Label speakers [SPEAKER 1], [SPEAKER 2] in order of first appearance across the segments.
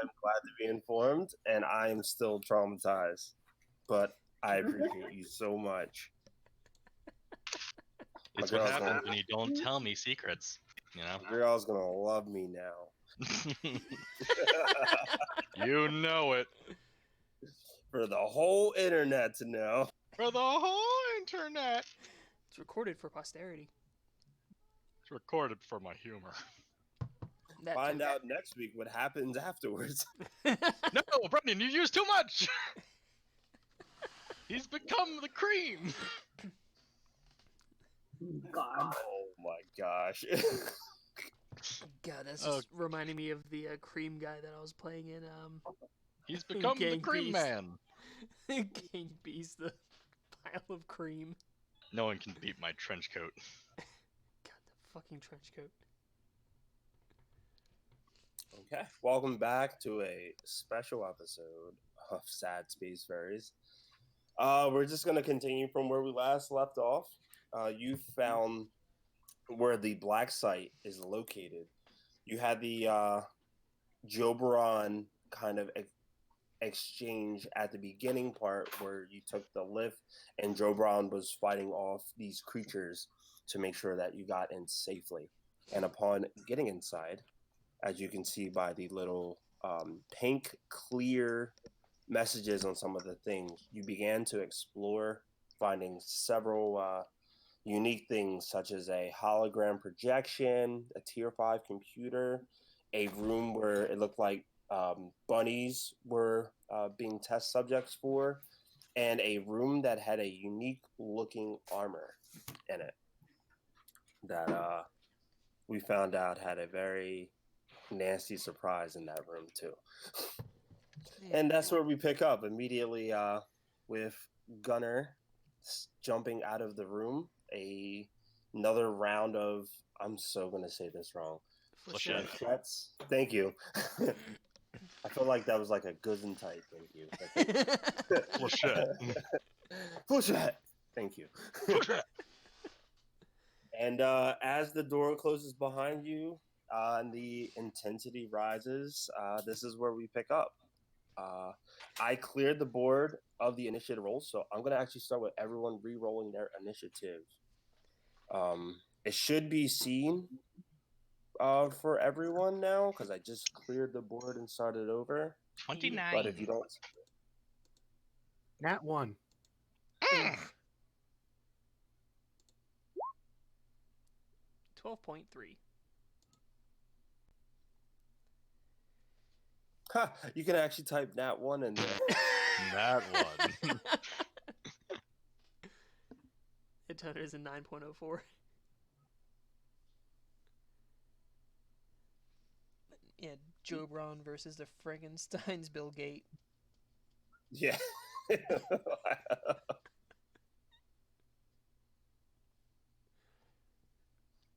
[SPEAKER 1] I'm glad to be informed, and I am still traumatized. But I appreciate you so much.
[SPEAKER 2] It's what happens when you don't tell me secrets, you know?
[SPEAKER 1] My girl's gonna love me now.
[SPEAKER 2] You know it.
[SPEAKER 1] For the whole internet to know.
[SPEAKER 2] For the whole internet.
[SPEAKER 3] It's recorded for posterity.
[SPEAKER 2] It's recorded for my humor.
[SPEAKER 1] Find out next week what happens afterwards.
[SPEAKER 2] No, Brendan, you used too much! He's become the cream!
[SPEAKER 4] God.
[SPEAKER 1] Oh my gosh.
[SPEAKER 3] God, that's just reminding me of the cream guy that I was playing in.
[SPEAKER 2] He's become the cream man.
[SPEAKER 3] Gang Beast, the pile of cream.
[SPEAKER 2] No one can beat my trench coat.
[SPEAKER 3] God, the fucking trench coat.
[SPEAKER 1] Okay, welcome back to a special episode of Sad Space Furries. We're just going to continue from where we last left off. You found where the black site is located. You had the Joberon kind of exchange at the beginning part where you took the lift and Joberon was fighting off these creatures to make sure that you got in safely. And upon getting inside, as you can see by the little pink clear messages on some of the things, you began to explore, finding several unique things such as a hologram projection, a tier 5 computer, a room where it looked like bunnies were being test subjects for, and a room that had a unique looking armor in it that we found out had a very nasty surprise in that room too. And that's where we pick up immediately with Gunner jumping out of the room. Another round of, I'm so going to say this wrong. Flechettes. Thank you. I feel like that was like a Gesundheit. Thank you.
[SPEAKER 2] Flechette.
[SPEAKER 1] Flechette. Thank you. And as the door closes behind you and the intensity rises, this is where we pick up. I cleared the board of the initiative rolls, so I'm going to actually start with everyone re-rolling their initiative. It should be seen for everyone now, because I just cleared the board and started over.
[SPEAKER 2] 29.
[SPEAKER 1] But if you don't...
[SPEAKER 5] Nat 1.
[SPEAKER 3] 12.3.
[SPEAKER 1] You can actually type Nat 1 in there.
[SPEAKER 2] Nat 1.
[SPEAKER 3] It is a 9.04. Yeah, Jobron versus the Frankenstein's Bill Gate.
[SPEAKER 1] Yeah.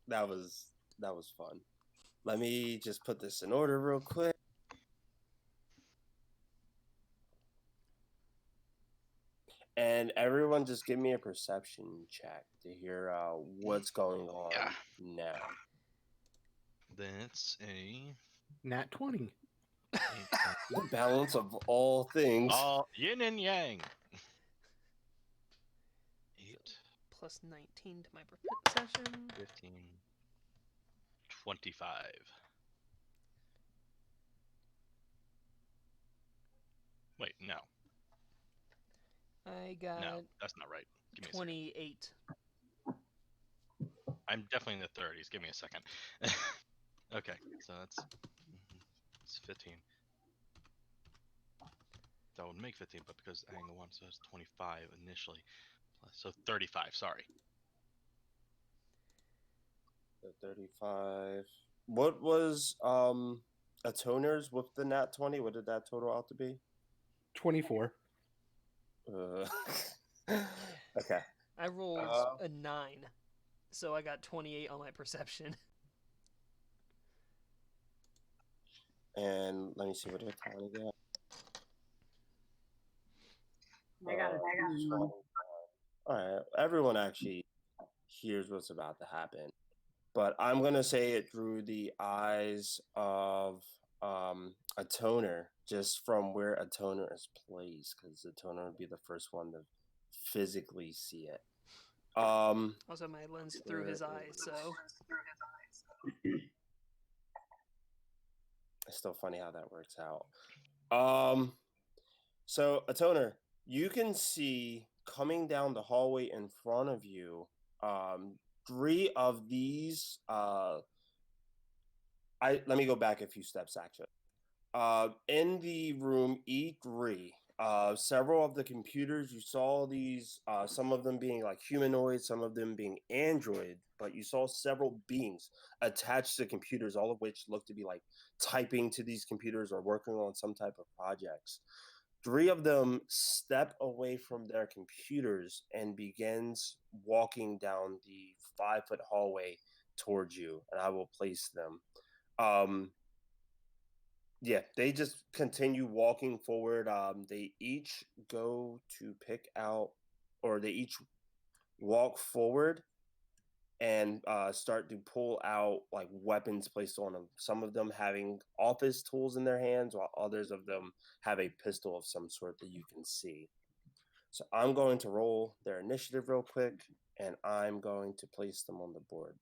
[SPEAKER 1] That was fun. Let me just put this in order real quick. And everyone just give me a perception check to hear what's going on now.
[SPEAKER 2] That's a...
[SPEAKER 5] Nat 20.
[SPEAKER 1] The balance of all things.
[SPEAKER 2] All yin and yang. 8.
[SPEAKER 3] Plus 19 to my perception.
[SPEAKER 2] 15. 25. Wait, no.
[SPEAKER 3] I got...
[SPEAKER 2] No, that's not right. Give me
[SPEAKER 3] 28.
[SPEAKER 2] I'm definitely in the 30s. Give me a second. Okay, so it's 15. That would make 15, but because I angle 1, so it's 25 initially. So 35, sorry.
[SPEAKER 1] So 35. What was a toner's with the nat 20? What did that total out to be?
[SPEAKER 5] 24.
[SPEAKER 1] Okay.
[SPEAKER 3] I rolled a 9, so I got 28 on my perception.
[SPEAKER 1] And let me see what did Tony get.
[SPEAKER 4] I got it.
[SPEAKER 1] All right. Everyone actually hears what's about to happen, but I'm gonna say it through the eyes of a toner just from where a toner is placed, because the toner would be the first one to physically see it.
[SPEAKER 3] Also, my lens through his eyes, so
[SPEAKER 1] It's still funny how that works out. So a toner, you can see coming down the hallway in front of you, three of these. Let me go back a few steps actually. In the room E3, several of the computers, you saw these, some of them being like humanoid, some of them being android, but you saw several beings attached to computers, all of which look to be like typing to these computers or working on some type of projects. Three of them step away from their computers and begins walking down the 5-foot hallway towards you, and I will place them. Yeah, they just continue walking forward. They each go to pick out, or they each walk forward and start to pull out like weapons placed on them. Some of them having office tools in their hands, while others of them have a pistol of some sort that you can see. So I'm going to roll their initiative real quick, and I'm going to place them on the board.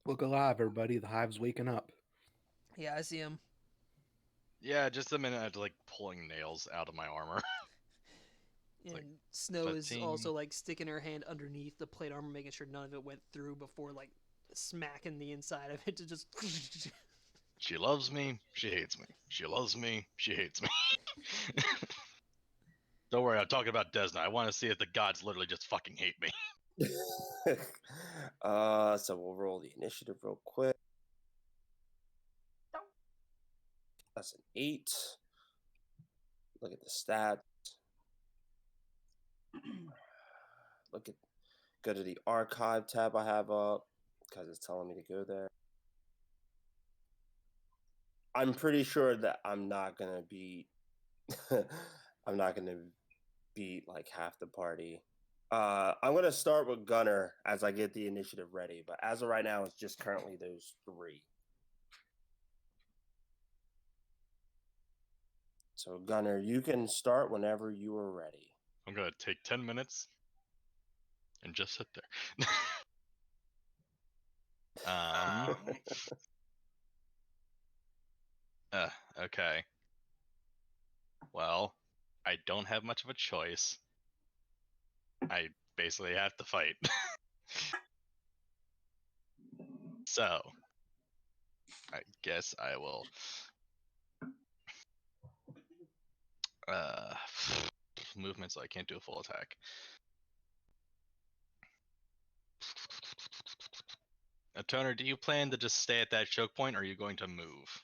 [SPEAKER 5] Look alive, everybody. The hive's waking up.
[SPEAKER 3] yeah, I see him.
[SPEAKER 2] Yeah, just a minute. I had to like pulling nails out of my armor.
[SPEAKER 3] And
[SPEAKER 2] like
[SPEAKER 3] Snow is
[SPEAKER 2] 15.
[SPEAKER 3] also like sticking her hand underneath the plate armor, making sure none of it went through before like smacking the inside of it to just.
[SPEAKER 2] She loves me. She hates me. She loves me. She hates me. Don't worry, I'm talking about Desna. I want to see if the gods literally just fucking hate me.
[SPEAKER 1] So we'll roll the initiative real quick. That's an 8. Look at the stats. Go to the archive tab I have up because it's telling me to go there. I'm pretty sure that I'm not gonna beat. I'm not gonna beat like half the party. I'm gonna start with Gunner as I get the initiative ready, but as of right now, it's just currently those 3. So Gunner, you can start whenever you are ready.
[SPEAKER 2] I'm gonna take 10 minutes and just sit there. Okay. Well, I don't have much of a choice. I basically have to fight. So, I guess I will. Movement, so I can't do a full attack. Toner, do you plan to just stay at that choke point, or are you going to move?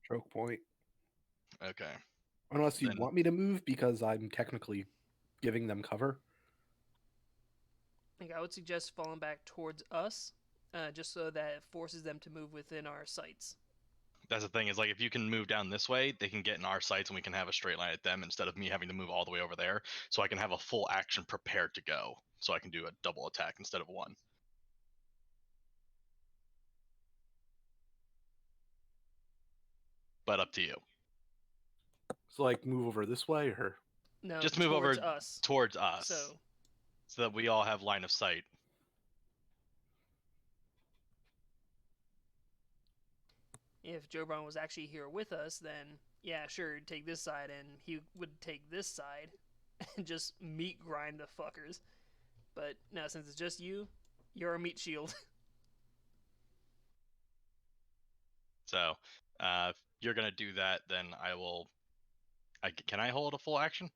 [SPEAKER 5] Choke point.
[SPEAKER 2] Okay.
[SPEAKER 5] Unless you
[SPEAKER 2] Then-
[SPEAKER 5] want me to move because I'm technically giving them cover.
[SPEAKER 3] I think I would suggest falling back towards us, just so that it forces them to move within our sights.
[SPEAKER 2] That's the thing, is like if you can move down this way, they can get in our sights and we can have a straight line at them instead of me having to move all the way over there. So I can have a full action prepared to go. So I can do a double attack instead of one. But up to you.
[SPEAKER 5] So like move over this way or
[SPEAKER 3] No,
[SPEAKER 2] Just move over
[SPEAKER 3] towards us.
[SPEAKER 2] towards us.
[SPEAKER 3] So
[SPEAKER 2] that we all have line of sight.
[SPEAKER 3] if Joe Brown was actually here with us, then yeah, sure, take this side, and he would take this side and just meat grind the fuckers. But now, since it's just you, you're a meat shield.
[SPEAKER 2] So, if you're gonna do that, then I will. Can I hold a full action?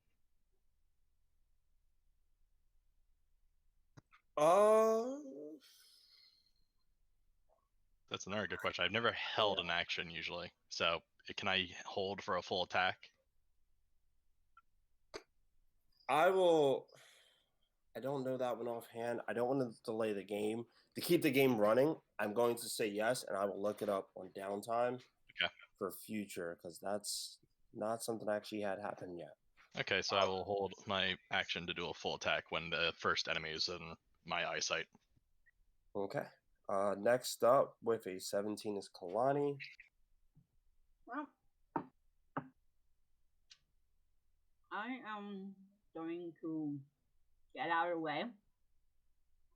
[SPEAKER 2] That's another good question. I've never held an action usually. So, can I hold for a full attack?
[SPEAKER 1] I will. I don't know that one offhand. I don't want to delay the game. To keep the game running, I'm going to say yes, and I will look it up on downtime for future, because that's not something I actually had happen yet.
[SPEAKER 2] Okay, so I will hold my action to do a full attack when the first enemy is in my eyesight.
[SPEAKER 1] Okay. Next up with a 17 is Kalani.
[SPEAKER 4] Well, I am going to get out of the way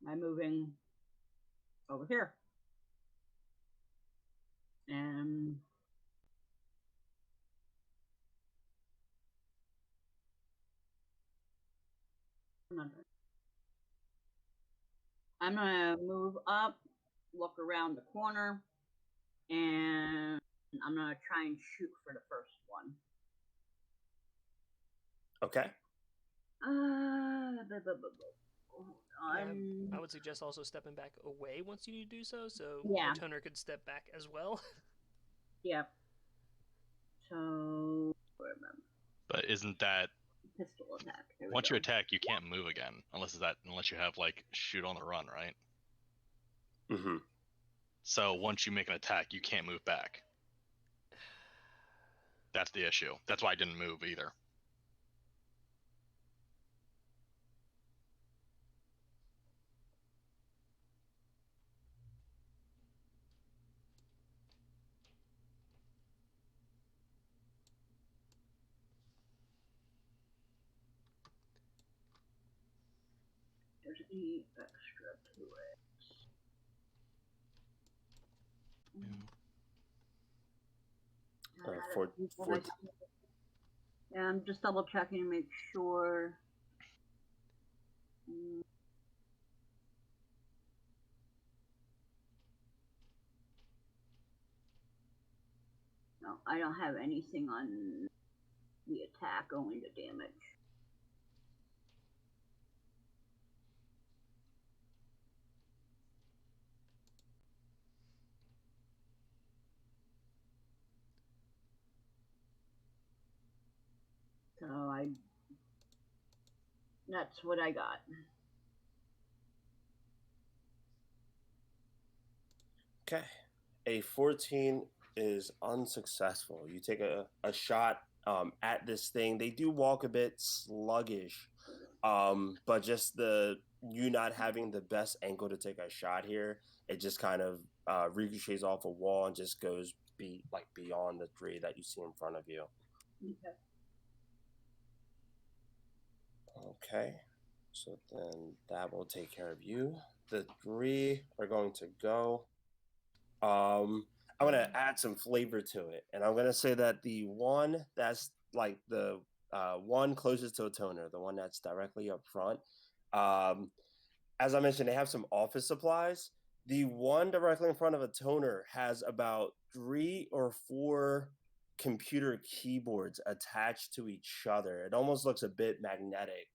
[SPEAKER 4] by moving over here. And I'm gonna move up, look around the corner, and I'm gonna try and shoot for the first one.
[SPEAKER 1] Okay.
[SPEAKER 4] Hold on.
[SPEAKER 3] I would suggest also stepping back away once you do so, so
[SPEAKER 4] Yeah.
[SPEAKER 3] the toner could step back as well.
[SPEAKER 4] Yep. So remember,
[SPEAKER 2] But isn't that
[SPEAKER 4] pistol attack. There we
[SPEAKER 2] once
[SPEAKER 4] go.
[SPEAKER 2] you attack, you can't move again unless you have like shoot on the run, right?
[SPEAKER 1] Mm-hmm.
[SPEAKER 2] So once you make an attack, you can't move back. That's the issue. That's why I didn't move either.
[SPEAKER 4] There's any extra to it. Yeah, I'm just double checking to make sure. No, I don't have anything on the attack, only the damage. So that's what I got.
[SPEAKER 1] Okay. A 14 is unsuccessful. You take a shot at this thing. They do walk a bit sluggish, but just you not having the best angle to take a shot here, it just kind of ricochets off a wall and just goes beyond the 3 that you see in front of you.
[SPEAKER 4] Okay.
[SPEAKER 1] Okay. So then that will take care of you. The 3 are going to go. I'm gonna add some flavor to it, and I'm gonna say that the one that's like the one closest to a toner, the one that's directly up front. As I mentioned, they have some office supplies. The one directly in front of a toner has about 3 or 4 computer keyboards attached to each other. It almost looks a bit magnetic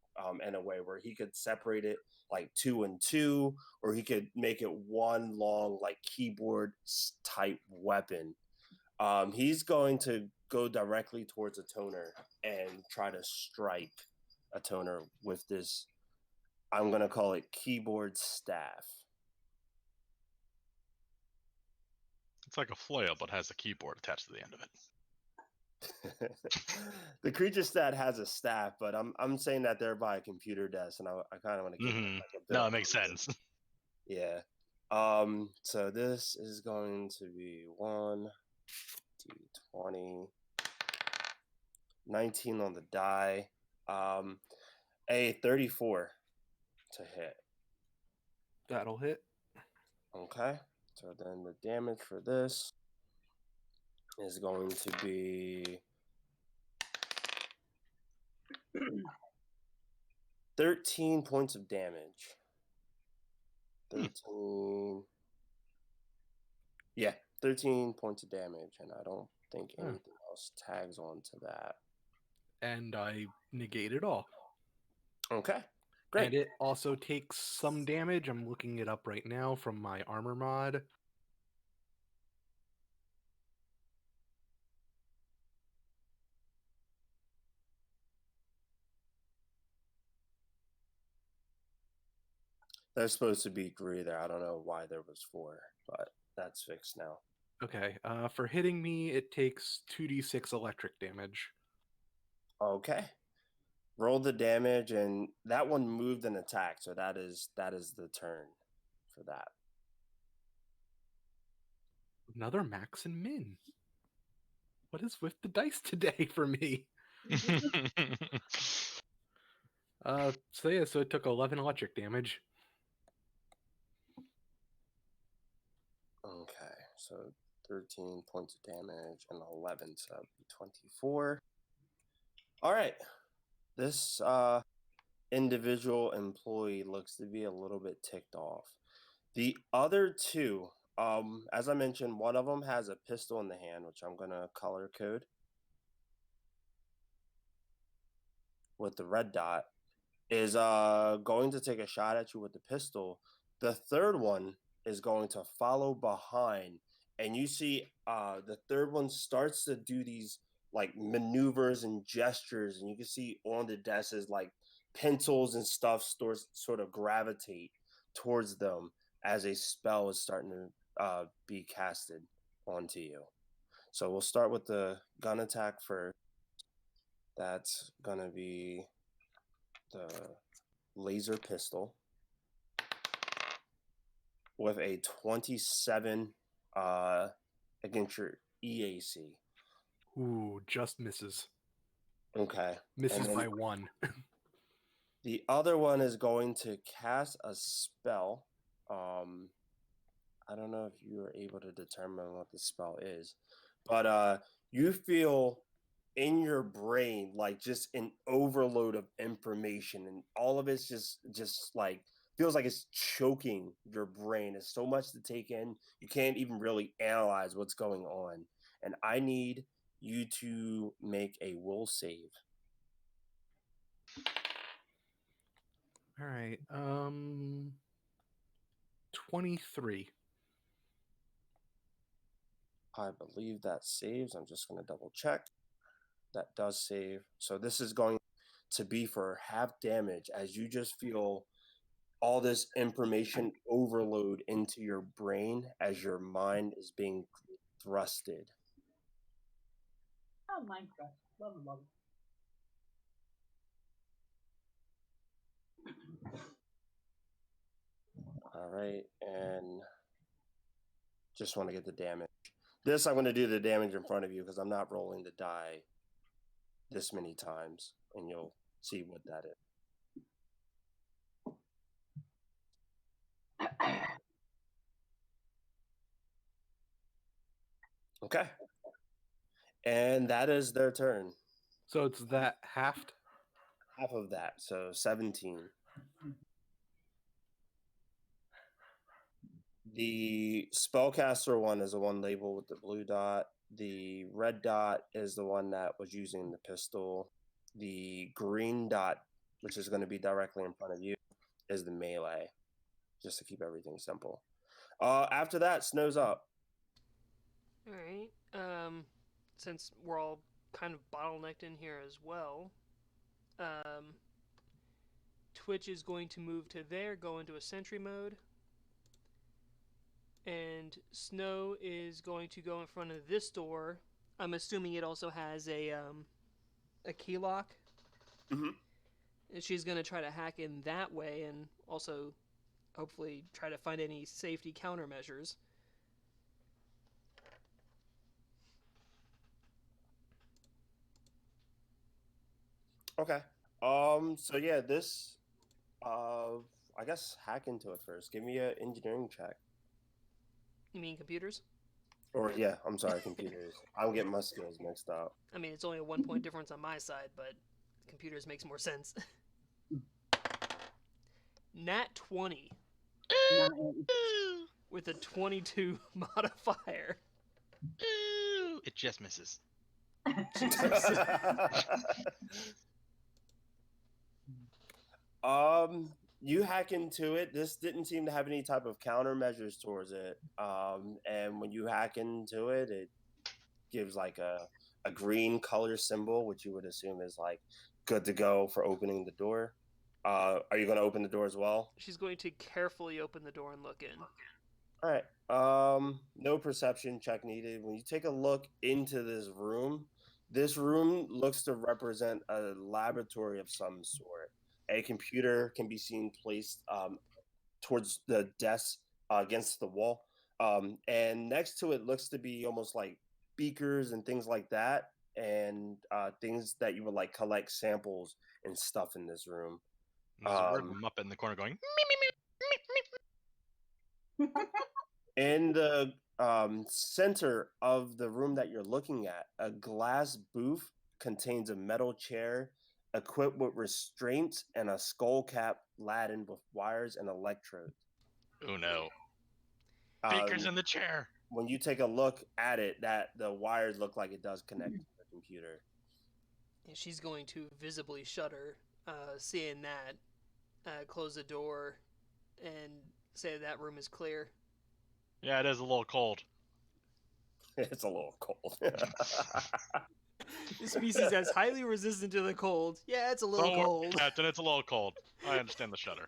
[SPEAKER 1] in a way where he could separate it like 2 and 2, or he could make it one long like keyboard type weapon. He's going to go directly towards a toner and try to strike a toner with this. I'm going to call it keyboard staff.
[SPEAKER 2] It's like a flail, but has a keyboard attached to the end of it.
[SPEAKER 1] The creature stat has a staff, but I'm saying that they're by a computer desk, and I kind of want to give it like a bit.
[SPEAKER 2] No, it makes sense.
[SPEAKER 1] Yeah. So this is going to be 1 d20, 19 on the die, a 34 to hit.
[SPEAKER 5] That'll hit.
[SPEAKER 1] Okay. So then the damage for this is going to be 13 points of damage. 13. Yeah, 13 points of damage, and I don't think anything else tags on to that.
[SPEAKER 5] And I negate it all.
[SPEAKER 1] Okay, great.
[SPEAKER 5] And it also takes some damage. I'm looking it up right now from my armor mod.
[SPEAKER 1] There's supposed to be 3 there. I don't know why there was 4, but that's fixed now.
[SPEAKER 5] Okay, for hitting me, it takes 2d6 electric damage.
[SPEAKER 1] Okay. Roll the damage, and that one moved an attack, so that is the turn for that.
[SPEAKER 5] Another max and min. What is with the dice today for me? So it took 11 electric damage.
[SPEAKER 1] Okay, so 13 points of damage and 11, so 24. All right. This individual employee looks to be a little bit ticked off. The other two, as I mentioned, one of them has a pistol in the hand, which I'm going to color code with the red dot, is going to take a shot at you with the pistol. The third one is going to follow behind, and you see the third one starts to do these like maneuvers and gestures, and you can see on the desk is like pencils and stuff sort of gravitate towards them as a spell is starting to be casted onto you. So we'll start with the gun attack first. That's gonna be the laser pistol with a 27 against your EAC.
[SPEAKER 5] Ooh, just misses.
[SPEAKER 1] Okay.
[SPEAKER 5] Misses by 1.
[SPEAKER 1] The other one is going to cast a spell. I don't know if you are able to determine what the spell is, but you feel in your brain like just an overload of information, and all of it's just like feels like it's choking your brain. It's so much to take in, you can't even really analyze what's going on. And I need you to make a will save.
[SPEAKER 5] All right. 23.
[SPEAKER 1] I believe that saves. I'm just going to double check. That does save. So this is going to be for half damage as you just feel all this information overload into your brain as your mind is being thrusted.
[SPEAKER 4] Oh, Minecraft. Love it.
[SPEAKER 1] All right, and just want to get the damage. This, I'm going to do the damage in front of you because I'm not rolling the die this many times, and you'll see what that is. Okay. And that is their turn.
[SPEAKER 5] So it's that halved?
[SPEAKER 1] Half of that, so 17. The spellcaster one is the one labeled with the blue dot. The red dot is the one that was using the pistol. The green dot, which is going to be directly in front of you, is the melee, just to keep everything simple. After that, Snow's up.
[SPEAKER 3] All right. Since we're all kind of bottlenecked in here as well, Twitch is going to move to there, go into a sentry mode, and Snow is going to go in front of this door. I'm assuming it also has a key lock.
[SPEAKER 1] Mm-hmm.
[SPEAKER 3] And she's going to try to hack in that way and also hopefully try to find any safety countermeasures.
[SPEAKER 1] Okay. So yeah, this I guess hack into it first. Give me an engineering check.
[SPEAKER 3] You mean computers?
[SPEAKER 1] Or yeah, I'm sorry, computers. I'm getting my skills mixed up.
[SPEAKER 3] I mean, it's only a 1 point difference on my side, but computers makes more sense. Nat 20 with a 22 modifier.
[SPEAKER 2] Ooh, it just misses.
[SPEAKER 1] You hack into it. This didn't seem to have any type of countermeasures towards it. And when you hack into it, it gives like a green color symbol, which you would assume is like good to go for opening the door. Are you going to open the door as well?
[SPEAKER 3] She's going to carefully open the door and look in.
[SPEAKER 1] All right. No perception check needed. When you take a look into this room looks to represent a laboratory of some sort. A computer can be seen placed towards the desk against the wall. And next to it looks to be almost like beakers and things like that, and things that you would like collect samples and stuff in this room.
[SPEAKER 2] There's a weird muppet in the corner going.
[SPEAKER 1] In the center of the room that you're looking at, a glass booth contains a metal chair equipped with restraints and a skull cap laden with wires and electrodes.
[SPEAKER 2] Oh no! Baker's in the chair.
[SPEAKER 1] When you take a look at it, that the wires look like it does connect to the computer.
[SPEAKER 3] And she's going to visibly shudder, seeing that, close the door, and say that room is clear.
[SPEAKER 2] Yeah, it is a little cold.
[SPEAKER 1] It's a little cold.
[SPEAKER 3] This species that's highly resistant to the cold. Yeah, it's a little cold.
[SPEAKER 2] Captain, it's a little cold. I understand the shudder.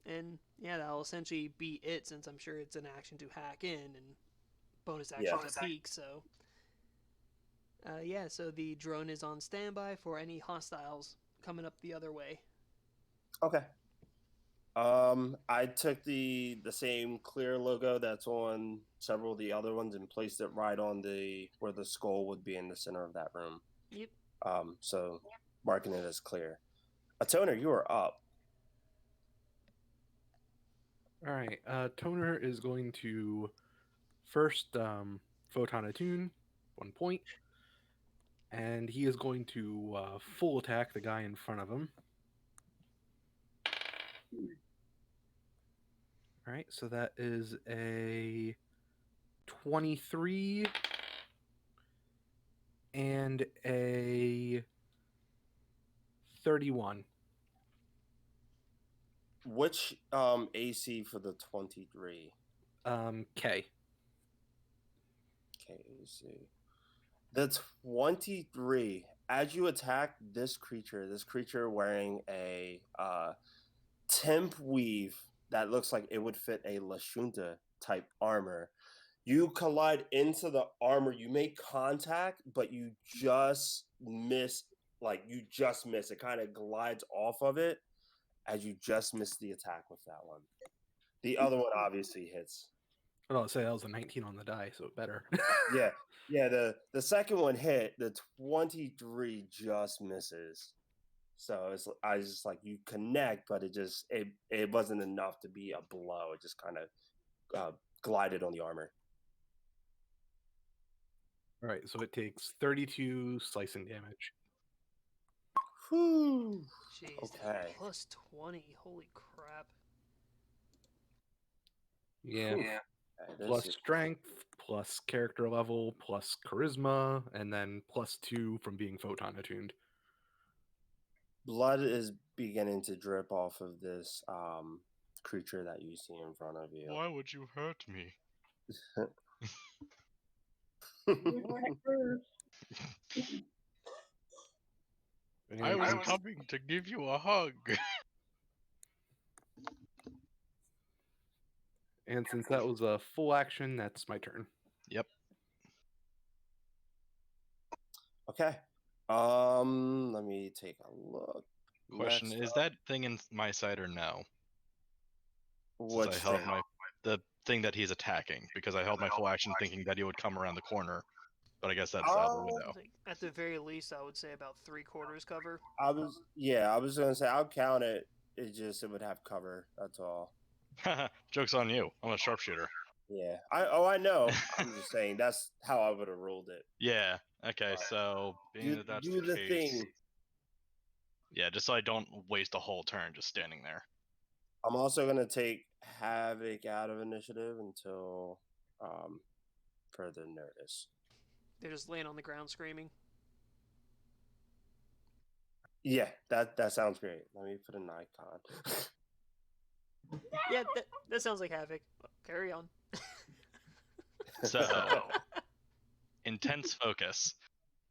[SPEAKER 3] And yeah, that'll essentially be it, since I'm sure it's an action to hack in and bonus action to peek. So, so the drone is on standby for any hostiles coming up the other way.
[SPEAKER 1] Okay. I took the same clear logo that's on several of the other ones and placed it right on where the skull would be in the center of that room.
[SPEAKER 3] Yep.
[SPEAKER 1] So marking it as clear. Toner, you are up.
[SPEAKER 5] All right. Toner is going to first photon attune 1 point, and he is going to full attack the guy in front of him. All right, so that is a 23 and a 31.
[SPEAKER 1] Which AC for the 23?
[SPEAKER 5] K.
[SPEAKER 1] AC. The 23. As you attack this creature wearing a temp weave that looks like it would fit a Lashunta type armor. You collide into the armor, you make contact, but you just miss. It kind of glides off of it as you just miss the attack with that one. The other one obviously hits.
[SPEAKER 5] I'll say that was a 19 on the die, so better.
[SPEAKER 1] Yeah. The second one hit. The 23 just misses. So I was just like, you connect, but it wasn't enough to be a blow. It just kind of glided on the armor.
[SPEAKER 5] All right, so it takes 32 slicing damage.
[SPEAKER 1] Whew.
[SPEAKER 3] Jeez,
[SPEAKER 1] Okay.
[SPEAKER 3] plus 20. Holy crap.
[SPEAKER 5] Yeah.
[SPEAKER 1] Okay,
[SPEAKER 5] Plus strength, plus character level, plus charisma, and then plus 2 from being photon attuned.
[SPEAKER 1] Blood is beginning to drip off of this creature that you see in front of you.
[SPEAKER 2] Why would you hurt me? I was coming to give you a hug.
[SPEAKER 5] And since that was a full action, that's my turn.
[SPEAKER 2] Yep.
[SPEAKER 1] Okay. Let me take a look.
[SPEAKER 2] Question:
[SPEAKER 1] Next
[SPEAKER 2] is
[SPEAKER 1] up,
[SPEAKER 2] that thing in my sight or no?
[SPEAKER 1] which
[SPEAKER 2] Since I held
[SPEAKER 1] thing?
[SPEAKER 2] the thing that he's attacking, because I held my full action thinking that he would come around the corner, but I guess that's out the window.
[SPEAKER 3] I think at the very least, I would say about 3/4 cover.
[SPEAKER 1] I was gonna say I'll count it. It would have cover. That's all.
[SPEAKER 2] Joke's on you. I'm a sharpshooter.
[SPEAKER 1] Yeah. I know. I'm just saying that's how I would have ruled it.
[SPEAKER 2] Yeah. Okay. So being that's
[SPEAKER 1] Do the
[SPEAKER 2] case,
[SPEAKER 1] thing.
[SPEAKER 2] Yeah, just so I don't waste a whole turn just standing there.
[SPEAKER 1] I'm also gonna take Havoc out of initiative until further notice.
[SPEAKER 3] They're just laying on the ground screaming.
[SPEAKER 1] Yeah, that sounds great. Let me put an icon.
[SPEAKER 3] Yeah, that sounds like Havoc. Carry on.
[SPEAKER 2] So, intense focus.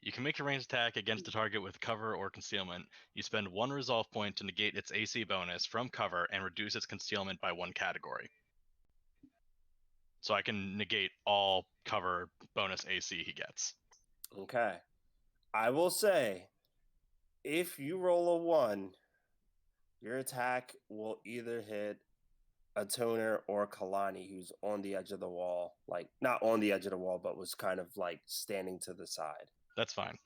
[SPEAKER 2] You can make a ranged attack against a target with cover or concealment. You spend 1 resolve point to negate its AC bonus from cover and reduce its concealment by 1 category. So I can negate all cover bonus AC he gets.
[SPEAKER 1] Okay. I will say, if you roll a 1, Your attack will either hit a Toner or Kalani, who's on the edge of the wall. Like, not on the edge of the wall, but was kind of like standing to the side.
[SPEAKER 2] That's fine.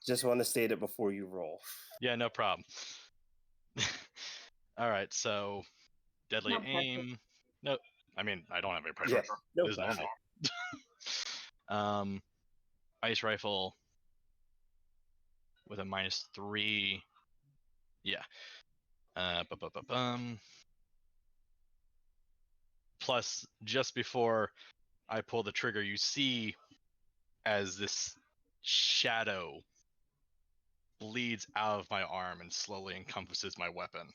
[SPEAKER 1] Just want to state it before you roll.
[SPEAKER 2] Yeah, no problem. All right, so deadly
[SPEAKER 4] No pressure.
[SPEAKER 2] aim. No, I mean I don't have any pressure.
[SPEAKER 1] Yeah, no
[SPEAKER 2] This is
[SPEAKER 1] pressure.
[SPEAKER 2] normal. Ice rifle with a -3. Yeah. Plus, just before I pull the trigger, you see as this shadow bleeds out of my arm and slowly encompasses my weapon.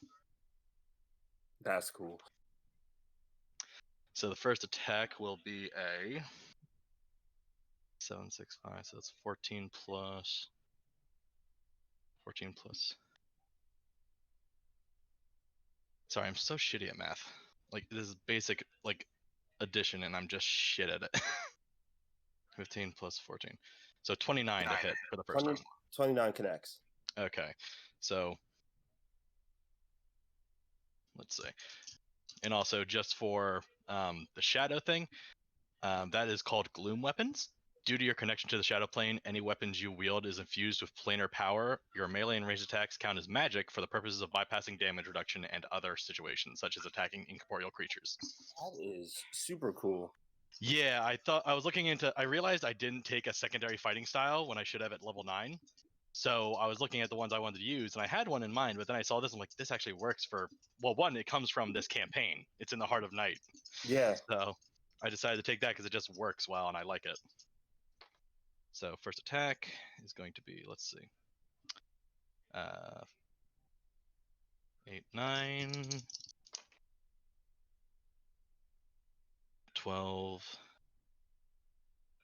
[SPEAKER 1] That's cool.
[SPEAKER 2] So the first attack will be a 7, 6, 5. So that's 14 plus. Sorry, I'm so shitty at math. Like, this is basic, like, addition, and I'm just shit at it. 15 plus 14. So 29 to hit for the first
[SPEAKER 1] 20,
[SPEAKER 2] time.
[SPEAKER 1] 29 connects.
[SPEAKER 2] Okay, so let's see. And also, just for the shadow thing, that is called gloom weapons. Due to your connection to the shadow plane, any weapons you wield is infused with planar power. Your melee and ranged attacks count as magic for the purposes of bypassing damage reduction and other situations, such as attacking incorporeal creatures.
[SPEAKER 1] That is super cool.
[SPEAKER 2] Yeah, I realized I didn't take a secondary fighting style when I should have at level 9. So I was looking at the ones I wanted to use, and I had one in mind, but then I saw this, and I'm like, this actually works for, well, one, it comes from this campaign. It's in the Heart of Night.
[SPEAKER 1] Yeah.
[SPEAKER 2] So I decided to take that because it just works well, and I like it. So first attack is going to be, let's see, 8, 9, 12,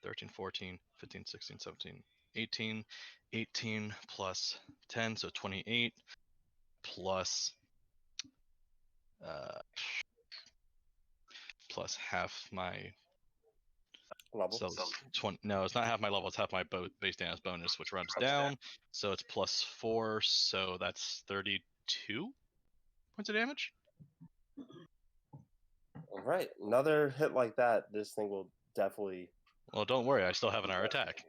[SPEAKER 2] 13, 14, 15, 16, 17, 18, 18 plus 10, so 28, plus half my
[SPEAKER 1] Level.
[SPEAKER 2] So 20, no, it's not half my level, it's half my base damage bonus, which runs down. So it's +4, so that's 32 points of damage.
[SPEAKER 1] All right. Another hit like that, this thing will definitely.
[SPEAKER 2] Well, don't worry, I still have another attack.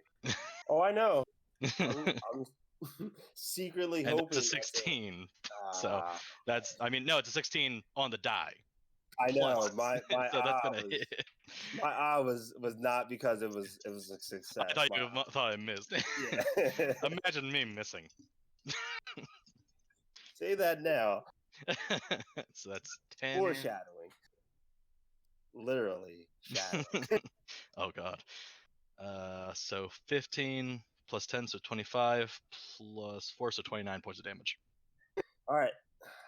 [SPEAKER 1] Oh, I know. I'm secretly
[SPEAKER 2] And
[SPEAKER 1] hoping.
[SPEAKER 2] it's a 16. So that's, I mean, no, it's a 16 on the die.
[SPEAKER 1] I know.
[SPEAKER 2] Plus.
[SPEAKER 1] My
[SPEAKER 2] So that's gonna
[SPEAKER 1] was,
[SPEAKER 2] hit.
[SPEAKER 1] my eye was not because it was a success.
[SPEAKER 2] I thought you thought I missed.
[SPEAKER 1] Yeah.
[SPEAKER 2] Imagine me missing.
[SPEAKER 1] Say that now.
[SPEAKER 2] So that's 10.
[SPEAKER 1] Foreshadowing. Literally shadowing.
[SPEAKER 2] Oh god. So 15 plus 10, so 25, plus 4, so 29 points of damage.
[SPEAKER 1] All right.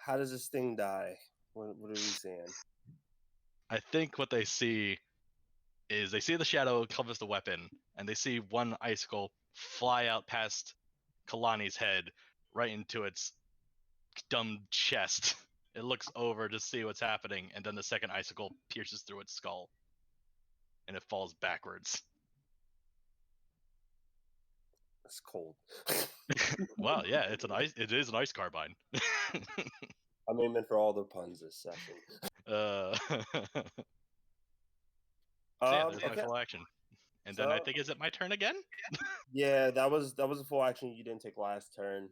[SPEAKER 1] How does this thing die? What are we seeing?
[SPEAKER 2] I think what they see is they see the shadow covers the weapon, and they see one icicle fly out past Kalani's head right into its dumb chest. It looks over to see what's happening, and then the second icicle pierces through its skull, and it falls backwards.
[SPEAKER 1] It's cold.
[SPEAKER 2] Well, yeah, it is an ice carbine.
[SPEAKER 1] I'm aiming for all the puns this session.
[SPEAKER 2] Yeah, there's my
[SPEAKER 1] Okay.
[SPEAKER 2] full action. And then I think, is it my turn again?
[SPEAKER 1] Yeah, that was a full action you didn't take last turn.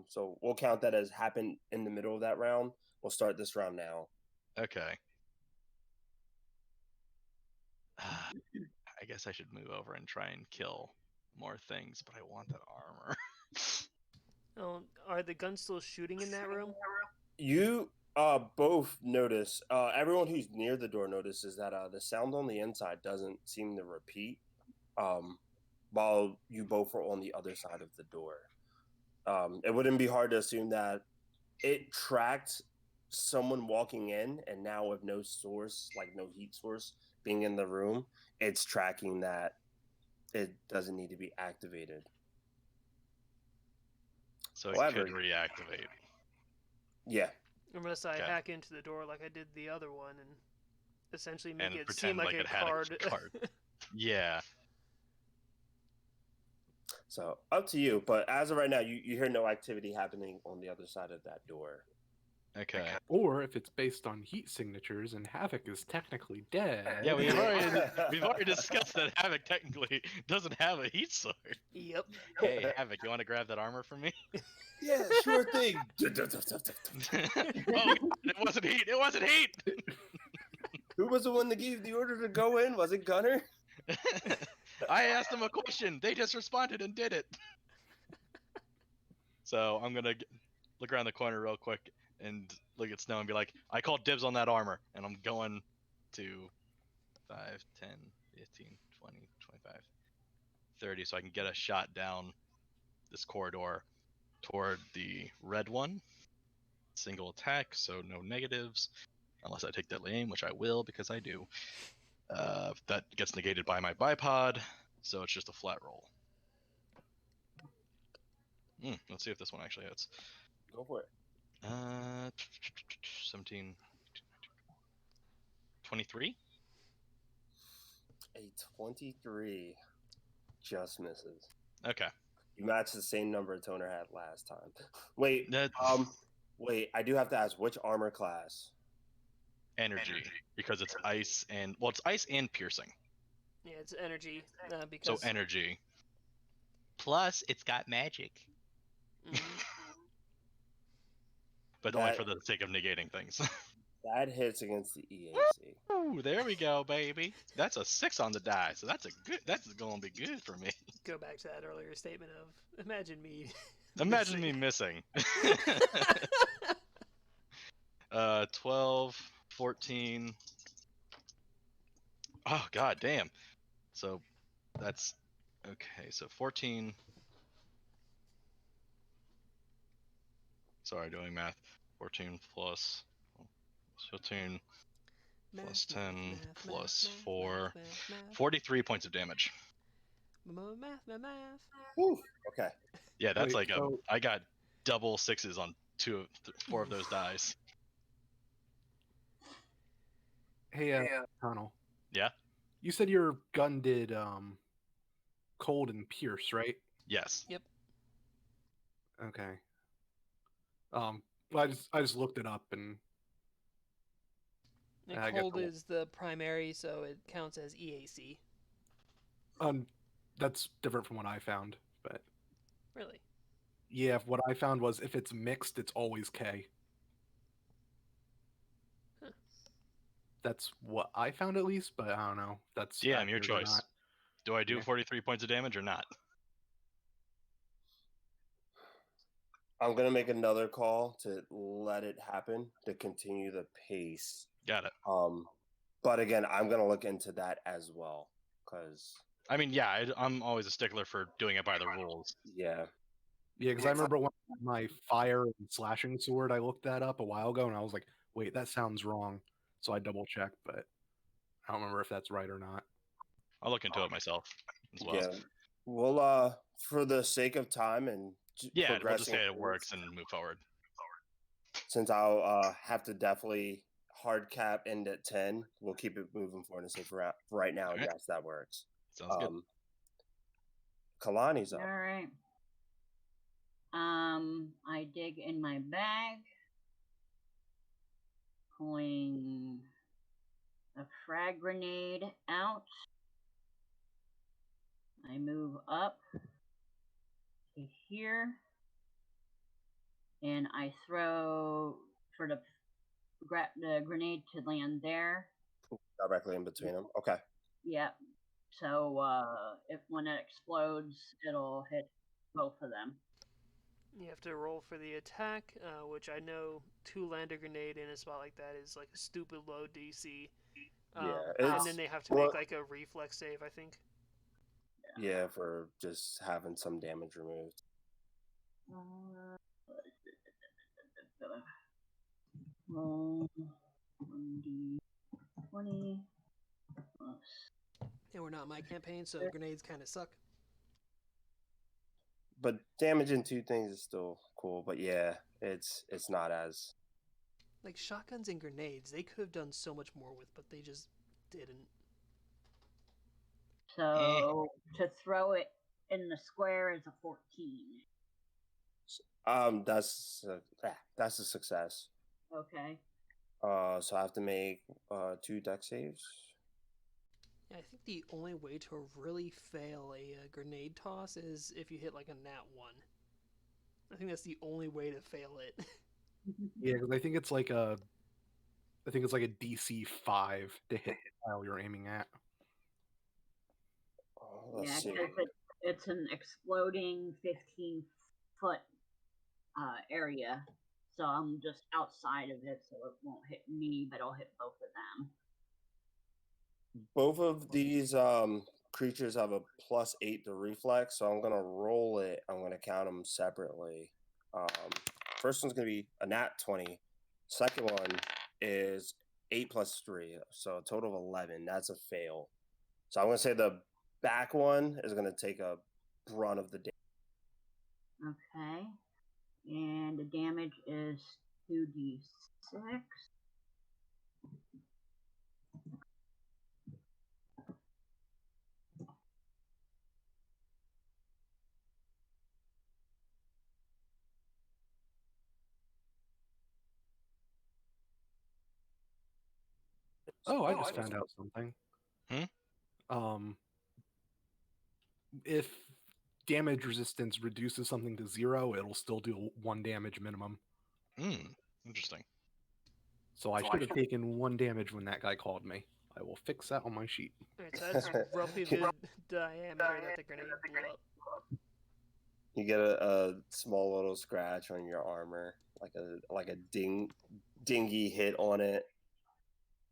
[SPEAKER 1] So we'll count that as happened in the middle of that round. We'll start this round now.
[SPEAKER 2] Okay. I guess I should move over and try and kill more things, but I want that armor.
[SPEAKER 3] Oh, are the guns still shooting in that room?
[SPEAKER 1] You both notice, everyone who's near the door notices that the sound on the inside doesn't seem to repeat while you both are on the other side of the door. It wouldn't be hard to assume that it tracked someone walking in, and now with no source, like no heat source being in the room, it's tracking that it doesn't need to be activated.
[SPEAKER 2] So it could reactivate.
[SPEAKER 1] Yeah.
[SPEAKER 3] Unless I hack into the door like I did the other one and essentially make it
[SPEAKER 2] pretend
[SPEAKER 3] seem like a
[SPEAKER 2] it had
[SPEAKER 3] card.
[SPEAKER 2] a card. Yeah.
[SPEAKER 1] So up to you, but as of right now, you hear no activity happening on the other side of that door.
[SPEAKER 2] Okay.
[SPEAKER 5] Or if it's based on heat signatures and Havoc is technically dead.
[SPEAKER 2] Yeah, we've already discussed that Havoc technically doesn't have a heat sword.
[SPEAKER 3] Yep.
[SPEAKER 2] Hey, Havoc, you want to grab that armor from me?
[SPEAKER 1] Yeah, sure thing.
[SPEAKER 2] Oh, it wasn't heat. It wasn't heat.
[SPEAKER 1] Who was the one that gave the order to go in? Was it Gunner?
[SPEAKER 2] I asked them a question. They just responded and did it. So I'm gonna look around the corner real quick and look at Snow and be like, I called dibs on that armor, and I'm going to 5, 10, 15, 20, 25, 30, so I can get a shot down this corridor toward the red one. Single attack, so no negatives, unless I take deadly aim, which I will because I do. That gets negated by my bipod, so it's just a flat roll. Let's see if this one actually hits.
[SPEAKER 1] Go for it.
[SPEAKER 2] 17, 23.
[SPEAKER 1] A 23 just misses.
[SPEAKER 2] Okay.
[SPEAKER 1] You match the same number Toner had last time. Wait,
[SPEAKER 2] That
[SPEAKER 1] wait, I do have to ask, which armor class?
[SPEAKER 2] energy, because it's ice and it's ice and piercing.
[SPEAKER 3] Yeah, it's energy.
[SPEAKER 2] So
[SPEAKER 3] Because
[SPEAKER 2] energy. Plus, it's got magic.
[SPEAKER 3] Mhm.
[SPEAKER 2] But only for the sake of negating things.
[SPEAKER 1] That hits against the EAC.
[SPEAKER 2] Ooh, there we go, baby. That's a 6 on the die, so that's gonna be good for me.
[SPEAKER 3] Go back to that earlier statement of imagine me.
[SPEAKER 2] Imagine me missing. 12, 14. Oh, god damn. So that's okay, so 14. Sorry, doing math. 14 plus 15 plus 10 plus 4. 43 points of damage.
[SPEAKER 3] Math.
[SPEAKER 1] Whew. Okay.
[SPEAKER 2] Yeah, that's
[SPEAKER 5] Wait,
[SPEAKER 2] I got double 6s on 4 of those dice.
[SPEAKER 5] Hey, Connell.
[SPEAKER 2] Yeah?
[SPEAKER 5] You said your gun did cold and pierce, right?
[SPEAKER 2] Yes.
[SPEAKER 3] Yep.
[SPEAKER 5] Okay. Well, I just looked it up and
[SPEAKER 3] And
[SPEAKER 5] I guess
[SPEAKER 3] cold
[SPEAKER 5] I won't-
[SPEAKER 3] is the primary, so it counts as EAC.
[SPEAKER 5] that's different from what I found, but
[SPEAKER 3] Really?
[SPEAKER 5] yeah, what I found was if it's mixed, it's always K.
[SPEAKER 3] Huh.
[SPEAKER 5] That's what I found at least, but I don't know. That's
[SPEAKER 2] DM, your
[SPEAKER 5] accurate or
[SPEAKER 2] choice.
[SPEAKER 5] not.
[SPEAKER 2] Do I do
[SPEAKER 5] Yeah.
[SPEAKER 2] 43 points of damage or not?
[SPEAKER 1] I'm going to make another call to let it happen to continue the pace.
[SPEAKER 2] Got it.
[SPEAKER 1] But again, I'm going to look into that as well because
[SPEAKER 2] I mean, yeah, I'm always a stickler for doing it by the rules.
[SPEAKER 1] yeah.
[SPEAKER 5] Yeah, because I remember when my fire and slashing sword, I looked that up a while ago, and I was like, wait, that sounds wrong. So I double checked, but I don't remember if that's right or not.
[SPEAKER 2] I'll look into it myself as well.
[SPEAKER 1] Yeah. Well, for the sake of time and
[SPEAKER 2] Yeah, we'll just
[SPEAKER 1] progressing
[SPEAKER 2] say it
[SPEAKER 1] forward,
[SPEAKER 2] works and move forward.
[SPEAKER 1] since I'll have to definitely hard cap end at 10, we'll keep it moving forward and say for right now,
[SPEAKER 2] Okay.
[SPEAKER 1] yes, that works.
[SPEAKER 2] Sounds good.
[SPEAKER 1] Kalani's up.
[SPEAKER 4] All right. I dig in my bag, pulling a frag grenade out. I move up to here, and I throw for the grenade to land there.
[SPEAKER 1] Directly in between them. Okay.
[SPEAKER 4] Yep. So when it explodes, it'll hit both of them.
[SPEAKER 3] You have to roll for the attack, which I know 2 land a grenade in a spot like that is like a stupid low DC. And then they have to make like a reflex save, I think.
[SPEAKER 1] Yeah, for just having some damage removed.
[SPEAKER 4] Roll 1d20 plus.
[SPEAKER 3] And we're not in my campaign, so grenades kind of suck.
[SPEAKER 1] But damaging 2 things is still cool. But yeah, it's not as
[SPEAKER 3] Like shotguns and grenades, they could have done so much more with, but they just didn't.
[SPEAKER 4] So to throw it in the square is a 14.
[SPEAKER 1] that's a success.
[SPEAKER 4] Okay.
[SPEAKER 1] So I have to make 2 deck saves.
[SPEAKER 3] Yeah, I think the only way to really fail a grenade toss is if you hit like a nat 1. I think that's the only way to fail it.
[SPEAKER 5] Yeah, because I think it's like a DC 5 to hit the tile you're aiming at.
[SPEAKER 1] Let's
[SPEAKER 4] Yeah,
[SPEAKER 1] see.
[SPEAKER 4] because it's an exploding 15-foot area, so I'm just outside of it, so it won't hit me, but it'll hit both of them.
[SPEAKER 1] Both of these creatures have a +8 to reflex, so I'm gonna roll it. I'm gonna count them separately. First one's gonna be a nat 20. Second one is 8 + 3, so a total of 11. That's a fail. So I'm gonna say the back one is gonna take a brunt of the damage.
[SPEAKER 4] Okay. And the damage is 2d6.
[SPEAKER 5] Oh, I just found out something.
[SPEAKER 2] Hmm?
[SPEAKER 5] If damage resistance reduces something to 0, it'll still do 1 damage minimum.
[SPEAKER 2] Interesting.
[SPEAKER 5] So I should have taken 1 damage when that guy called me. I will fix that on my sheet.
[SPEAKER 3] Alright, so that's roughly the diameter that the grenade blew up.
[SPEAKER 1] You get a small little scratch on your armor, like a dingy hit on it.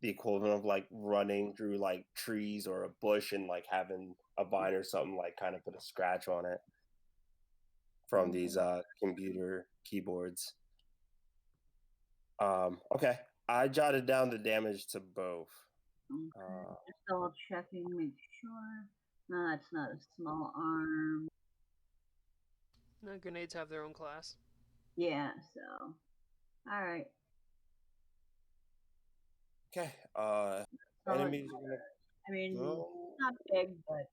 [SPEAKER 1] The equivalent of like running through like trees or a bush and like having a vine or something like kind of put a scratch on it from these computer keyboards. Okay, I jotted down the damage to both.
[SPEAKER 4] Okay. Just double checking, make sure. No, that's not a small arm.
[SPEAKER 3] No, grenades have their own class.
[SPEAKER 4] Yeah, so. Alright.
[SPEAKER 1] Okay,
[SPEAKER 4] So
[SPEAKER 1] enemies are gonna
[SPEAKER 4] I mean,
[SPEAKER 1] go.
[SPEAKER 4] not big, but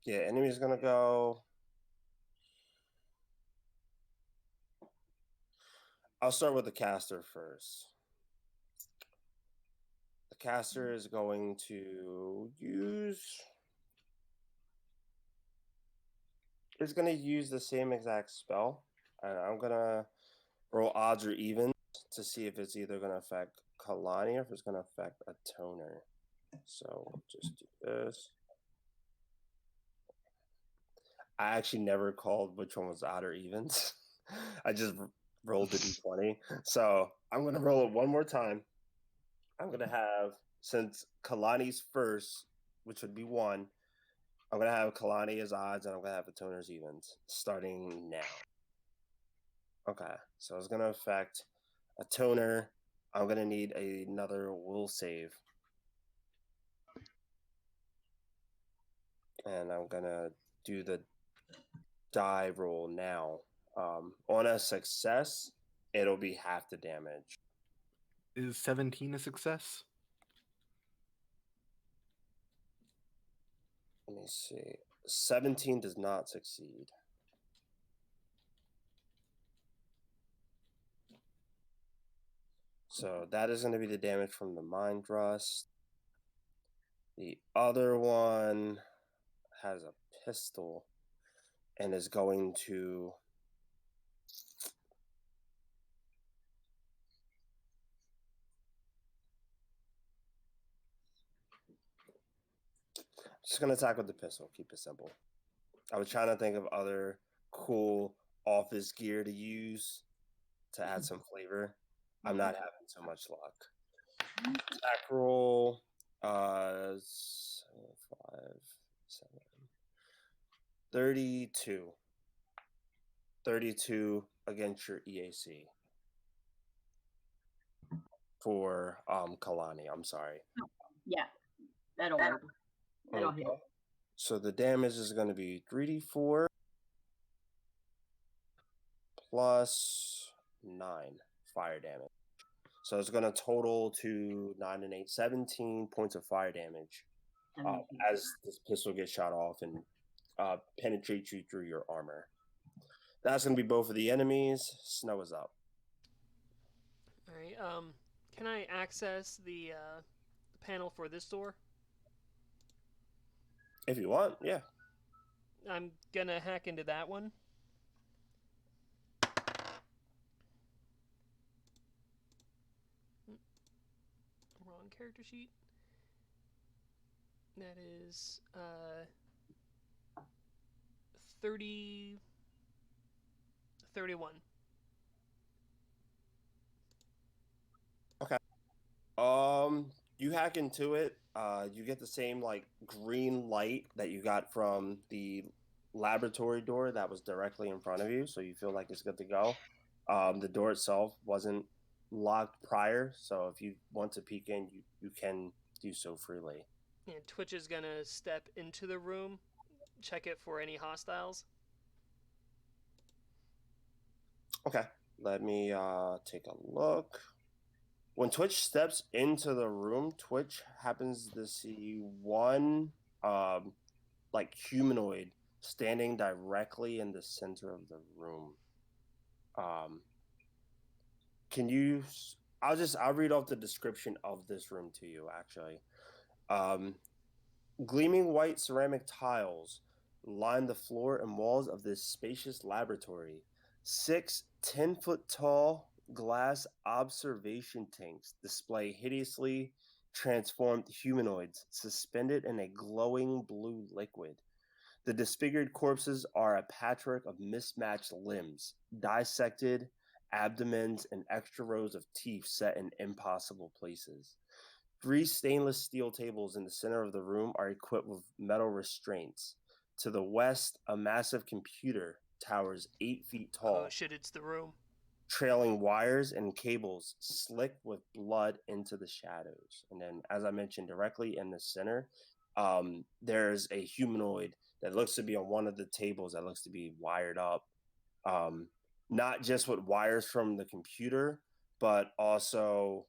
[SPEAKER 1] Yeah, enemy's gonna go. I'll start with the caster first. The caster is going to use. Is going to use the same exact spell. And I'm going to roll odds or evens to see if it's either going to affect Kalani or if it's going to affect a toner. So we'll just do this. I actually never called which one was odd or evens. I just rolled the d20. So I'm going to roll it one more time. I'm going to have, since Kalani's first, which would be 1, I'm going to have Kalani as odds and I'm going to have the toner's evens starting now. Okay, so it's going to affect a toner. I'm going to need another will save. And I'm going to do the die roll now. On a success, it'll be half the damage.
[SPEAKER 5] Is 17 a success?
[SPEAKER 1] Let me see. 17 does not succeed. So that is going to be the damage from the Mind Rust. The other one has a pistol and is going to just going to attack with the pistol. Keep it simple. I was trying to think of other cool office gear to use to add some flavor. I'm not having so much luck. Attack roll, 5, 7, 32. 32 against your EAC for Kalani. I'm sorry.
[SPEAKER 4] yeah, that'll work. That'll hit.
[SPEAKER 1] So the damage is going to be 3d4 plus 9 fire damage. So it's going to total to 9 and 8, 17 points of fire damage as this pistol gets shot off and penetrates you through your armor. That's going to be both of the enemies. Snow is up.
[SPEAKER 3] All right. Can I access the panel for this door?
[SPEAKER 1] If you want, yeah.
[SPEAKER 3] I'm gonna hack into that one. Wrong character sheet. That is 30 31.
[SPEAKER 1] You hack into it. You get the same like green light that you got from the laboratory door that was directly in front of you, so you feel like it's good to go. The door itself wasn't locked prior, so if you want to peek in, you can do so freely.
[SPEAKER 3] And Twitch is gonna step into the room, check it for any hostiles.
[SPEAKER 1] Okay, let me take a look. When Twitch steps into the room, Twitch happens to see one like humanoid standing directly in the center of the room. Can you? I'll read off the description of this room to you. Actually, gleaming white ceramic tiles line the floor and walls of this spacious laboratory. 6 10-foot tall glass observation tanks display hideously transformed humanoids suspended in a glowing blue liquid. The disfigured corpses are a patchwork of mismatched limbs, dissected abdomens, and extra rows of teeth set in impossible places. 3 stainless steel tables in the center of the room are equipped with metal restraints. To the west, a massive computer towers 8 feet tall.
[SPEAKER 3] Oh shit, it's the room.
[SPEAKER 1] Trailing wires and cables slick with blood into the shadows. And then, as I mentioned, directly in the center, there's a humanoid that looks to be on one of the tables that looks to be wired up. Not just with wires from the computer, but also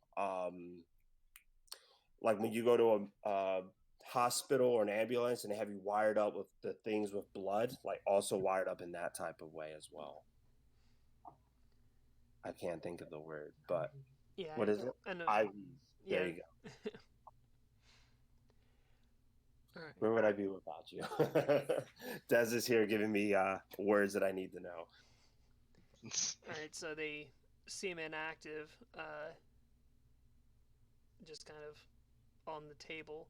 [SPEAKER 1] like when you go to a hospital or an ambulance and they have you wired up with the things with blood, like also wired up in that type of way as well. I can't think of the word, but
[SPEAKER 3] Yeah.
[SPEAKER 1] what is it?
[SPEAKER 3] I know.
[SPEAKER 1] IVs.
[SPEAKER 3] Yeah.
[SPEAKER 1] There you go.
[SPEAKER 3] All right.
[SPEAKER 1] Where would I be without you? Des is here giving me words that I need to know.
[SPEAKER 3] All right. So they seem inactive. Just kind of on the table.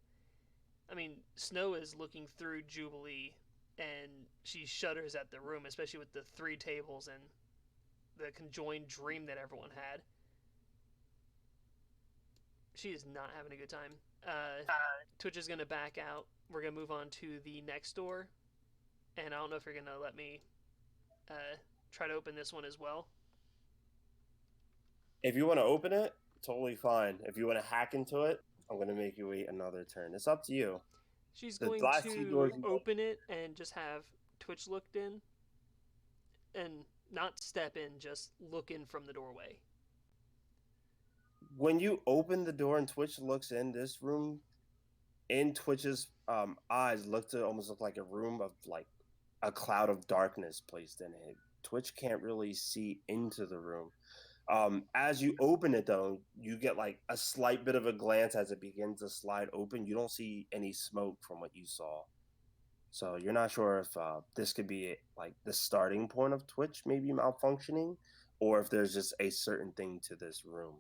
[SPEAKER 3] I mean, Snow is looking through Jubilee, and she shudders at the room, especially with the 3 tables and the conjoined dream that everyone had. She is not having a good time. Twitch is going to back out. We're going to move on to the next door. And I don't know if you're going to let me try to open this one as well.
[SPEAKER 1] If you want to open it, totally fine. If you want to hack into it, I'm going to make you wait another turn. It's up to you.
[SPEAKER 3] She's
[SPEAKER 1] The
[SPEAKER 3] going
[SPEAKER 1] last 2 doors
[SPEAKER 3] to open it and just have Twitch looked in. And not step in, just look in from the doorway.
[SPEAKER 1] When you open the door and Twitch looks in this room, in Twitch's eyes almost look like a room of like a cloud of darkness placed in it. Twitch can't really see into the room. As you open it though, you get like a slight bit of a glance as it begins to slide open. You don't see any smoke from what you saw. So you're not sure if this could be like the starting point of Twitch maybe malfunctioning, or if there's just a certain thing to this room.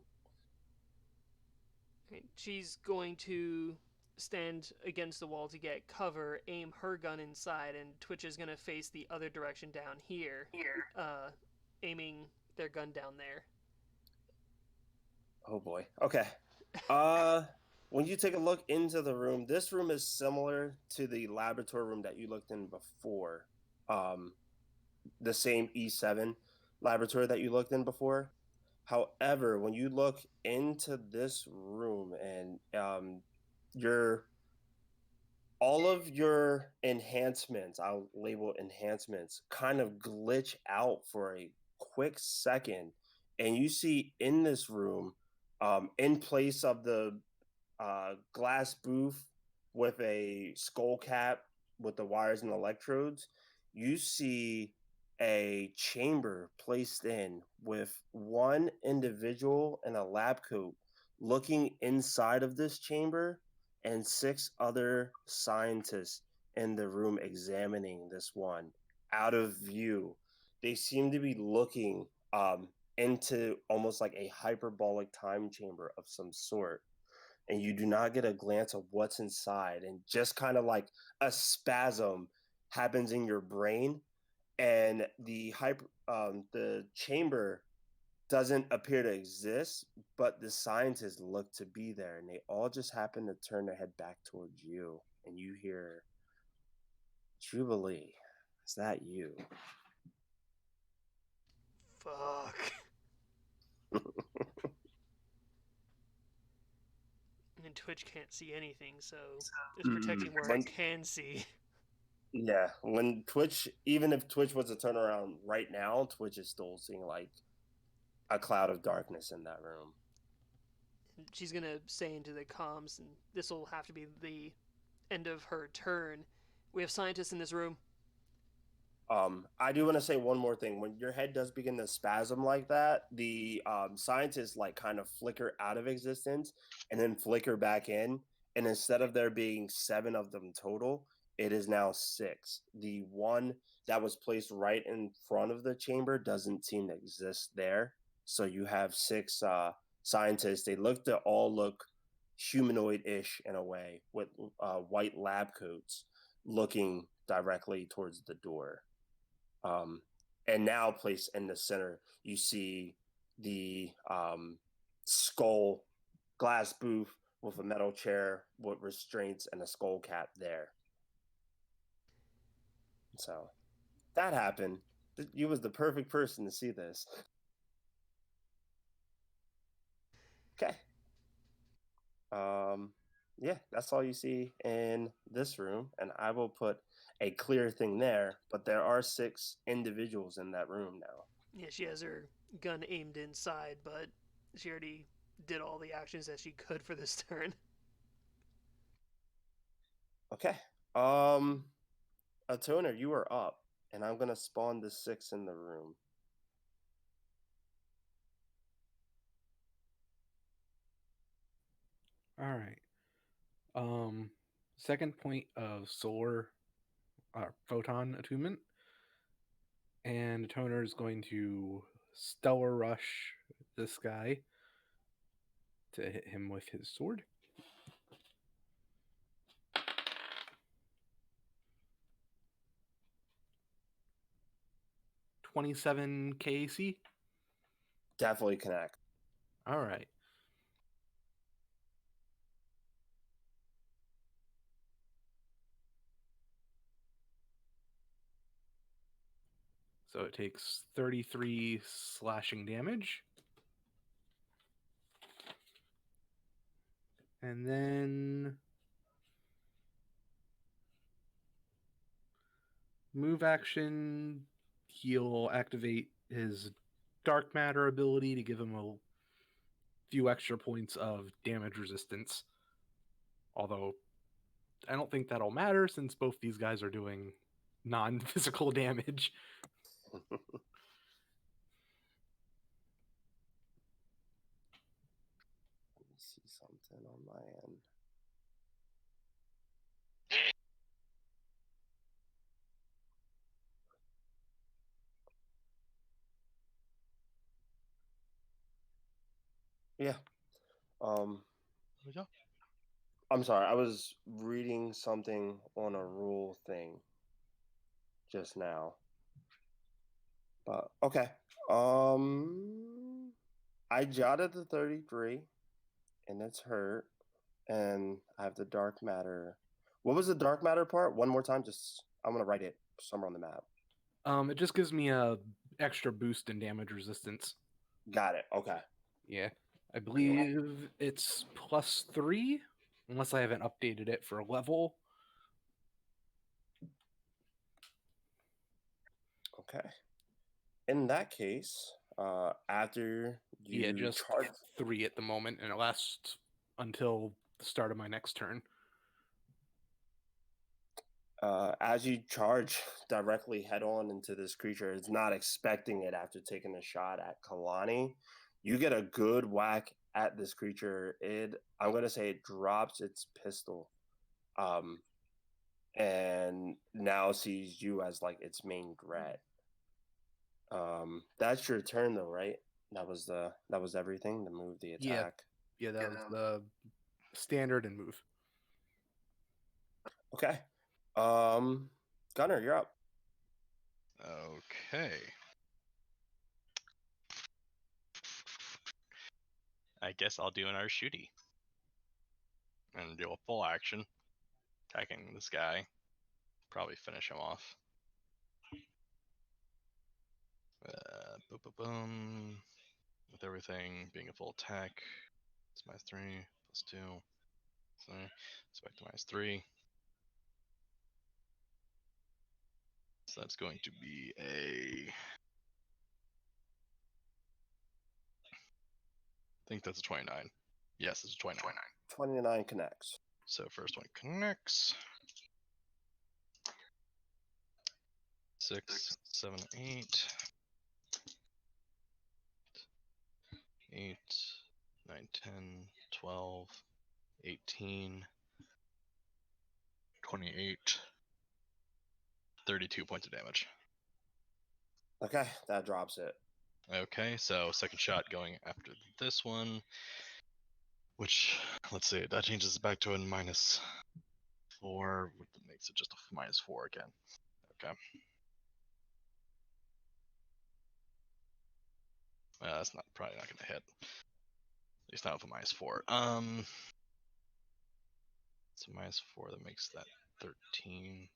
[SPEAKER 3] She's going to stand against the wall to get cover, aim her gun inside, and Twitch is going to face the other direction down here, aiming their gun down there.
[SPEAKER 1] Oh boy. Okay. When you take a look into the room, this room is similar to the laboratory room that you looked in before. The same E7 laboratory that you looked in before. However, when you look into this room and all of your enhancements, I'll label enhancements, kind of glitch out for a quick second, and you see in this room, in place of the glass booth with a skull cap with the wires and electrodes, you see a chamber placed in with one individual in a lab coat looking inside of this chamber and 6 other scientists in the room examining this one out of view. They seem to be looking into almost like a hyperbolic time chamber of some sort. And you do not get a glance of what's inside, and just kind of like a spasm happens in your brain, and the chamber doesn't appear to exist, but the scientists look to be there, and they all just happen to turn their head back towards you, and you hear, Jubilee, is that you?
[SPEAKER 3] Fuck. And Twitch can't see anything, so it's protecting where I can see.
[SPEAKER 1] Yeah, when Twitch, even if Twitch was to turn around right now, Twitch is still seeing like a cloud of darkness in that room.
[SPEAKER 3] And she's gonna say into the comms, and this will have to be the end of her turn. We have scientists in this room.
[SPEAKER 1] I do want to say one more thing. When your head does begin to spasm like that, the scientists like kind of flicker out of existence and then flicker back in. And instead of there being 7 of them total, it is now 6. The one that was placed right in front of the chamber doesn't seem to exist there. So you have 6 scientists. They all look humanoid-ish in a way with white lab coats looking directly towards the door. And now placed in the center, you see the skull glass booth with a metal chair with restraints and a skull cap there. So that happened. You was the perfect person to see this. Okay. Yeah, that's all you see in this room, and I will put a clear thing there, but there are 6 individuals in that room now.
[SPEAKER 3] Yeah, she has her gun aimed inside, but she already did all the actions that she could for this turn.
[SPEAKER 1] Okay. Atoner, you are up, and I'm gonna spawn the 6 in the room.
[SPEAKER 5] All right. Second point of solar photon attunement, and Toner is going to stellar rush this guy to hit him with his sword. $27 KC.
[SPEAKER 1] Definitely connect.
[SPEAKER 5] All right. So it takes 33 slashing damage. And then move action, he'll activate his dark matter ability to give him a few extra points of damage resistance. Although I don't think that'll matter since both these guys are doing non-physical damage.
[SPEAKER 1] Let me see something on my end. Yeah.
[SPEAKER 2] Yeah.
[SPEAKER 1] I'm sorry. I was reading something on a rule thing just now. But okay. I jotted the 33 and it's hurt, and I have the dark matter. What was the dark matter part? One more time, just I'm gonna write it somewhere on the map.
[SPEAKER 5] It just gives me a extra boost in damage resistance.
[SPEAKER 1] Got it. Okay.
[SPEAKER 5] Yeah. I believe it's +3, unless I haven't updated it for a level.
[SPEAKER 1] Okay. In that case, after you
[SPEAKER 5] just
[SPEAKER 1] charge,
[SPEAKER 5] 3 at the moment, and it lasts until the start of my next turn.
[SPEAKER 1] As you charge directly head on into this creature, it's not expecting it after taking a shot at Kalani. You get a good whack at this creature. I'm gonna say it drops its pistol, and now sees you as like its main threat. That's your turn though, right? That was everything. The move, the
[SPEAKER 5] Yeah.
[SPEAKER 1] attack.
[SPEAKER 5] Yeah, that was the standard and move.
[SPEAKER 1] Okay. Gunner, you're up.
[SPEAKER 2] Okay. I guess I'll do another shooty. And do a full action. Attacking this guy. Probably finish him off. Boom. With everything being a full attack. It's -3, +2. So it's back to -3. So that's going to be I think that's a 29. Yes, it's a 29.
[SPEAKER 1] 29 connects.
[SPEAKER 2] So first one connects. 6, 7, 8. 8, 9, 10, 12, 18, 28, 32 points of damage.
[SPEAKER 1] Okay, that drops it.
[SPEAKER 2] Okay, so second shot going after this one, which, let's see, that changes it back to a -4, which makes it just a -4 again. Okay. That's probably not going to hit. At least not with a -4. So -4, that makes that 13.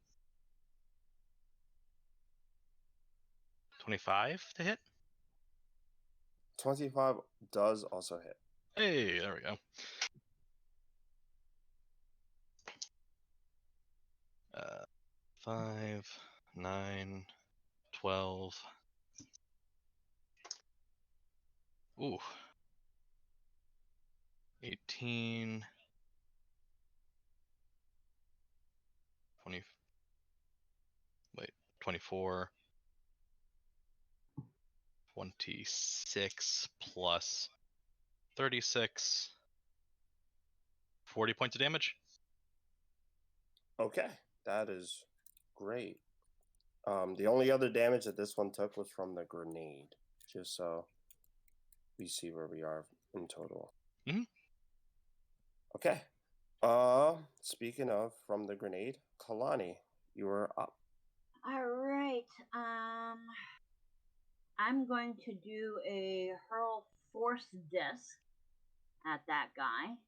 [SPEAKER 2] 25 to hit?
[SPEAKER 1] 25 does also hit.
[SPEAKER 2] Hey, there we go. 5, 9, 12. Ooh. 18. 20. Wait, 24. 26 plus 36. 40 points of damage.
[SPEAKER 1] Okay, that is great. The only other damage that this one took was from the grenade, just so we see where we are in total.
[SPEAKER 2] Mhm.
[SPEAKER 1] Okay. Speaking of from the grenade, Kalani, you are up.
[SPEAKER 4] All right. I'm going to do a hurl force disc at that guy.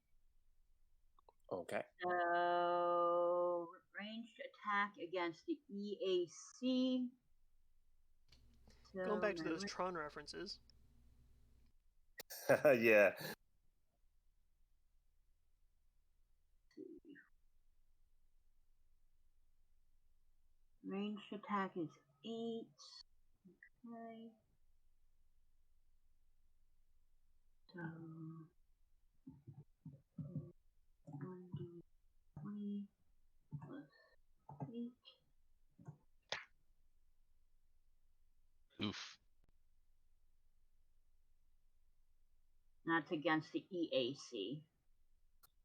[SPEAKER 1] Okay.
[SPEAKER 4] So ranged attack against the EAC. So
[SPEAKER 3] Going back to those Tron references.
[SPEAKER 1] Yeah.
[SPEAKER 4] Ranged attack is 8. Okay. So 1d20 plus 8.
[SPEAKER 2] Oof.
[SPEAKER 4] That's against the EAC.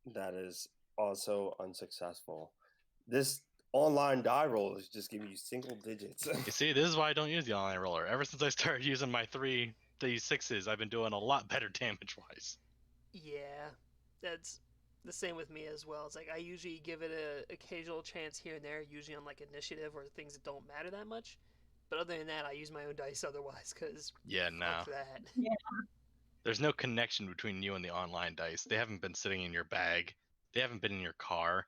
[SPEAKER 1] That is also unsuccessful. This online die roll is just giving you single digits.
[SPEAKER 2] You see, this is why I don't use the online roller. Ever since I started using my 3d6s, I've been doing a lot better damage-wise.
[SPEAKER 3] Yeah, that's the same with me as well. It's like I usually give it a occasional chance here and there, usually on like initiative or things that don't matter that much. But other than that, I use my own dice otherwise because
[SPEAKER 2] Yeah, no.
[SPEAKER 3] fuck that.
[SPEAKER 2] There's no connection between you and the online dice. They haven't been sitting in your bag. They haven't been in your car.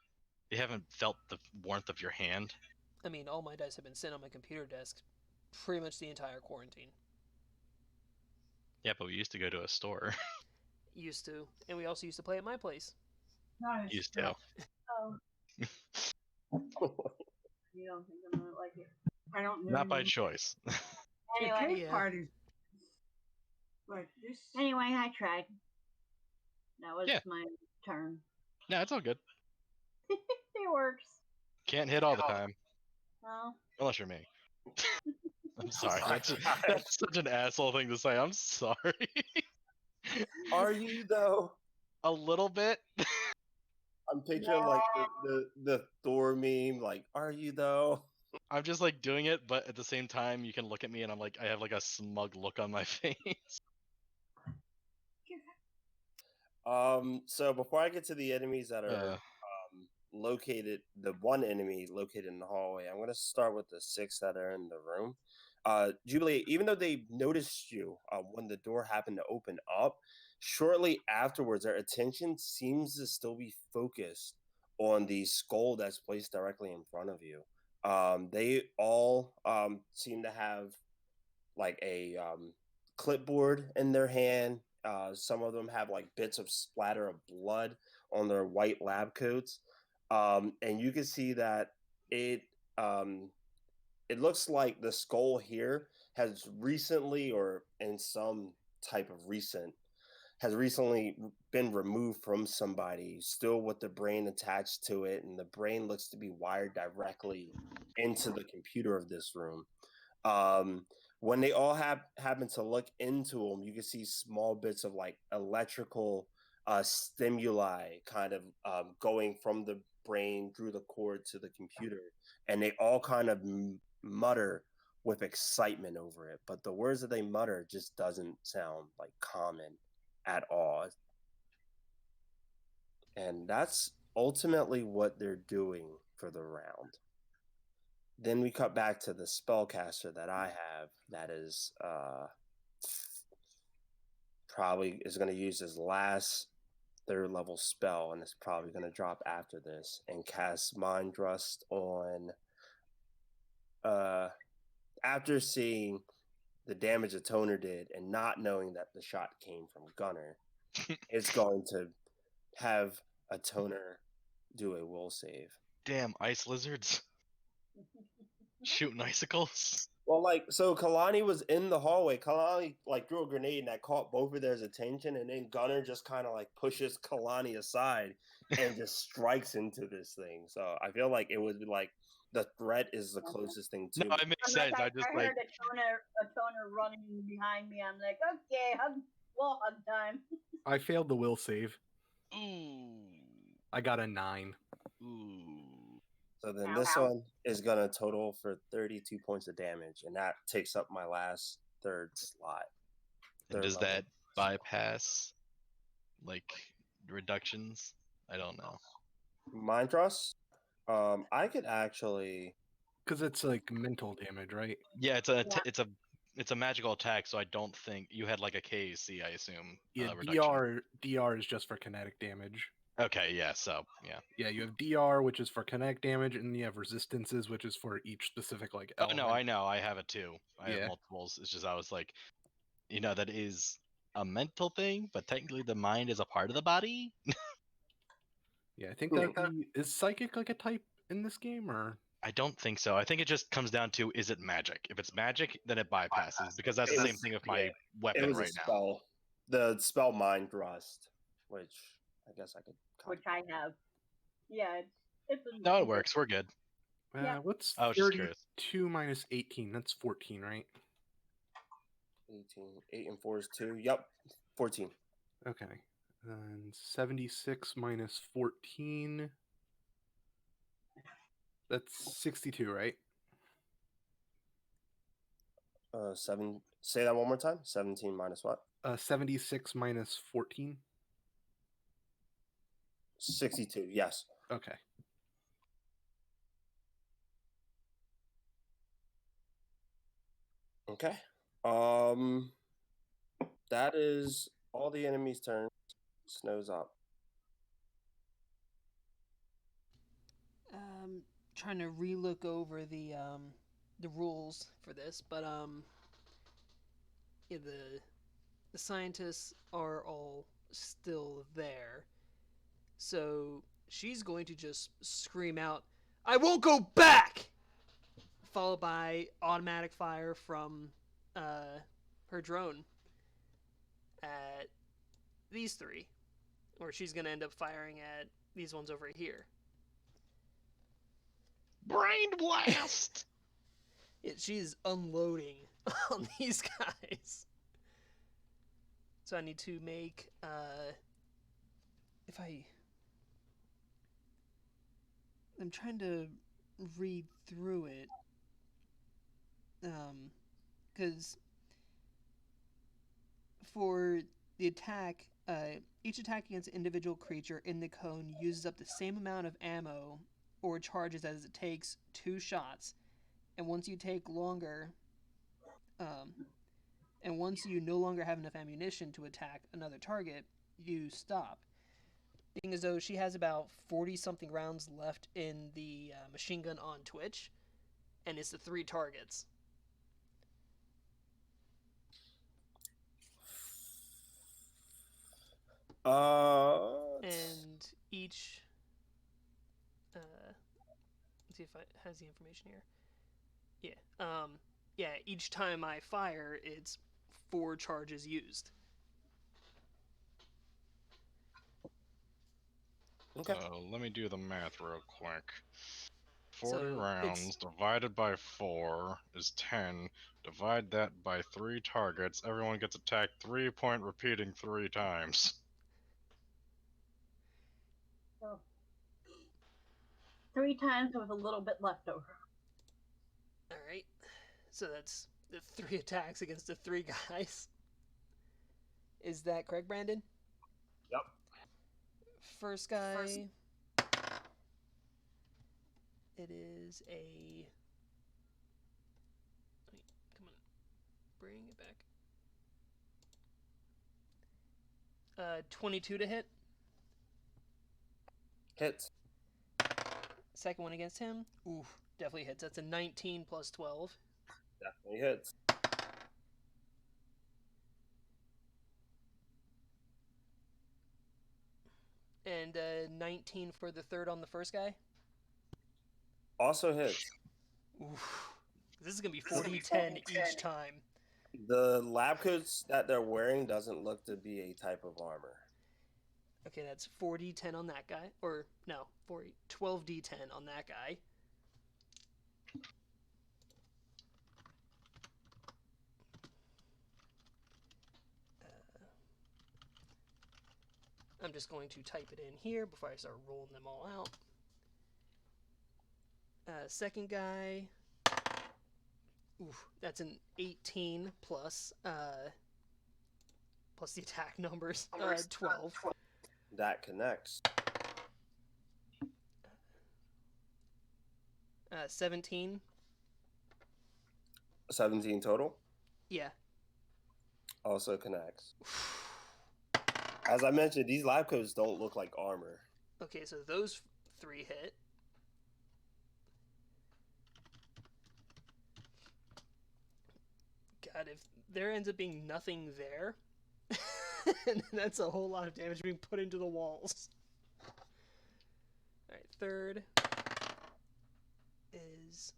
[SPEAKER 2] They haven't felt the warmth of your hand.
[SPEAKER 3] I mean, all my dice have been sitting on my computer desk pretty much the entire quarantine.
[SPEAKER 2] Yeah, but we used to go to a store.
[SPEAKER 3] Used to, and we also used to play at my place.
[SPEAKER 4] Nice.
[SPEAKER 2] Used to.
[SPEAKER 4] Oh. You don't think I'm gonna like it? I don't know.
[SPEAKER 2] Not by choice.
[SPEAKER 4] Anyway,
[SPEAKER 3] Yeah.
[SPEAKER 4] party. Like this. Anyway, I tried. That was
[SPEAKER 2] Yeah.
[SPEAKER 4] my turn.
[SPEAKER 2] No, it's all good.
[SPEAKER 4] It works.
[SPEAKER 2] can't hit all the time,
[SPEAKER 4] Well,
[SPEAKER 2] unless you're me. I'm sorry. That's such an asshole thing to say. I'm sorry.
[SPEAKER 1] Are you though?
[SPEAKER 2] A little bit.
[SPEAKER 1] I'm picturing like the Thor meme. Like, are you though?
[SPEAKER 2] I'm just like doing it, but at the same time, you can look at me and I'm like, I have like a smug look on my face.
[SPEAKER 1] So before I get to the enemies that are
[SPEAKER 2] Yeah.
[SPEAKER 1] located, the one enemy located in the hallway, I'm gonna start with the 6 that are in the room. Jubilee, even though they noticed you when the door happened to open up, shortly afterwards, their attention seems to still be focused on the skull that's placed directly in front of you. They all seem to have like a clipboard in their hand. Some of them have like bits of splatter of blood on their white lab coats, and you can see that it um, it looks like the skull here has recently, or in some type of recent, has recently been removed from somebody, still with the brain attached to it, and the brain looks to be wired directly into the computer of this room. Um, when they all happen to look into them, you can see small bits of like electrical stimuli kind of going from the brain through the cord to the computer, and they all kind of mutter with excitement over it. But the words that they mutter just doesn't sound like common at all, and that's ultimately what they're doing for the round. Then we cut back to the spellcaster that I have that is probably is going to use his last 3rd level spell, and it's probably going to drop after this, and cast Mind Rust on after seeing the damage a toner did and not knowing that the shot came from Gunner. It's going to have a toner do a will save.
[SPEAKER 2] Damn, ice lizards shooting icicles.
[SPEAKER 1] Well, like, so Kalani was in the hallway. Kalani, like, threw a grenade and that caught both of their attention. And then Gunner just kind of, like, pushes Kalani aside and just strikes into this thing. So I feel like it would be, like, the threat is the closest thing to
[SPEAKER 2] No, it makes sense. I just
[SPEAKER 4] I
[SPEAKER 2] like
[SPEAKER 4] heard a toner running behind me. I'm like, okay, hug time.
[SPEAKER 5] I failed the will save.
[SPEAKER 2] ooh.
[SPEAKER 5] I got a 9.
[SPEAKER 2] Ooh.
[SPEAKER 1] So then
[SPEAKER 4] Ow,
[SPEAKER 1] this
[SPEAKER 4] ow.
[SPEAKER 1] one is going to total for 32 points of damage. And that takes up my last 3rd slot.
[SPEAKER 2] And does that bypass like reductions? I don't know.
[SPEAKER 1] Mind Trust? I could actually...
[SPEAKER 5] Because it's like mental damage, right?
[SPEAKER 2] Yeah, it's a magical attack, so I don't think you had like a KAC, I assume.
[SPEAKER 5] Yeah,
[SPEAKER 2] reduction.
[SPEAKER 5] DR is just for kinetic damage.
[SPEAKER 2] Okay, yeah, so yeah.
[SPEAKER 5] Yeah, you have DR, which is for kinetic damage, and you have resistances, which is for each specific like
[SPEAKER 2] Oh
[SPEAKER 5] element.
[SPEAKER 2] no, I know, I have it too. I have
[SPEAKER 5] Yeah.
[SPEAKER 2] multiples. It's just I was like, that is a mental thing, but technically the mind is a part of the body.
[SPEAKER 5] Yeah, I think is psychic like a type in this game, or
[SPEAKER 2] I don't think so. I think it just comes down to, is it magic? If it's magic, then it bypasses, because that's the same thing with my weapon
[SPEAKER 1] It was
[SPEAKER 2] right
[SPEAKER 1] a spell. The spell Mind Rust, which I guess I could...
[SPEAKER 4] Which I have. Yeah, it's
[SPEAKER 2] now. No, it works. We're good.
[SPEAKER 4] Yeah.
[SPEAKER 5] what's
[SPEAKER 2] I was just curious.
[SPEAKER 5] 32 minus 18? That's 14, right?
[SPEAKER 1] 18. 8 and 4 is 2. Yep. 14.
[SPEAKER 5] Okay. And 76 minus 14. That's 62, right?
[SPEAKER 1] 7. Say that one more time. 17 minus what?
[SPEAKER 5] 76 minus 14.
[SPEAKER 1] 62. Yes.
[SPEAKER 5] Okay.
[SPEAKER 1] Okay. That is all the enemy's turn. Snow's up.
[SPEAKER 3] Trying to relook over the rules for this, but yeah, the scientists are all still there. So she's going to just scream out, "I won't go back!" Followed by automatic fire from her drone at these 3. Or she's going to end up firing at these ones over here.
[SPEAKER 2] Brain blast!
[SPEAKER 3] She is unloading on these guys. So I need to make, I'm trying to read through it, because for the attack, each attack against an individual creature in the cone uses up the same amount of ammo or charges as it takes 2 shots, and once you no longer have enough ammunition to attack another target, you stop. Being as though she has about 40-something rounds left in the machine gun on Twitch, and it's the 3 targets. And each... let's see if it has the information here. Yeah. Each time I fire, it's 4 charges used.
[SPEAKER 1] Okay.
[SPEAKER 2] Let me do the math real quick. 40
[SPEAKER 3] So
[SPEAKER 2] rounds divided by 4 is 10. Divide that by 3 targets. Everyone gets attacked 3-point repeating 3 times.
[SPEAKER 4] So 3 times with a little bit left over.
[SPEAKER 3] Alright. So that's the 3 attacks against the 3 guys. Is that correct, Brandon?
[SPEAKER 1] Yep.
[SPEAKER 3] First guy... It is a... Come on. Bring it back. 22 to hit.
[SPEAKER 1] Hits.
[SPEAKER 3] Second one against him. Oof. Definitely hits. That's a 19 plus 12.
[SPEAKER 1] Definitely hits.
[SPEAKER 3] And 19 for the third on the first guy.
[SPEAKER 1] Also hits.
[SPEAKER 3] Oof. This is going to be 40-10 each time.
[SPEAKER 1] The lab coats that they're wearing doesn't look to be a type of armor.
[SPEAKER 3] Okay, that's 40-10 on that guy. Or, no, 12d10 on that guy. I'm just going to type it in here before I start rolling them all out. Second guy. Oof, that's an 18 plus the attack numbers. 12.
[SPEAKER 1] That connects.
[SPEAKER 3] 17.
[SPEAKER 1] 17 total.
[SPEAKER 3] Yeah.
[SPEAKER 1] Also connects. As I mentioned, these lab coats don't look like armor.
[SPEAKER 3] Okay, so those 3 hit. God, if there ends up being nothing there, that's a whole lot of damage being put into the walls. Alright, third is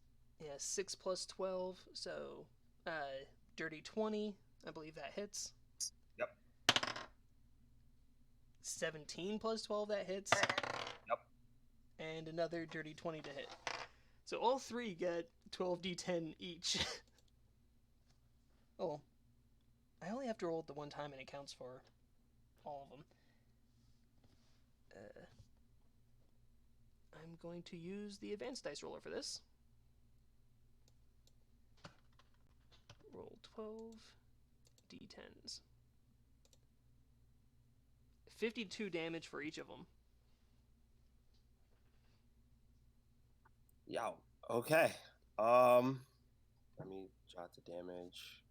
[SPEAKER 3] 6 plus 12, so dirty 20. I believe that hits.
[SPEAKER 1] Yep.
[SPEAKER 3] 17 plus 12, that hits.
[SPEAKER 1] Yep.
[SPEAKER 3] And another dirty 20 to hit. So all 3 get 12d10 each. Oh, I only have to roll it the one time and it counts for all of them. I'm going to use the advanced dice roller for this. Roll 12 d10s. 52 damage for each of them.
[SPEAKER 1] Yeah. Okay. Let me jot the damage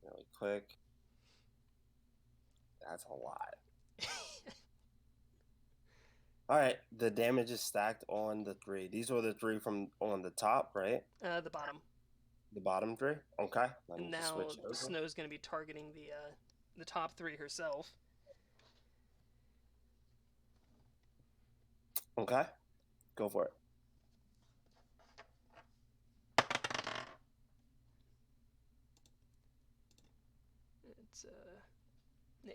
[SPEAKER 1] really quick. That's a lot. All right. The damage is stacked on the 3. These are the 3 from on the top, right?
[SPEAKER 3] The bottom.
[SPEAKER 1] The bottom 3. Okay. Let me
[SPEAKER 3] And
[SPEAKER 1] just
[SPEAKER 3] now
[SPEAKER 1] switch over.
[SPEAKER 3] Snow's going to be targeting the top 3 herself.
[SPEAKER 1] Okay. Go for it.
[SPEAKER 3] It's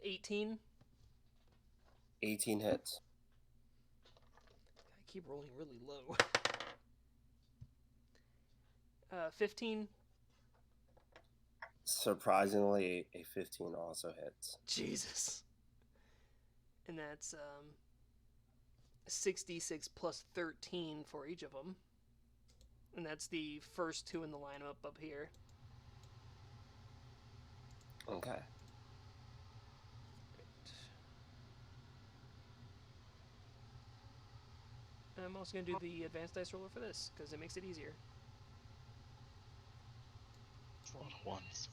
[SPEAKER 3] 18.
[SPEAKER 1] 18 hits.
[SPEAKER 3] I keep rolling really low. 15.
[SPEAKER 1] Surprisingly, a 15 also hits.
[SPEAKER 3] Jesus. And that's 66 plus 13 for each of them. And that's the first two in the lineup up here.
[SPEAKER 1] Okay.
[SPEAKER 3] I'm also going to do the advanced dice roller for this, because it makes it easier.
[SPEAKER 2] It's a lot of ones.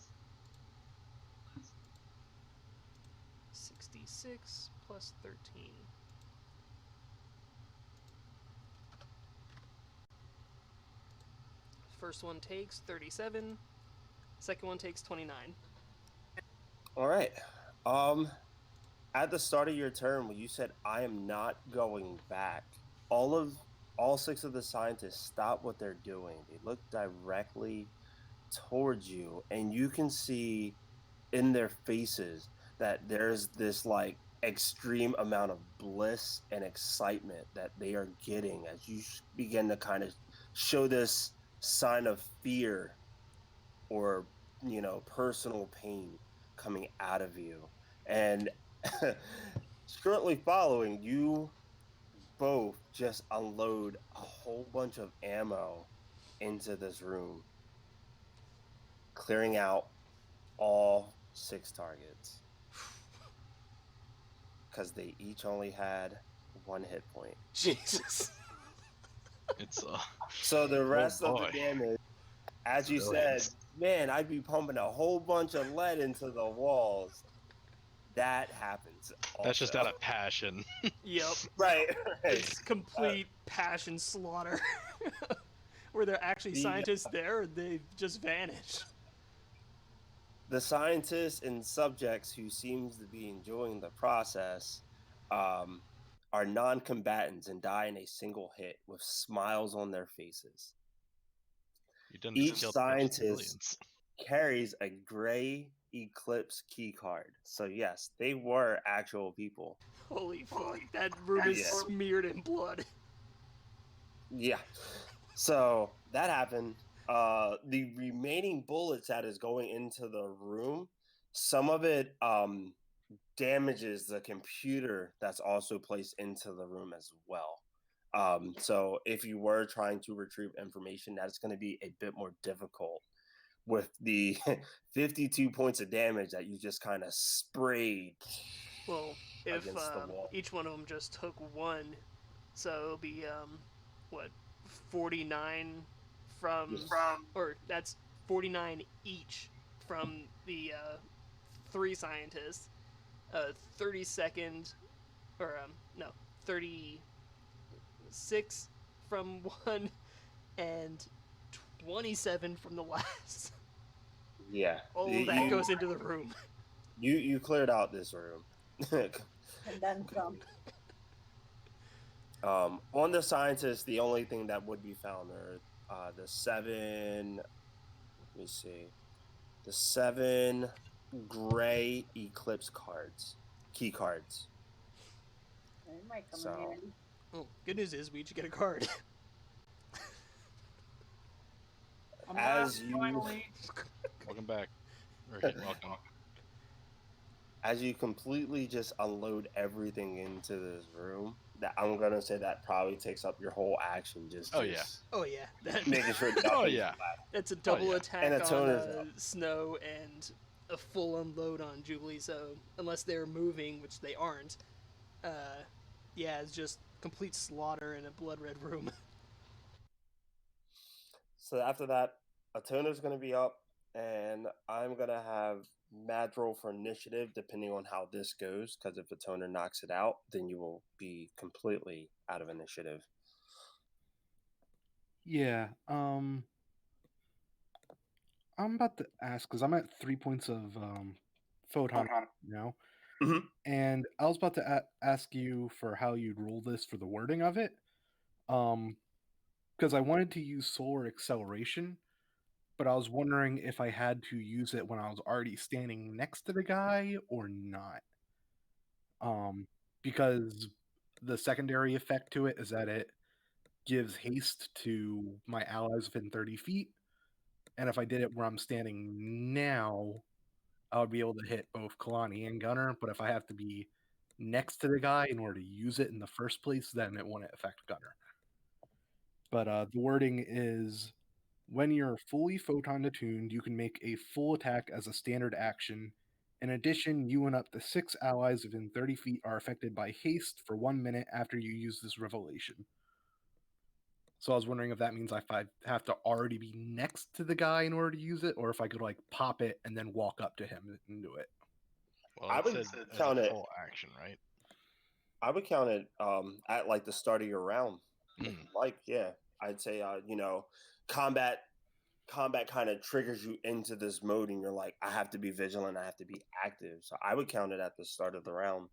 [SPEAKER 3] 66 plus 13. First one takes 37. Second one takes 29.
[SPEAKER 1] All right. At the start of your turn, when you said I am not going back, all six of the scientists stop what they're doing. They look directly towards you, and you can see in their faces that there's this like extreme amount of bliss and excitement that they are getting as you begin to kind of show this sign of fear or personal pain coming out of you. And shortly following, you both just unload a whole bunch of ammo into this room, clearing out all 6 targets because they each only had 1 hit point.
[SPEAKER 3] Jesus.
[SPEAKER 2] It's
[SPEAKER 1] So the rest of
[SPEAKER 2] boy.
[SPEAKER 1] the damage, as you said, man, I'd be pumping a whole bunch of lead into the walls. That happens. Also.
[SPEAKER 2] That's just out of passion.
[SPEAKER 3] Yep.
[SPEAKER 1] Right.
[SPEAKER 3] It's complete passion slaughter. Were there actually scientists there, or they just vanished?
[SPEAKER 1] The scientists and subjects who seems to be enjoying the process are non-combatants and die in a single hit with smiles on their faces.
[SPEAKER 2] You didn't
[SPEAKER 1] Each
[SPEAKER 2] kill
[SPEAKER 1] scientist carries a gray Eclipse key card. So yes, they were actual people.
[SPEAKER 3] Holy fuck, that room is smeared in blood.
[SPEAKER 1] Yeah. So that happened. The remaining bullets that is going into the room, some of it damages the computer that's also placed into the room as well. So if you were trying to retrieve information, that's going to be a bit more difficult with the 52 points of damage that you just kind of sprayed.
[SPEAKER 3] Well, if
[SPEAKER 1] against the wall.
[SPEAKER 3] each one of them just took 1, so it'll be 49 from or that's 49 each from the 3 scientists. 32nd or 36 from 1 and 27 from the last.
[SPEAKER 1] Yeah.
[SPEAKER 3] All that goes into the room.
[SPEAKER 1] You cleared out this room.
[SPEAKER 4] And then some.
[SPEAKER 1] On the scientists, the only thing that would be found are the 7. Let me see. The 7 gray Eclipse cards, key cards.
[SPEAKER 4] They might come
[SPEAKER 1] So-
[SPEAKER 4] in handy.
[SPEAKER 3] Oh, good news is we each get a card.
[SPEAKER 1] As you
[SPEAKER 2] Welcome back. Welcome.
[SPEAKER 1] as you completely just unload everything into this room, that I'm gonna say that probably takes up your whole action.
[SPEAKER 2] Oh, yeah.
[SPEAKER 3] Oh yeah,
[SPEAKER 1] Making sure.
[SPEAKER 2] Oh, yeah.
[SPEAKER 3] That's a double
[SPEAKER 2] yeah.
[SPEAKER 3] attack
[SPEAKER 1] And a
[SPEAKER 3] on
[SPEAKER 1] toner's up.
[SPEAKER 3] Snow and a full unload on Jubilee. So unless they're moving, which they aren't, yeah, it's just complete slaughter in a blood red room.
[SPEAKER 1] So after that, a toner's gonna be up, and I'm gonna have Mad roll for initiative depending on how this goes. Because if the toner knocks it out, then you will be completely out of initiative.
[SPEAKER 5] Yeah. I'm about to ask because I'm at 3 points of photon now,
[SPEAKER 1] Mhm.
[SPEAKER 5] and I was about to ask you for how you'd roll this for the wording of it, because I wanted to use solar acceleration, but I was wondering if I had to use it when I was already standing next to the guy or not. Because the secondary effect to it is that it gives haste to my allies within 30 feet, And if I did it where I'm standing now, I would be able to hit both Kalani and Gunner. But if I have to be next to the guy in order to use it in the first place, then it wouldn't affect Gunner. But the wording is, when you're fully photon attuned, you can make a full attack as a standard action. In addition, you and up to 6 allies within 30 feet are affected by haste for 1 minute after you use this revelation. So I was wondering if that means if I have to already be next to the guy in order to use it, or if I could like pop it and then walk up to him and do it.
[SPEAKER 2] Well,
[SPEAKER 1] I
[SPEAKER 2] it
[SPEAKER 1] would
[SPEAKER 2] said as
[SPEAKER 1] count
[SPEAKER 2] a
[SPEAKER 1] it.
[SPEAKER 2] full action, right?
[SPEAKER 1] I would count it at like the start of your round.
[SPEAKER 2] Mm.
[SPEAKER 1] Like, yeah, I'd say combat kind of triggers you into this mode, and you're like, I have to be vigilant, I have to be active. So I would count it at the start of the round,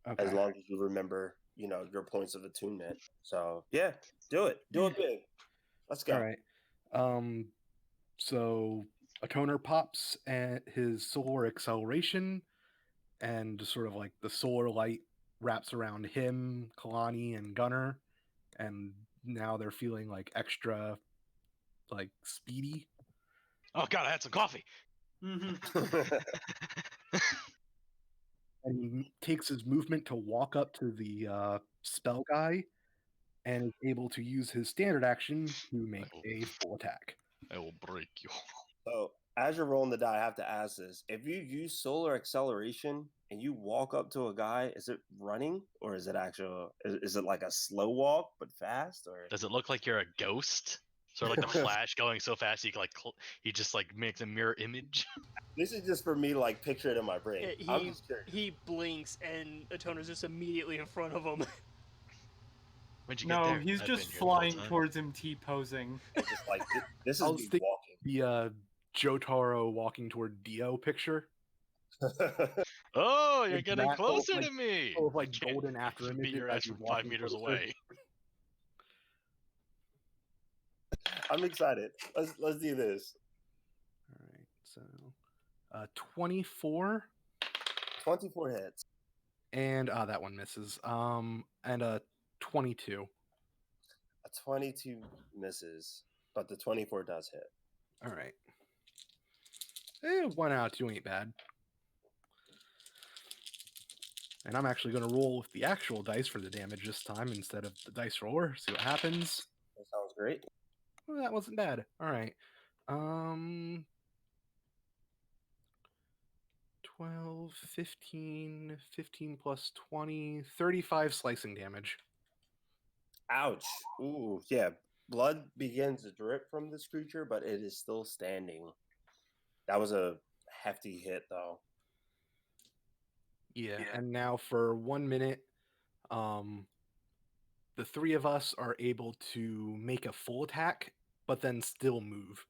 [SPEAKER 5] Okay.
[SPEAKER 1] as long as you remember, your points of attunement. So yeah, do it big. Let's go.
[SPEAKER 5] All right. So a toner pops at his solar acceleration, and just sort of like the solar light wraps around him, Kalani, and Gunner, and now they're feeling like extra like speedy.
[SPEAKER 2] Oh god, I had some coffee.
[SPEAKER 5] And he takes his movement to walk up to the spell guy, and is able to use his standard action to make a full attack.
[SPEAKER 2] I will break you.
[SPEAKER 1] So as you're rolling the die, I have to ask this: if you use solar acceleration and you walk up to a guy, is it running or is it actual? Is it like a slow walk but fast? Or
[SPEAKER 2] Does it look like you're a ghost? Sort of like the Flash going so fast he can he just like makes a mirror image.
[SPEAKER 1] this is just for me, like picture it in my brain. I'm just curious.
[SPEAKER 3] He blinks and Atona's just immediately in front of him.
[SPEAKER 2] When'd you get
[SPEAKER 6] No,
[SPEAKER 2] there?
[SPEAKER 6] he's
[SPEAKER 2] I've
[SPEAKER 6] just
[SPEAKER 2] been here the whole
[SPEAKER 6] flying
[SPEAKER 2] time.
[SPEAKER 6] towards him, T-posing.
[SPEAKER 1] Just like this
[SPEAKER 5] I
[SPEAKER 1] is
[SPEAKER 5] was
[SPEAKER 1] me
[SPEAKER 5] thinking
[SPEAKER 1] walking.
[SPEAKER 5] the Jotaro walking toward Dio picture.
[SPEAKER 2] Oh, you're
[SPEAKER 5] Like
[SPEAKER 2] getting
[SPEAKER 5] that,
[SPEAKER 2] closer
[SPEAKER 5] like-
[SPEAKER 2] to me.
[SPEAKER 5] full of, like,
[SPEAKER 2] Can't
[SPEAKER 5] golden after
[SPEAKER 2] beat
[SPEAKER 5] images
[SPEAKER 2] your
[SPEAKER 5] as
[SPEAKER 2] ass
[SPEAKER 5] you're
[SPEAKER 2] from 5
[SPEAKER 5] walking
[SPEAKER 2] meters
[SPEAKER 5] closer.
[SPEAKER 2] away.
[SPEAKER 1] I'm excited. Let's do this.
[SPEAKER 5] All right, so 24,
[SPEAKER 1] 24 hits.
[SPEAKER 5] and that one misses. And a 22.
[SPEAKER 1] A 22 misses, but the 24 does hit.
[SPEAKER 5] All right. 1 out of 2 ain't bad. And I'm actually going to roll with the actual dice for the damage this time instead of the dice roller. See what happens.
[SPEAKER 1] That sounds great.
[SPEAKER 5] Well, that wasn't bad. All right. 12, 15 plus 20, 35 slicing damage.
[SPEAKER 1] Ouch. Ooh, yeah. Blood begins to drip from this creature, but it is still standing. That was a hefty hit, though.
[SPEAKER 5] Yeah. And now for 1 minute, the 3 of us are able to make a full attack, but then still move.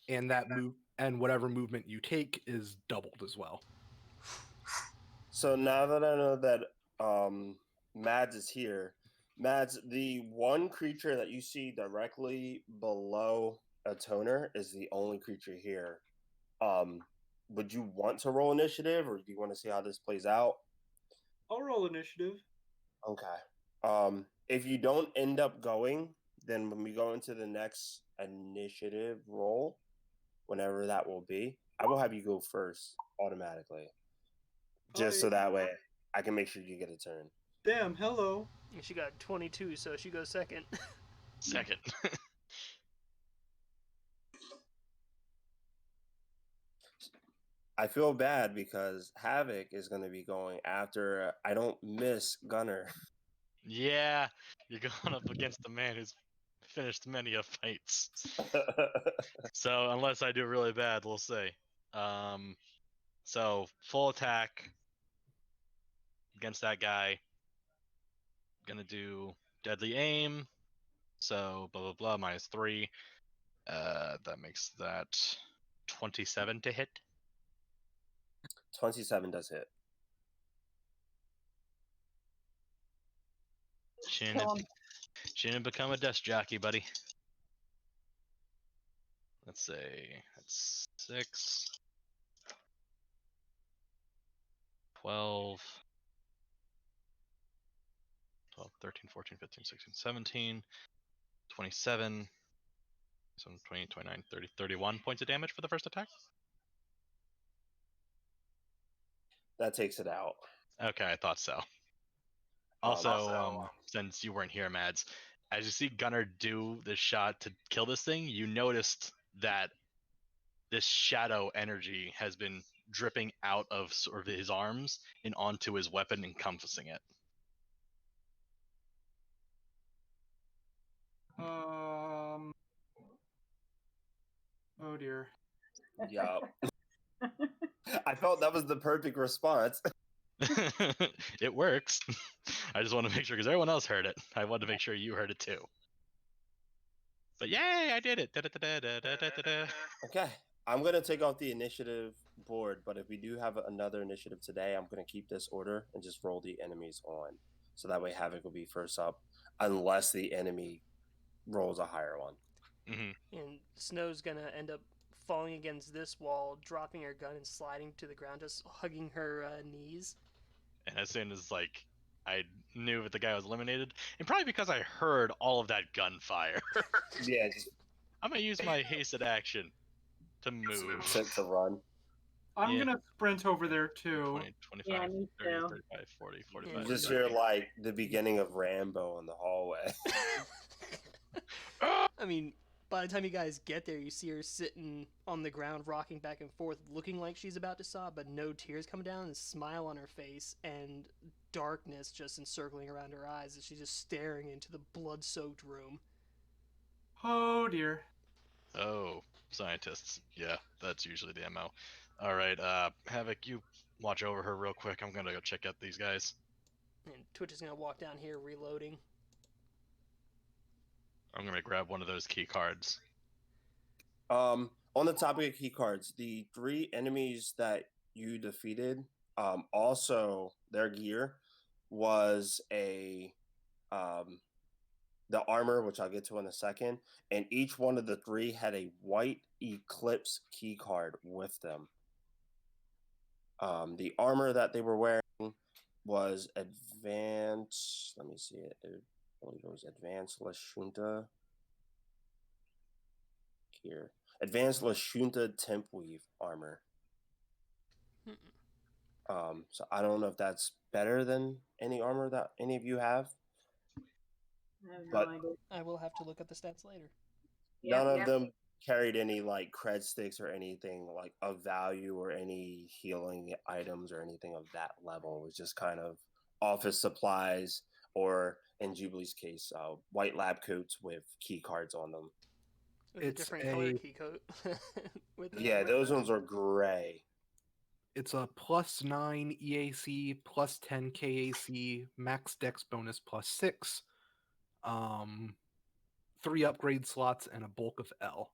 [SPEAKER 5] And that move and whatever movement you take is doubled as well.
[SPEAKER 1] So now that I know that Mads is here, Mads, the one creature that you see directly below a toner is the only creature here. Would you want to roll initiative, or do you want to see how this plays out?
[SPEAKER 6] I'll roll initiative.
[SPEAKER 1] Okay. If you don't end up going, then when we go into the next initiative roll, whenever that will be, I will have you go first automatically. Just so that way I can make sure you get a turn.
[SPEAKER 6] Damn, hello.
[SPEAKER 3] She got 22, so she goes second.
[SPEAKER 2] Second.
[SPEAKER 1] I feel bad because Havoc is going to be going after I don't miss Gunner.
[SPEAKER 2] Yeah, you're going up against the man who's finished many of fights. So unless I do really bad, we'll see. So full attack against that guy. Gonna do deadly aim. So blah blah blah -3. That makes that 27 to hit.
[SPEAKER 1] 27 does hit.
[SPEAKER 2] Shouldn't become a desk jockey, buddy. Let's say that's 6, 12, 13, 14, 15, 16, 17, 27. So 20, 29, 30, 31 points of damage for the first attack.
[SPEAKER 1] That takes it out.
[SPEAKER 2] Okay, I thought so. Also, since you weren't here, Mads, as you see Gunnar do this shot to kill this thing, you noticed that this shadow energy has been dripping out of sort of his arms and onto his weapon, encompassing it.
[SPEAKER 6] Oh dear.
[SPEAKER 1] Yeah. I felt that was the perfect response.
[SPEAKER 2] It works. I just want to make sure because everyone else heard it. I wanted to make sure you heard it too. But yay, I did it! Da-da-da-da-da-da-da-da.
[SPEAKER 1] Okay. I'm going to take off the initiative board, but if we do have another initiative today, I'm going to keep this order and just roll the enemies on. So that way Havoc will be first up, unless the enemy rolls a higher one.
[SPEAKER 2] Mm-hmm.
[SPEAKER 3] And Snow's gonna end up falling against this wall, dropping her gun and sliding to the ground, just hugging her knees.
[SPEAKER 2] And as soon as I knew that the guy was eliminated, and probably because I heard all of that gunfire,
[SPEAKER 1] Yeah, just
[SPEAKER 2] I'm gonna use my hasted action to move.
[SPEAKER 1] sent to run.
[SPEAKER 6] I'm
[SPEAKER 2] Yeah.
[SPEAKER 6] gonna sprint over there too.
[SPEAKER 2] 20, 25,
[SPEAKER 4] Yeah, me
[SPEAKER 2] 30,
[SPEAKER 4] too.
[SPEAKER 2] 35, 40, 45.
[SPEAKER 3] You
[SPEAKER 1] You just
[SPEAKER 2] 45.
[SPEAKER 1] hear like the beginning of Rambo in the hallway.
[SPEAKER 3] I mean, by the time you guys get there, you see her sitting on the ground, rocking back and forth, looking like she's about to sob, but no tears come down, and a smile on her face, and darkness just encircling around her eyes as she's just staring into the blood-soaked room.
[SPEAKER 6] Oh dear.
[SPEAKER 2] Oh, scientists. Yeah, that's usually the MO. All right, Havoc, you watch over her real quick. I'm gonna go check out these guys.
[SPEAKER 3] And Twitch is gonna walk down here, reloading.
[SPEAKER 2] I'm gonna grab one of those key cards.
[SPEAKER 1] On the topic of key cards, the 3 enemies that you defeated, also their gear was the armor, which I'll get to in a second, and each one of the 3 had a white Eclipse key card with them. The armor that they were wearing was advanced. Let me see it. I believe it was advanced Lashunta here. Advanced Lashunta Tempweave armor. So I don't know if that's better than any armor that any of you have.
[SPEAKER 4] I have no
[SPEAKER 1] But-
[SPEAKER 4] idea.
[SPEAKER 3] I will have to look up the stats later.
[SPEAKER 1] None of
[SPEAKER 4] Yep.
[SPEAKER 1] them carried any like cred sticks or anything like of value or any healing items or anything of that level. It was just kind of office supplies or, in Jubilee's case, white lab coats with key cards on them.
[SPEAKER 3] With a
[SPEAKER 5] It's
[SPEAKER 3] different color
[SPEAKER 5] a-
[SPEAKER 3] key coat. With the-
[SPEAKER 1] Yeah, those ones are gray.
[SPEAKER 5] It's a +9 EAC, +10 KAC, max dex bonus +6, 3 upgrade slots, and a bulk of L.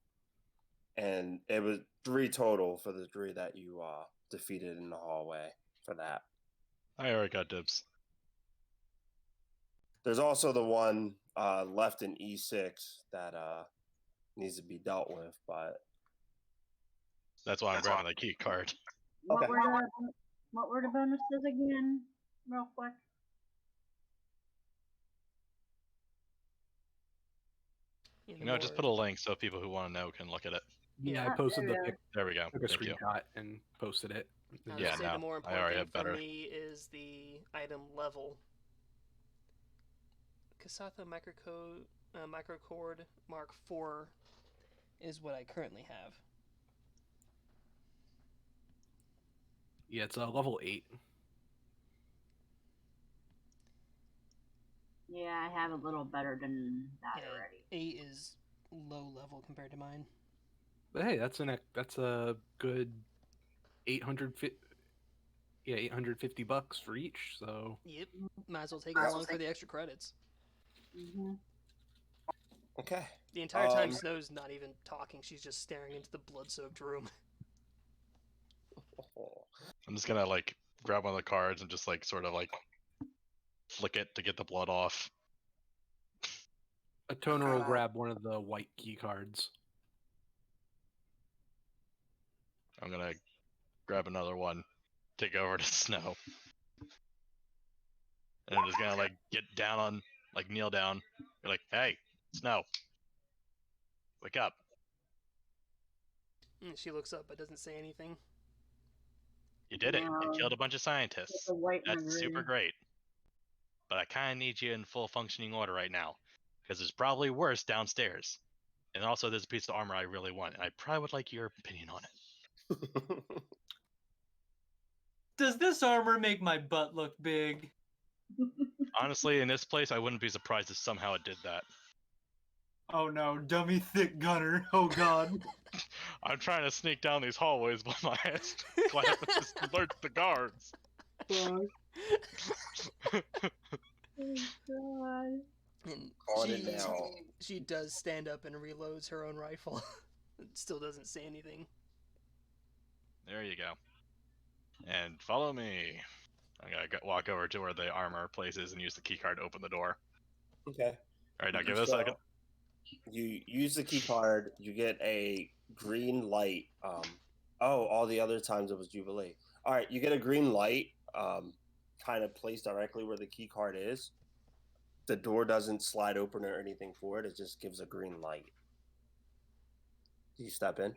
[SPEAKER 1] And it was 3 total for the 3 that you defeated in the hallway for that.
[SPEAKER 2] I already got dibs.
[SPEAKER 1] There's also the one left in E6 that needs to be dealt with, but
[SPEAKER 2] That's why I'm grabbing the key card.
[SPEAKER 4] What
[SPEAKER 1] Okay.
[SPEAKER 4] were the bonuses again? Real quick.
[SPEAKER 3] in
[SPEAKER 2] You know, just put a link so people who want to know can look at it.
[SPEAKER 5] Yeah,
[SPEAKER 4] Yeah,
[SPEAKER 5] I posted the
[SPEAKER 4] there we
[SPEAKER 5] pic,
[SPEAKER 4] are.
[SPEAKER 2] There we go.
[SPEAKER 5] took a
[SPEAKER 2] Thank you.
[SPEAKER 5] screenshot and posted it.
[SPEAKER 3] I would
[SPEAKER 2] Yeah,
[SPEAKER 3] say
[SPEAKER 2] no,
[SPEAKER 3] the more
[SPEAKER 2] I
[SPEAKER 3] important
[SPEAKER 2] already
[SPEAKER 3] thing
[SPEAKER 2] have
[SPEAKER 3] for
[SPEAKER 2] better.
[SPEAKER 3] me is the item level. Kasatha Microcord Mark IV is what I currently have.
[SPEAKER 5] Yeah, it's level 8.
[SPEAKER 4] Yeah, I have a little better than that
[SPEAKER 3] Yeah,
[SPEAKER 4] already.
[SPEAKER 3] 8 is low level compared to mine.
[SPEAKER 5] But hey, that's a good 850 bucks for each. So
[SPEAKER 3] Yep. Might as well take it along for the extra credits.
[SPEAKER 4] Mm-hmm.
[SPEAKER 1] okay.
[SPEAKER 3] The entire time
[SPEAKER 1] Um,
[SPEAKER 3] Snow's not even talking, she's just staring into the blood-soaked room.
[SPEAKER 2] I'm just gonna grab one of the cards and just sort of flick it to get the blood off.
[SPEAKER 5] a toner will grab one of the white key cards.
[SPEAKER 2] I'm gonna grab another one, take over to Snow, and I'm just gonna get down on kneel down. Be like, hey, Snow, wake up.
[SPEAKER 3] And she looks up but doesn't say anything.
[SPEAKER 2] You did it. You
[SPEAKER 4] No.
[SPEAKER 2] killed a bunch of
[SPEAKER 4] It's
[SPEAKER 2] scientists.
[SPEAKER 4] a white
[SPEAKER 2] That's super
[SPEAKER 4] memory.
[SPEAKER 2] great. But I kind of need you in full functioning order right now, because there's probably worse downstairs. And also, there's a piece of armor I really want, and I probably would like your opinion on it.
[SPEAKER 6] Does this armor make my butt look big?
[SPEAKER 2] Honestly, in this place, I wouldn't be surprised if somehow it did that.
[SPEAKER 6] Oh no, dummy thick gunner. Oh god.
[SPEAKER 2] I'm trying to sneak down these hallways, but my ass just alerts the guards.
[SPEAKER 6] Fuck.
[SPEAKER 4] Oh god.
[SPEAKER 3] And
[SPEAKER 1] On it now.
[SPEAKER 3] she does stand up and reloads her own rifle. It still doesn't say anything.
[SPEAKER 2] There you go. And follow me. I gotta walk over to where the armor place is and use the keycard to open the door.
[SPEAKER 1] Okay.
[SPEAKER 2] Alright, now give it a
[SPEAKER 1] So,
[SPEAKER 2] second.
[SPEAKER 1] You use the key card, you get a green light. All the other times it was Jubilee. All right, you get a green light, kind of placed directly where the key card is. The door doesn't slide open or anything for it. It just gives a green light. Do you step in?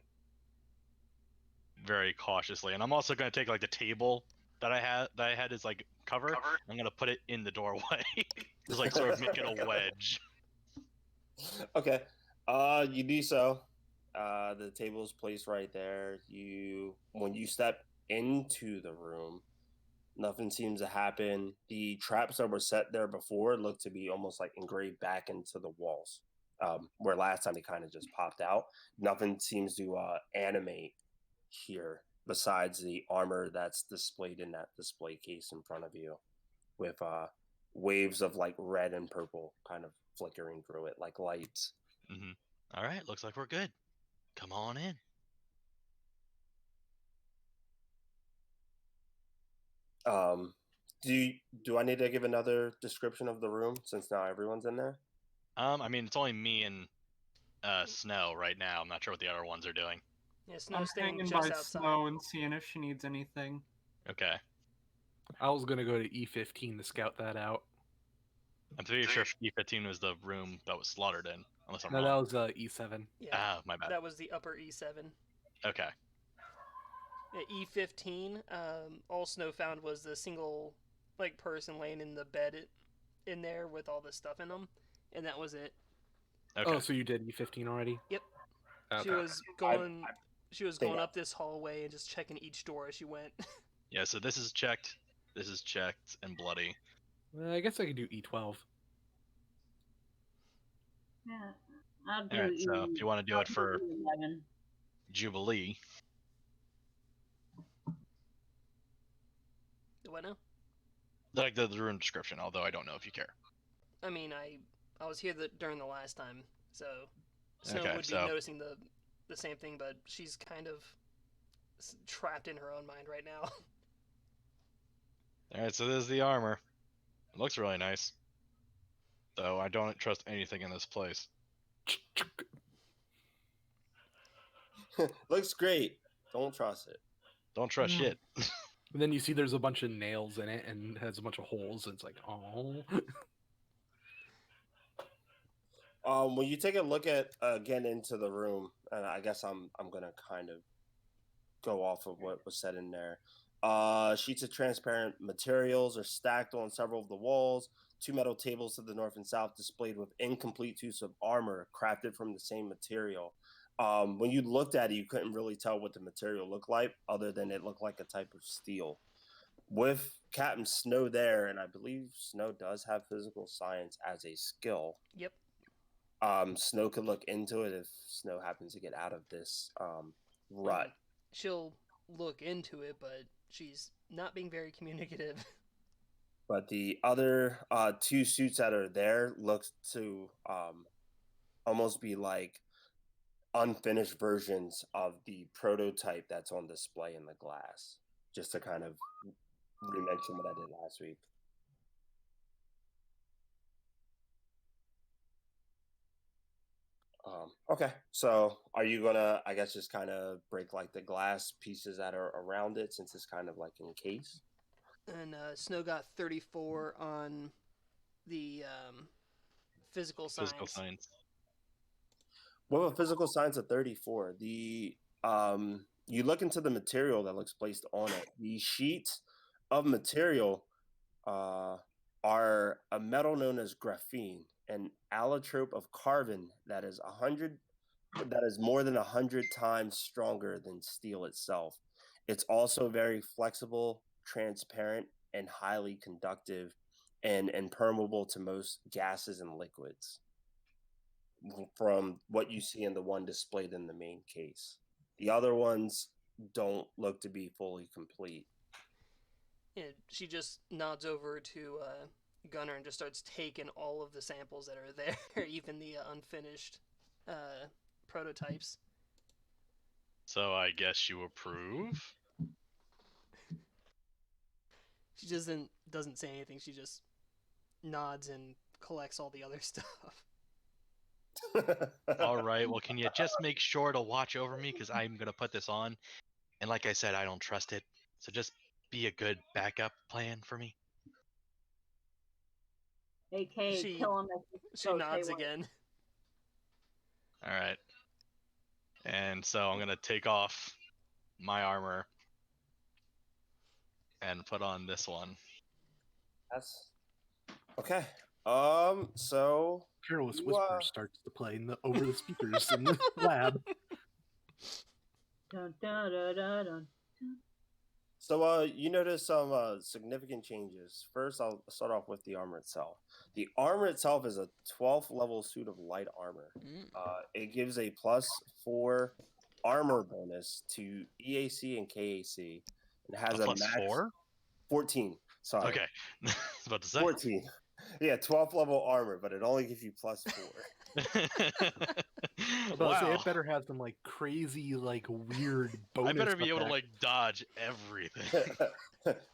[SPEAKER 2] Very cautiously. And I'm also gonna take like the table that I had as like cover. I'm gonna put it in the doorway. Just like sort of make it a wedge.
[SPEAKER 1] Okay. You do so. The table is placed right there. When you step into the room, nothing seems to happen. The traps that were set there before look to be almost like engraved back into the walls. Where last time they kind of just popped out. Nothing seems to animate here besides the armor that's displayed in that display case in front of you, with waves of like red and purple kind of flickering through it like lights.
[SPEAKER 2] Mm-hmm. All right, looks like we're good. Come on in.
[SPEAKER 1] Do I need to give another description of the room since now everyone's in there?
[SPEAKER 2] I mean, it's only me and Snow right now. I'm not sure what the other ones are doing.
[SPEAKER 3] Yeah,
[SPEAKER 6] I'm
[SPEAKER 3] Snow's staying
[SPEAKER 6] hanging
[SPEAKER 3] just
[SPEAKER 6] by
[SPEAKER 3] outside.
[SPEAKER 6] Snow and seeing if she needs anything.
[SPEAKER 2] Okay.
[SPEAKER 5] I was gonna go to E15 to scout that out.
[SPEAKER 2] I'm pretty sure E15 was the room that was slaughtered in, unless I'm
[SPEAKER 5] No,
[SPEAKER 2] wrong.
[SPEAKER 5] that was E7.
[SPEAKER 3] Yeah,
[SPEAKER 2] Ah, my bad.
[SPEAKER 3] that was the upper E7.
[SPEAKER 2] Okay.
[SPEAKER 3] Yeah, E15, all Snow found was the single like person laying in the bed in there with all the stuff in them, and that was it.
[SPEAKER 2] Okay.
[SPEAKER 5] Oh, so you did E15 already?
[SPEAKER 3] Yep.
[SPEAKER 5] Okay.
[SPEAKER 3] She was going. She was
[SPEAKER 1] think
[SPEAKER 3] going
[SPEAKER 1] I-
[SPEAKER 3] up this hallway and just checking each door as she went.
[SPEAKER 2] Yeah, so this is checked, and bloody.
[SPEAKER 5] I guess I could do E12.
[SPEAKER 4] Yeah. I'll do
[SPEAKER 2] Alright, so if you want to do
[SPEAKER 4] I'll
[SPEAKER 2] it for
[SPEAKER 4] 11.
[SPEAKER 2] Jubilee,
[SPEAKER 3] What now?
[SPEAKER 2] like the room description, although I don't know if you care.
[SPEAKER 3] I mean, I was here during the last time, so Snow
[SPEAKER 2] Okay,
[SPEAKER 3] would be
[SPEAKER 2] so-
[SPEAKER 3] noticing the same thing, but she's kind of trapped in her own mind right now.
[SPEAKER 2] Alright, so this is the armor. It looks really nice. Though I don't trust anything in this place.
[SPEAKER 1] Looks great. Don't trust it.
[SPEAKER 2] Don't trust
[SPEAKER 6] Mm.
[SPEAKER 2] shit.
[SPEAKER 5] And then you see there's a bunch of nails in it and it has a bunch of holes. And it's like, oh.
[SPEAKER 1] When you take a look at again into the room, and I guess I'm gonna kind of go off of what was said in there. Sheets of transparent materials are stacked on several of the walls. 2 metal tables to the north and south displayed with incomplete suits of armor crafted from the same material. When you looked at it, you couldn't really tell what the material looked like, other than it looked like a type of steel. With Captain Snow there, and I believe Snow does have physical science as a skill.
[SPEAKER 3] Yep.
[SPEAKER 1] Snow could look into it if Snow happens to get out of this rut.
[SPEAKER 3] She'll look into it, but she's not being very communicative.
[SPEAKER 1] But the other 2 suits that are there look to almost be like unfinished versions of the prototype that's on display in the glass. Just to kind of re-mention what I did last week. Okay, so are you gonna, I guess, just kind of break like the glass pieces that are around it, since it's kind of like encased?
[SPEAKER 3] And Snow got 34 on the physical science.
[SPEAKER 2] Physical science.
[SPEAKER 1] Well, a physical science of 34. The you look into the material that looks placed on it. The sheets of material are a metal known as graphene, an allotrope of carbon that is more than 100 times stronger than steel itself. It's also very flexible, transparent, and highly conductive, and impermeable to most gases and liquids. From what you see in the one displayed in the main case, the other ones don't look to be fully complete.
[SPEAKER 3] And she just nods over to Gunner and just starts taking all of the samples that are there, even the unfinished prototypes.
[SPEAKER 2] So I guess you approve?
[SPEAKER 3] She doesn't say anything. She just nods and collects all the other stuff.
[SPEAKER 2] All right, well, can you just make sure to watch over me? Because I'm going to put this on. And like I said, I don't trust it. So just be a good backup plan for me.
[SPEAKER 4] AK,
[SPEAKER 3] She-
[SPEAKER 4] kill him.
[SPEAKER 3] She nods again.
[SPEAKER 2] All right. And so I'm going to take off my armor and put on this one.
[SPEAKER 1] That's okay. So
[SPEAKER 5] Careless
[SPEAKER 1] You,
[SPEAKER 5] Whisper starts to play over the speakers in the lab.
[SPEAKER 4] Dun, dun, dun, dun, dun.
[SPEAKER 1] So you notice some significant changes. First, I'll start off with the armor itself. The armor itself is a 12th level suit of light armor. It gives a +4 armor bonus to EAC and KAC. It has a
[SPEAKER 2] plus
[SPEAKER 1] max
[SPEAKER 2] 4?
[SPEAKER 1] 14. Sorry.
[SPEAKER 2] Okay. I was about to say.
[SPEAKER 1] 14. Yeah, 12th level armor, but it only gives you +4.
[SPEAKER 5] But say
[SPEAKER 2] Wow.
[SPEAKER 5] it better have some like crazy, like weird bonus.
[SPEAKER 2] I better be able to
[SPEAKER 5] effect.
[SPEAKER 2] like dodge everything.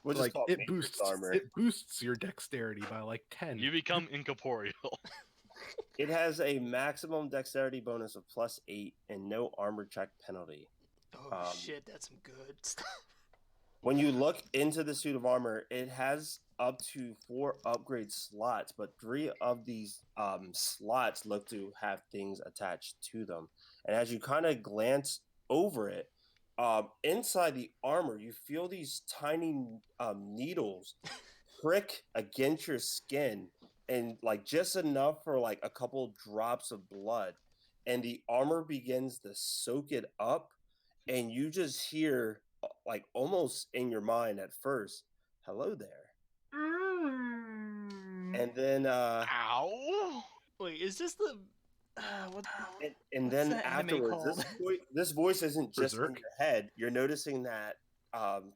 [SPEAKER 1] We'll just
[SPEAKER 5] Like
[SPEAKER 1] call
[SPEAKER 5] it
[SPEAKER 1] Matrix
[SPEAKER 5] boosts
[SPEAKER 1] armor.
[SPEAKER 5] it boosts your dexterity by like 10.
[SPEAKER 2] You become incorporeal.
[SPEAKER 1] It has a maximum dexterity bonus of +8 and no armor check penalty.
[SPEAKER 3] Oh shit, that's some good stuff.
[SPEAKER 1] When you look into the suit of armor, it has up to 4 upgrade slots, but 3 of these slots look to have things attached to them. And as you kind of glance over it, inside the armor, you feel these tiny needles prick against your skin, and like just enough for like a couple drops of blood. And the armor begins to soak it up, and you just hear like almost in your mind at first, hello there. And then
[SPEAKER 2] Ow!
[SPEAKER 3] Wait, is this the what?
[SPEAKER 1] and
[SPEAKER 3] What's
[SPEAKER 1] then
[SPEAKER 3] that anime
[SPEAKER 1] afterwards,
[SPEAKER 3] called?
[SPEAKER 1] this voice isn't just in
[SPEAKER 5] Berserk?
[SPEAKER 1] your head. You're noticing that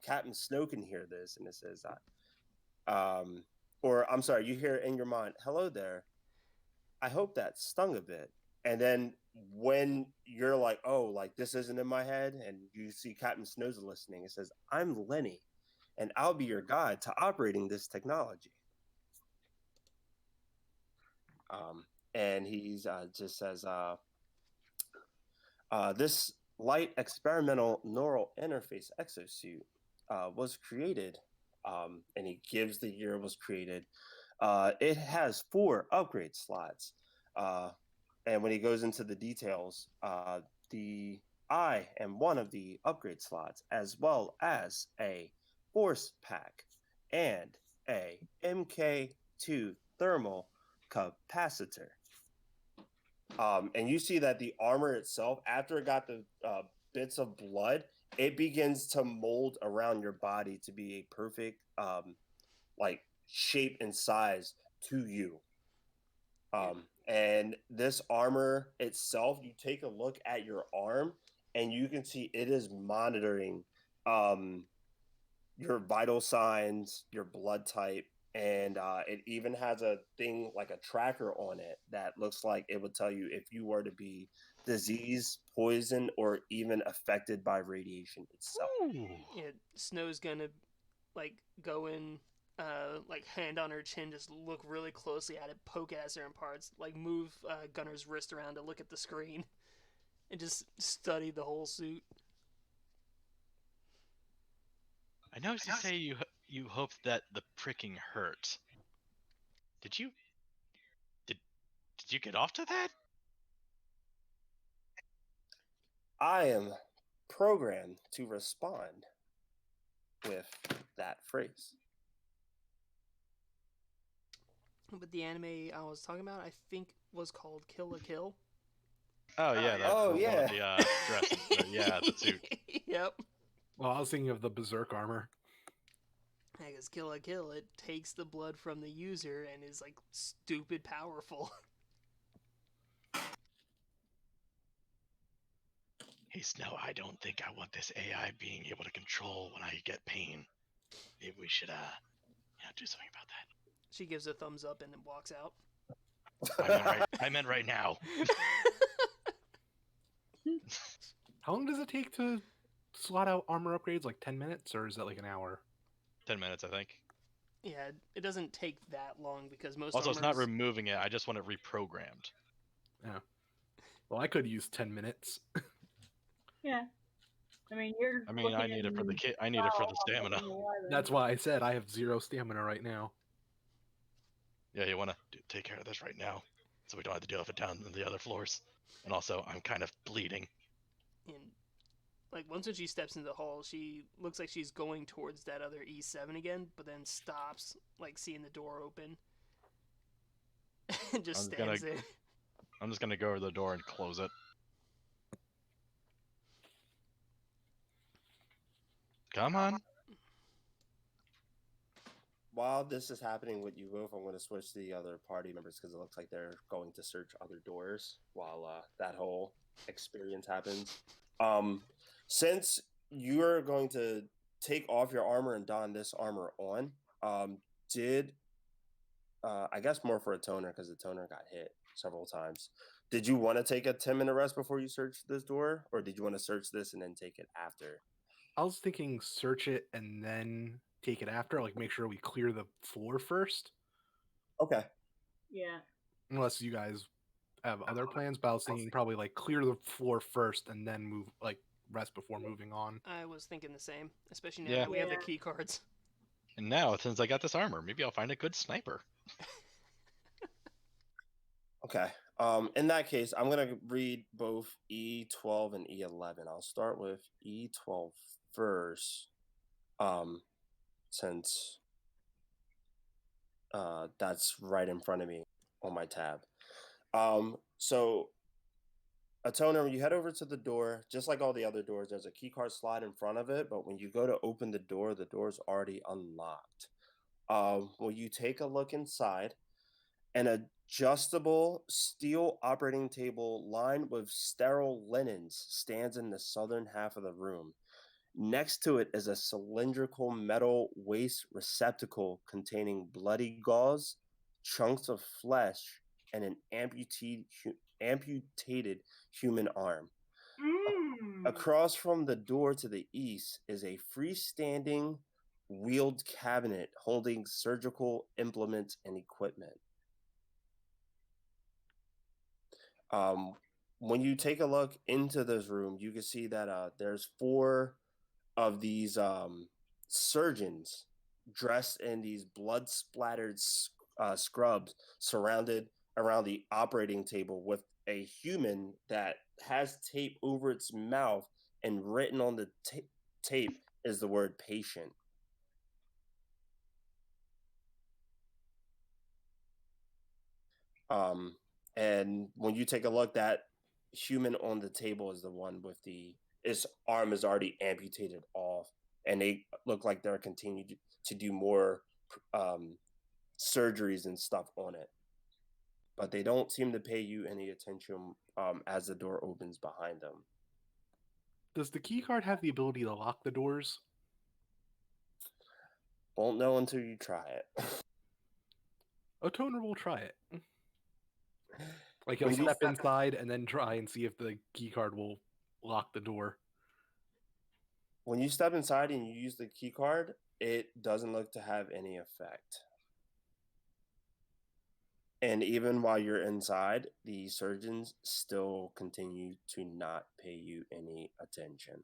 [SPEAKER 1] Captain Snow can hear this, and it says or I'm sorry, you hear it in your mind, hello there. I hope that stung a bit. And then when you're like, oh, like this isn't in my head, and you see Captain Snow's listening, it says, I'm Lenny, and I'll be your guide to operating this technology. And he's just says, this light experimental neural interface exosuit was created, and he gives the year it was created. It has 4 upgrade slots. And when he goes into the details, I am one of the upgrade slots, as well as a force pack and a MK2 thermal capacitor. And you see that the armor itself, after it got the bits of blood, it begins to mold around your body to be a perfect like shape and size to you. And this armor itself, you take a look at your arm and you can see it is monitoring your vital signs, your blood type, and it even has a thing like a tracker on it that looks like it would tell you if you were to be diseased, poisoned, or even affected by radiation itself.
[SPEAKER 3] Yeah, Snow's gonna like go in, like hand on her chin, just look really closely at it, poke at certain parts, like move Gunner's wrist around to look at the screen, and just study the whole suit.
[SPEAKER 2] I noticed you say you hoped that the pricking hurt. Did you get off to that?
[SPEAKER 1] I am programmed to respond with that phrase.
[SPEAKER 3] But the anime I was talking about, I think, was called Kill la Kill.
[SPEAKER 2] Oh yeah, that's
[SPEAKER 1] Oh,
[SPEAKER 2] one
[SPEAKER 1] yeah.
[SPEAKER 2] of the dresses. Yeah, the suit.
[SPEAKER 3] Yep.
[SPEAKER 5] Well, I was thinking of the Berserk armor.
[SPEAKER 3] Because Kill la Kill, it takes the blood from the user and is like stupid powerful.
[SPEAKER 2] Hey Snow, I don't think I want this AI being able to control when I get pain. Maybe we should do something about that.
[SPEAKER 3] She gives a thumbs up and then walks out.
[SPEAKER 2] I meant right now.
[SPEAKER 5] How long does it take to slot out armor upgrades? Like 10 minutes, or is that like an hour?
[SPEAKER 2] 10 minutes, I think.
[SPEAKER 3] Yeah, it doesn't take that long because most
[SPEAKER 2] Also, it's not
[SPEAKER 3] armors-
[SPEAKER 2] removing it. I just want it reprogrammed.
[SPEAKER 5] Yeah. Well, I could use 10 minutes.
[SPEAKER 4] Yeah. I mean, you're.
[SPEAKER 2] I need it for the kit. I need it for the stamina.
[SPEAKER 5] That's why I said I have 0 stamina right now.
[SPEAKER 2] Yeah, you want to take care of this right now, so we don't have to deal with it down in the other floors. And also, I'm kind of bleeding.
[SPEAKER 3] And like once when she steps into the hall, she looks like she's going towards that other E7 again, but then stops, like seeing the door open, and just stands there.
[SPEAKER 2] I'm just gonna go to the door and close it. Come on.
[SPEAKER 1] While this is happening with you both, I'm going to switch to the other party members because it looks like they're going to search other doors while that whole experience happens. Since you're going to take off your armor and don this armor on, I guess more for a toner because the toner got hit several times. Did you want to take a 10-minute rest before you search this door, or did you want to search this and then take it after?
[SPEAKER 5] I was thinking search it and then take it after, like make sure we clear the floor first.
[SPEAKER 1] Okay.
[SPEAKER 4] Yeah.
[SPEAKER 5] Unless you guys have other plans, but I was thinking probably like clear the floor first and then move, like rest before moving on.
[SPEAKER 3] I was thinking the same, especially now
[SPEAKER 2] Yeah.
[SPEAKER 3] that we have the
[SPEAKER 4] Yeah.
[SPEAKER 3] key cards.
[SPEAKER 2] And now, since I got this armor, maybe I'll find a good sniper.
[SPEAKER 1] Okay. In that case, I'm going to read both E12 and E11. I'll start with E12 first, since that's right in front of me on my tab. So, Atona, when you head over to the door, just like all the other doors, there's a keycard slot in front of it, but when you go to open the door's already unlocked. When you take a look inside, an adjustable steel operating table lined with sterile linens stands in the southern half of the room. Next to it is a cylindrical metal waste receptacle containing bloody gauze, chunks of flesh, and an amputated human arm. Across from the door to the east is a freestanding wheeled cabinet holding surgical implements and equipment. When you take a look into this room, you can see that there's 4 of these surgeons dressed in these blood splattered scrubs surrounded around the operating table with a human that has tape over its mouth, and written on the tape is the word patient. And when you take a look, that human on the table is the one with his arm is already amputated off, and they look like they're continuing to do more surgeries and stuff on it. But they don't seem to pay you any attention as the door opens behind them.
[SPEAKER 5] Does the key card have the ability to lock the doors?
[SPEAKER 1] Won't know until you try it.
[SPEAKER 5] A toner will try it. Like he'll
[SPEAKER 1] When you
[SPEAKER 5] step inside and then try and see if the key card will lock the door.
[SPEAKER 1] When you step inside and you use the key card, it doesn't look to have any effect. And even while you're inside, the surgeons still continue to not pay you any attention.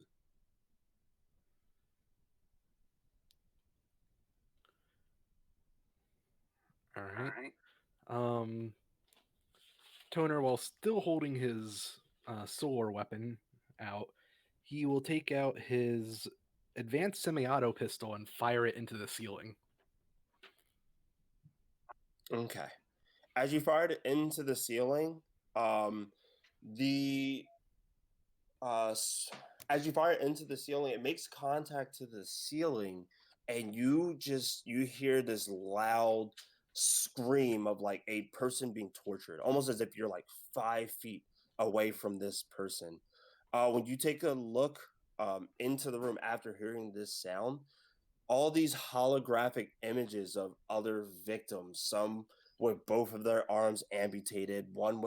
[SPEAKER 5] All right. Toner, while still holding his solar weapon out, he will take out his advanced semi-auto pistol and fire it into the ceiling.
[SPEAKER 1] Okay. As you fired it into the ceiling, the as you fire it into the ceiling, it makes contact to the ceiling, and you hear this loud scream of like a person being tortured, almost as if you're like 5 feet away from this person. When you take a look into the room after hearing this sound, all these holographic images of other victims, some with both of their arms amputated, one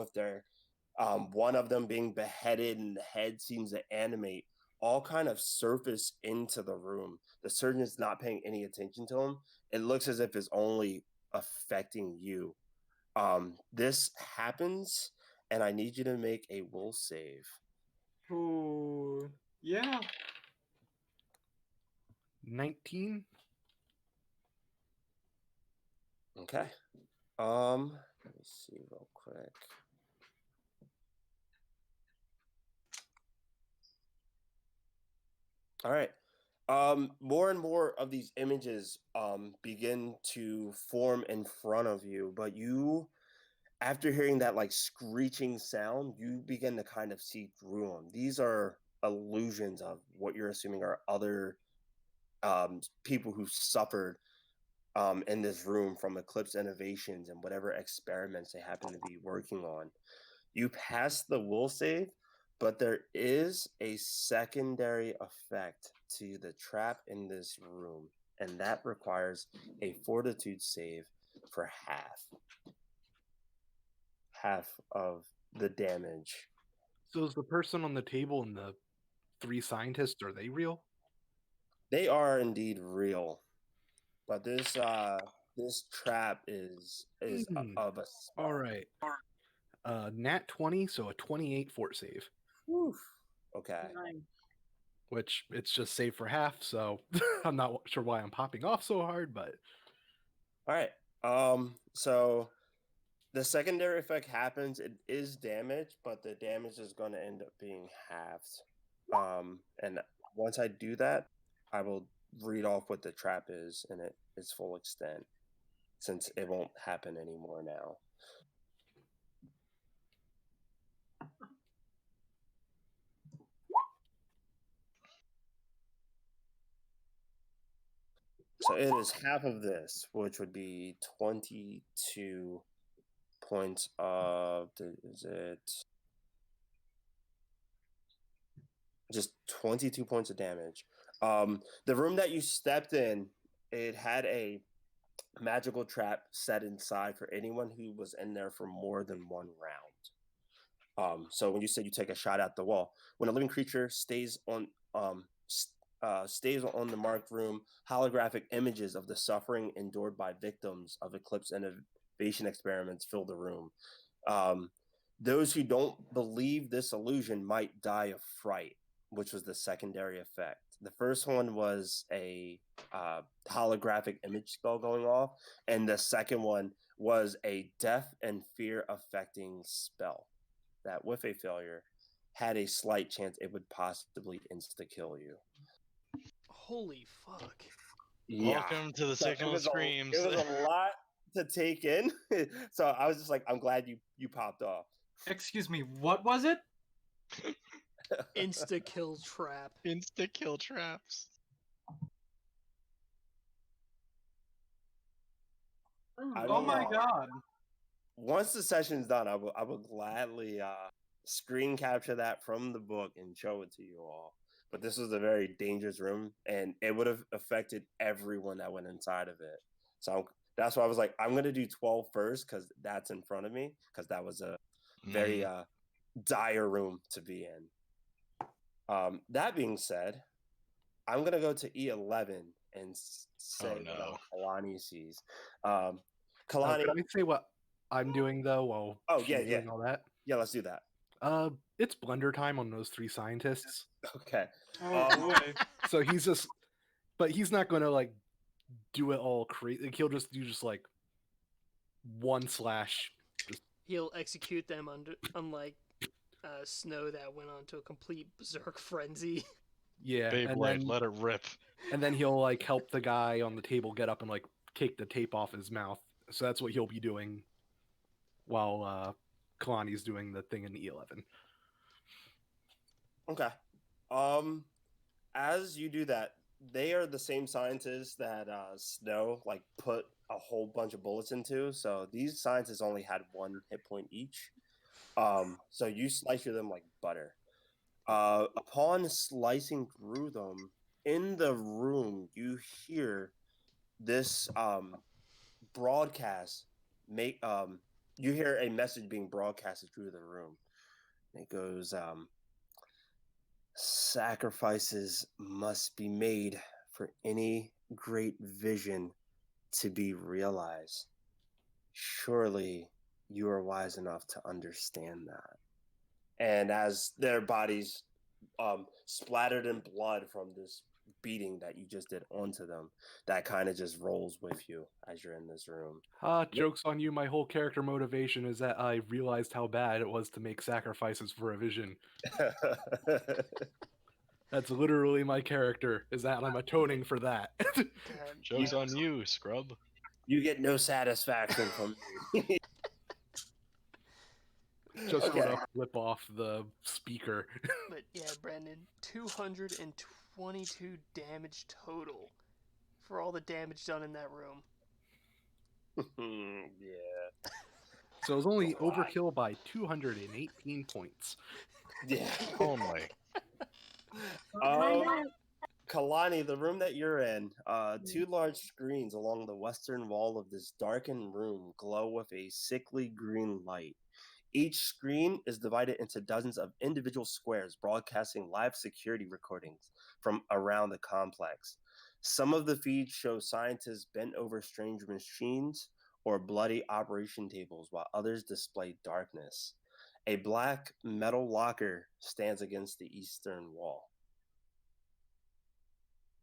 [SPEAKER 1] of them being beheaded and the head seems to animate, all kind of surface into the room. The surgeon's not paying any attention to him. It looks as if it's only affecting you. This happens, and I need you to make a will save.
[SPEAKER 6] Ooh, yeah.
[SPEAKER 5] 19.
[SPEAKER 1] Okay. Let me see real quick. All right. More and more of these images begin to form in front of you, but you, after hearing that like screeching sound, you begin to kind of see through them. These are illusions of what you're assuming are other people who suffered in this room from Eclipse Innovations and whatever experiments they happen to be working on. You pass the will save, but there is a secondary effect to the trap in this room, and that requires a fortitude save for half of the damage.
[SPEAKER 5] So is the person on the table and the 3 scientists, are they real?
[SPEAKER 1] They are indeed real, but this trap is of a spell.
[SPEAKER 5] All right. Nat 20, so a 28 fort save,
[SPEAKER 1] Woof. Okay.
[SPEAKER 4] Nice.
[SPEAKER 5] which it's just saved for half, so I'm not sure why I'm popping off so hard, but
[SPEAKER 1] All right. So the secondary effect happens. It is damage, but the damage is going to end up being halved. And once I do that, I will read off what the trap is in its full extent, since it won't happen anymore now. So it is half of this, which would be 22 points of, is it just 22 points of damage? The room that you stepped in, it had a magical trap set inside for anyone who was in there for more than one round. So when you said you take a shot at the wall, when a living creature stays on the marked room, holographic images of the suffering endured by victims of Eclipse Innovation experiments fill the room. Those who don't believe this illusion might die of fright, which was the secondary effect. The first one was a holographic image spell going off, and the second one was a death and fear affecting spell that, with a failure, had a slight chance it would possibly insta-kill you.
[SPEAKER 3] Holy fuck.
[SPEAKER 1] Yeah.
[SPEAKER 2] Welcome to the
[SPEAKER 1] So
[SPEAKER 2] Signal Screams.
[SPEAKER 1] It was a lot to take in. So I was just like, I'm glad you popped off.
[SPEAKER 6] Excuse me, what was it?
[SPEAKER 3] Insta kill trap.
[SPEAKER 2] Insta kill traps.
[SPEAKER 6] Oh my god.
[SPEAKER 1] Once the session's done, I will gladly screen capture that from the book and show it to you all. But this was a very dangerous room, and it would have affected everyone that went inside of it. So that's why I was like, I'm going to do 12 first, because that's in front of me, because that was a very dire room to be in. That being said, I'm going to go to E11 and say what Kalani sees. Kalani,
[SPEAKER 5] can I say what I'm doing, though, while she's doing all that?
[SPEAKER 1] Yeah, let's do that.
[SPEAKER 5] It's blender time on those 3 scientists.
[SPEAKER 1] Okay.
[SPEAKER 6] Oh boy.
[SPEAKER 5] So he's just, but he's not going to like do it all crazy. Like, he'll just do like 1 slash.
[SPEAKER 3] He'll execute them unlike Snow that went on to a complete berserk frenzy.
[SPEAKER 5] Yeah,
[SPEAKER 2] Beyblade, let it rip.
[SPEAKER 5] and then he'll like help the guy on the table get up and like take the tape off his mouth. So that's what he'll be doing while Kalani's doing the thing in the E11.
[SPEAKER 1] Okay. As you do that, they are the same scientists that Snow like put a whole bunch of bullets into. So these scientists only had 1 hit point each. So you slice through them like butter. Upon slicing through them, in the room, you hear this broadcast make you hear a message being broadcasted through the room. It goes, sacrifices must be made for any great vision to be realized. Surely you are wise enough to understand that. And as their bodies splattered in blood from this beating that you just did onto them, that kind of just rolls with you as you're in this room.
[SPEAKER 5] Joke's on you, my whole character motivation is that I realized how bad it was to make sacrifices for a vision. That's literally my character, is that I'm atoning for that.
[SPEAKER 3] God,
[SPEAKER 2] Joke's on you, scrub.
[SPEAKER 1] You get no satisfaction from me.
[SPEAKER 5] Just
[SPEAKER 1] Okay.
[SPEAKER 5] sort of flip off the speaker.
[SPEAKER 3] but yeah, Brandon, 222 damage total for all the damage done in that room.
[SPEAKER 1] Yeah.
[SPEAKER 5] So it was only
[SPEAKER 1] That's a lot.
[SPEAKER 5] overkill by 218 points.
[SPEAKER 1] Yeah.
[SPEAKER 2] Only.
[SPEAKER 1] Kalani, the room that you're in, 2 large screens along the western wall of this darkened room glow with a sickly green light. Each screen is divided into dozens of individual squares broadcasting live security recordings from around the complex. Some of the feeds show scientists bent over strange machines or bloody operation tables, while others display darkness. A black metal locker stands against the eastern wall.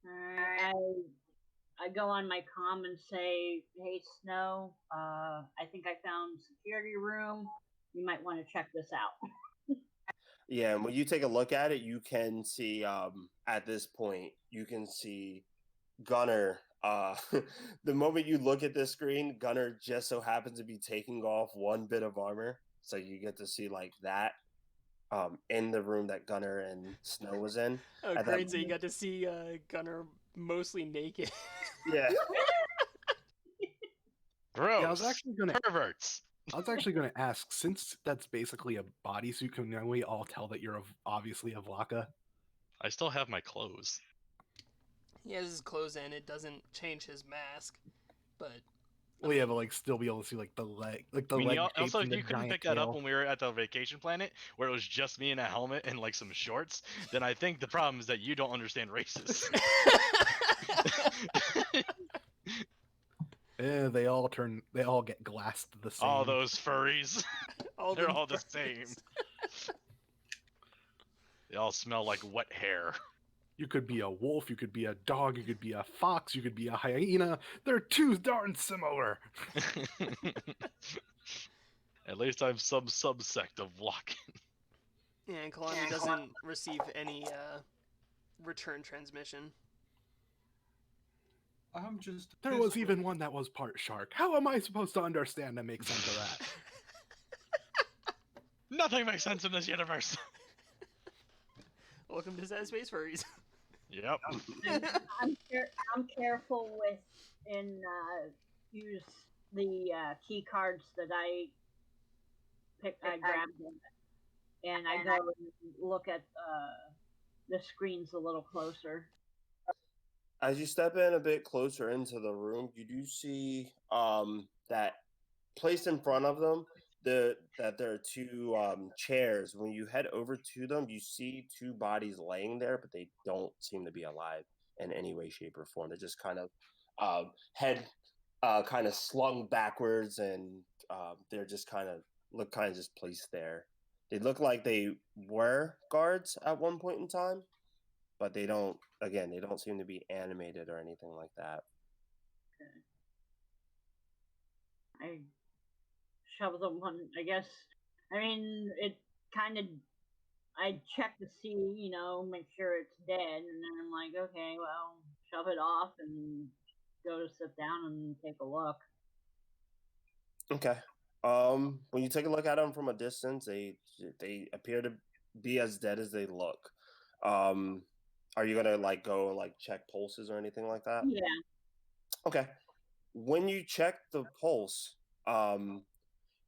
[SPEAKER 4] I go on my comm and say, "Hey, Snow, I think I found security room. You might want to check this out."
[SPEAKER 1] Yeah, and when you take a look at it, you can see at this point, you can see Gunner. The moment you look at this screen, Gunner just so happens to be taking off 1 bit of armor. So you get to see like that in the room that Gunner and Snow was in.
[SPEAKER 3] Oh,
[SPEAKER 1] At that
[SPEAKER 3] great! So you
[SPEAKER 1] moment-
[SPEAKER 3] got to see Gunner mostly naked.
[SPEAKER 1] Yeah.
[SPEAKER 2] Gross.
[SPEAKER 5] Yeah, I was actually gonna
[SPEAKER 2] Perverts.
[SPEAKER 5] ask, since that's basically a bodysuit, can we all tell that you're obviously a Vlaka?
[SPEAKER 2] I still have my clothes.
[SPEAKER 3] He has his clothes in. It doesn't change his mask, but
[SPEAKER 5] Well, yeah, but like still be able to see like the leg, like the
[SPEAKER 2] I mean,
[SPEAKER 5] leg shapes
[SPEAKER 2] also,
[SPEAKER 5] and the
[SPEAKER 2] if you couldn't
[SPEAKER 5] giant
[SPEAKER 2] pick that up
[SPEAKER 5] tail.
[SPEAKER 2] when we were at the vacation planet, where it was just me in a helmet and like some shorts, then I think the problem is that you don't understand races.
[SPEAKER 5] Yeah, they all get glassed the same.
[SPEAKER 2] All those furries,
[SPEAKER 3] all
[SPEAKER 2] they're
[SPEAKER 3] them
[SPEAKER 2] all the
[SPEAKER 3] furries.
[SPEAKER 2] same. They all smell like wet hair.
[SPEAKER 5] You could be a wolf, you could be a dog, you could be a fox, you could be a hyena. They're too darn similar.
[SPEAKER 2] At least I'm some subsect of Vlakin.
[SPEAKER 3] Yeah, and Kalani doesn't receive any return transmission.
[SPEAKER 6] I'm just.
[SPEAKER 5] There was even one that was part shark. How am I supposed to understand and make sense of that?
[SPEAKER 2] Nothing makes sense in this universe.
[SPEAKER 3] Welcome to Space Furries.
[SPEAKER 2] Yep.
[SPEAKER 4] I'm careful with use the key cards that I grabbed them, and I go and look at the screens a little closer.
[SPEAKER 1] As you step in a bit closer into the room, you do see that placed in front of them that there are 2 chairs. When you head over to them, you see 2 bodies laying there, but they don't seem to be alive in any way, shape, or form. They're just kind of head kind of slung backwards, and they're just kind of just placed there. They look like they were guards at one point in time, but they don't seem to be animated or anything like that.
[SPEAKER 4] I shove them one, I guess. I mean, it kind of I check to see, make sure it's dead, and then I'm like, okay, well, shove it off and go to sit down and take a look.
[SPEAKER 1] Okay. When you take a look at them from a distance, they appear to be as dead as they look. Are you gonna like go and like check pulses or anything like that?
[SPEAKER 4] Yeah.
[SPEAKER 1] Okay. When you check the pulse,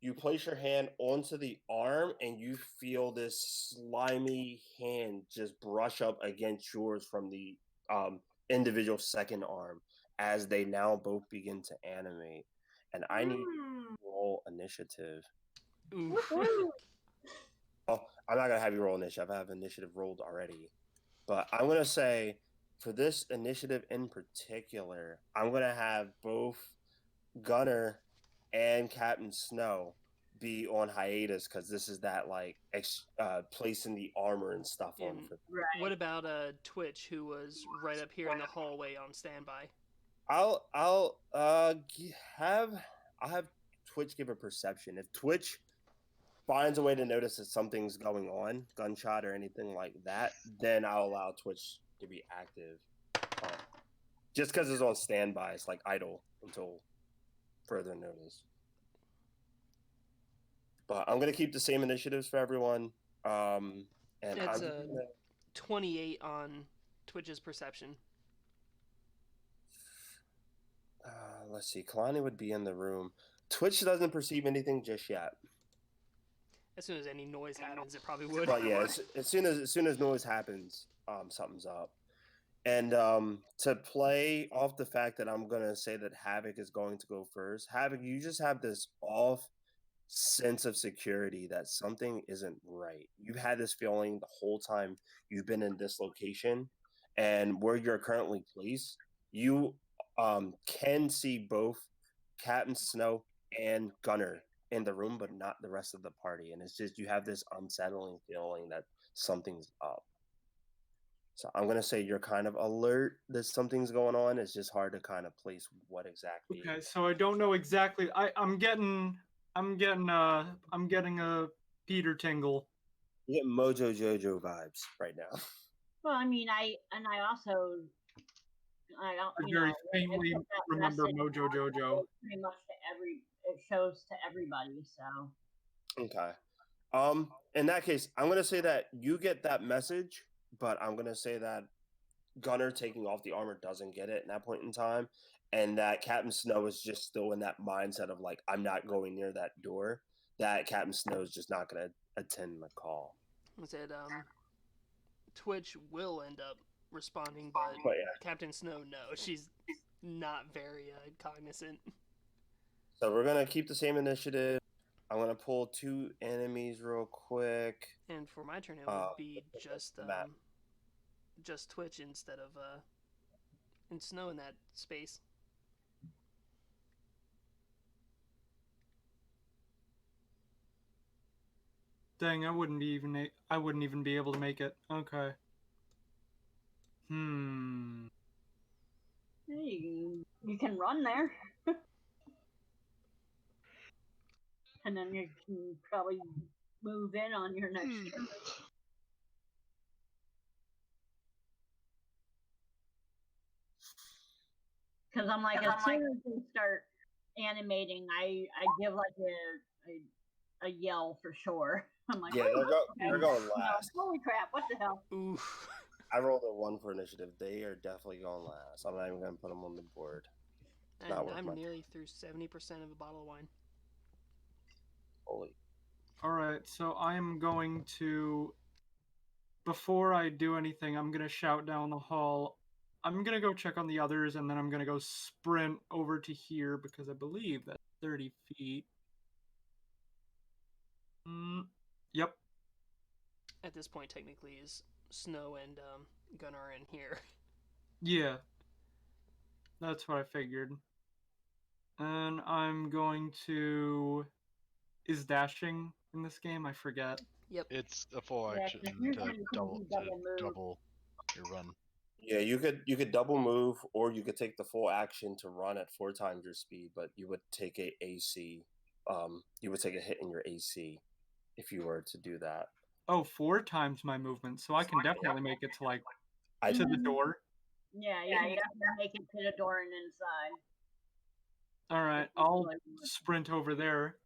[SPEAKER 1] you place your hand onto the arm and you feel this slimy hand just brush up against yours from the individual second arm as they now both begin to animate. And I need to roll initiative.
[SPEAKER 3] Oof.
[SPEAKER 1] Oh, I'm not gonna have you roll initiative. I have initiative rolled already. But I'm gonna say for this initiative in particular, I'm gonna have both Gunner and Captain Snow be on hiatus because this is that like placing the armor and stuff on
[SPEAKER 3] And
[SPEAKER 1] for.
[SPEAKER 4] Right.
[SPEAKER 3] what about Twitch, who was right up here in the hallway on standby?
[SPEAKER 1] I'll have Twitch give a perception. If Twitch finds a way to notice that something's going on, gunshot or anything like that, then I'll allow Twitch to be active. Just because it's on standby, it's like idle until further notice. But I'm gonna keep the same initiatives for everyone. And
[SPEAKER 3] It's
[SPEAKER 1] I'm
[SPEAKER 3] a 28 on Twitch's perception.
[SPEAKER 1] let's see. Kalani would be in the room. Twitch doesn't perceive anything just yet.
[SPEAKER 3] As soon as any noise happens, it probably would.
[SPEAKER 1] But yeah, as soon as noise happens, something's up. And to play off the fact that I'm gonna say that Havoc is going to go first, Havoc, you just have this off sense of security that something isn't right. You've had this feeling the whole time you've been in this location, and where you're currently placed, you can see both Captain Snow and Gunner in the room, but not the rest of the party. And it's just you have this unsettling feeling that something's up. So I'm gonna say you're kind of alert that something's going on. It's just hard to kind of place what exactly.
[SPEAKER 6] Okay, so I don't know exactly. I'm getting a Peter tingle.
[SPEAKER 1] You get Mojo Jojo vibes right now.
[SPEAKER 4] Well, I mean, I also,
[SPEAKER 6] I very faintly remember Mojo Jojo.
[SPEAKER 4] Pretty much it shows to everybody. So.
[SPEAKER 1] Okay. In that case, I'm gonna say that you get that message, but I'm gonna say that Gunner taking off the armor doesn't get it in that point in time, and that Captain Snow is just still in that mindset of like, I'm not going near that door. That Captain Snow is just not gonna attend the call.
[SPEAKER 3] I said Twitch will end up responding, but
[SPEAKER 1] But yeah.
[SPEAKER 3] Captain Snow, no, she's not very cognizant.
[SPEAKER 1] So we're gonna keep the same initiative. I'm gonna pull 2 enemies real quick.
[SPEAKER 3] And for my turn, it would be just Twitch instead of and Snow in that space.
[SPEAKER 6] Dang, I wouldn't even be able to make it. Okay.
[SPEAKER 4] You can run there. And then you can probably move in on your next turn. Because I'm like, as soon as they start animating, I give like a yell for sure. I'm like,
[SPEAKER 1] yeah, they're going last.
[SPEAKER 4] Holy crap! What the hell?
[SPEAKER 3] Oof.
[SPEAKER 1] I rolled a 1 for initiative. They are definitely going last. I'm not even gonna put them on the board.
[SPEAKER 3] And I'm nearly through 70% of a bottle of wine.
[SPEAKER 1] Holy.
[SPEAKER 6] All right, so I'm going to. Before I do anything, I'm gonna shout down the hall. I'm gonna go check on the others, and then I'm gonna go sprint over to here because I believe that's 30 feet. Yep.
[SPEAKER 3] At this point, technically, is Snow and Gunnar in here.
[SPEAKER 6] Yeah. That's what I figured. And I'm going to... Is dashing in this game? I forget.
[SPEAKER 3] Yep.
[SPEAKER 2] It's a full action to double your run.
[SPEAKER 1] Yeah, you could double move, or you could take the full action to run at 4 times your speed, but you would take a AC. You would take a hit in your AC if you were to do that.
[SPEAKER 6] Oh, 4 times my movement, so I can definitely make it to
[SPEAKER 1] I
[SPEAKER 6] to the door.
[SPEAKER 4] Yeah, you can definitely make it to the door and inside.
[SPEAKER 6] All right, I'll sprint over there.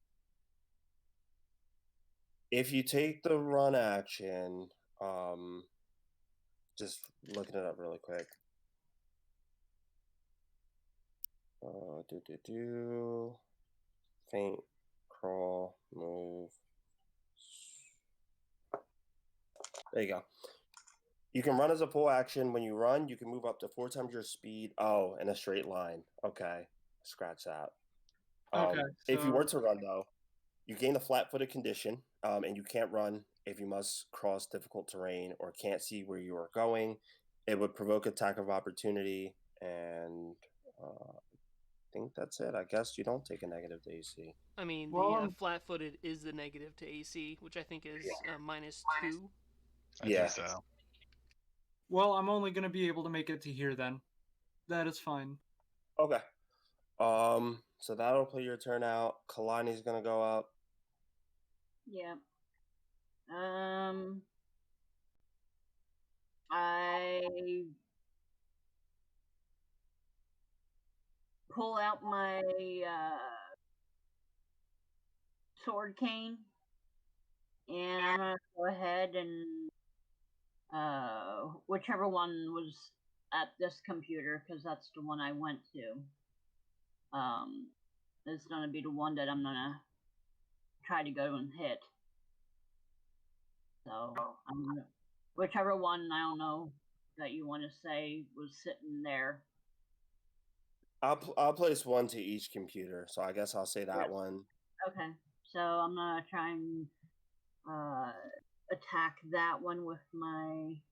[SPEAKER 1] if you take the run action, just looking it up really quick. Faint, crawl, move. There you go. You can run as a full action. When you run, you can move up to 4 times your speed. Oh, in a straight line. Okay, scratch that.
[SPEAKER 6] Okay,
[SPEAKER 1] If you
[SPEAKER 6] so-
[SPEAKER 1] were to run, though, you gain a flat-footed condition, and you can't run if you must cross difficult terrain or can't see where you are going. It would provoke attack of opportunity, and I think that's it. I guess you don't take a negative to AC.
[SPEAKER 3] I mean,
[SPEAKER 6] Well,
[SPEAKER 3] the flat-footed is the negative to AC, which I think is -2.
[SPEAKER 2] I
[SPEAKER 1] Yeah.
[SPEAKER 2] think so.
[SPEAKER 6] Well, I'm only gonna be able to make it to here then. That is fine.
[SPEAKER 1] Okay. So that'll play your turn out. Kalani's gonna go up.
[SPEAKER 4] Yeah. I pull out my sword cane, and I'm gonna go ahead and whichever one was at this computer, because that's the one I went to. Is gonna be the one that I'm gonna try to go and hit. So whichever one, I don't know, that you want to say was sitting there.
[SPEAKER 1] I'll place one to each computer, so I guess I'll say that one.
[SPEAKER 4] Okay, so I'm gonna try and attack that one with my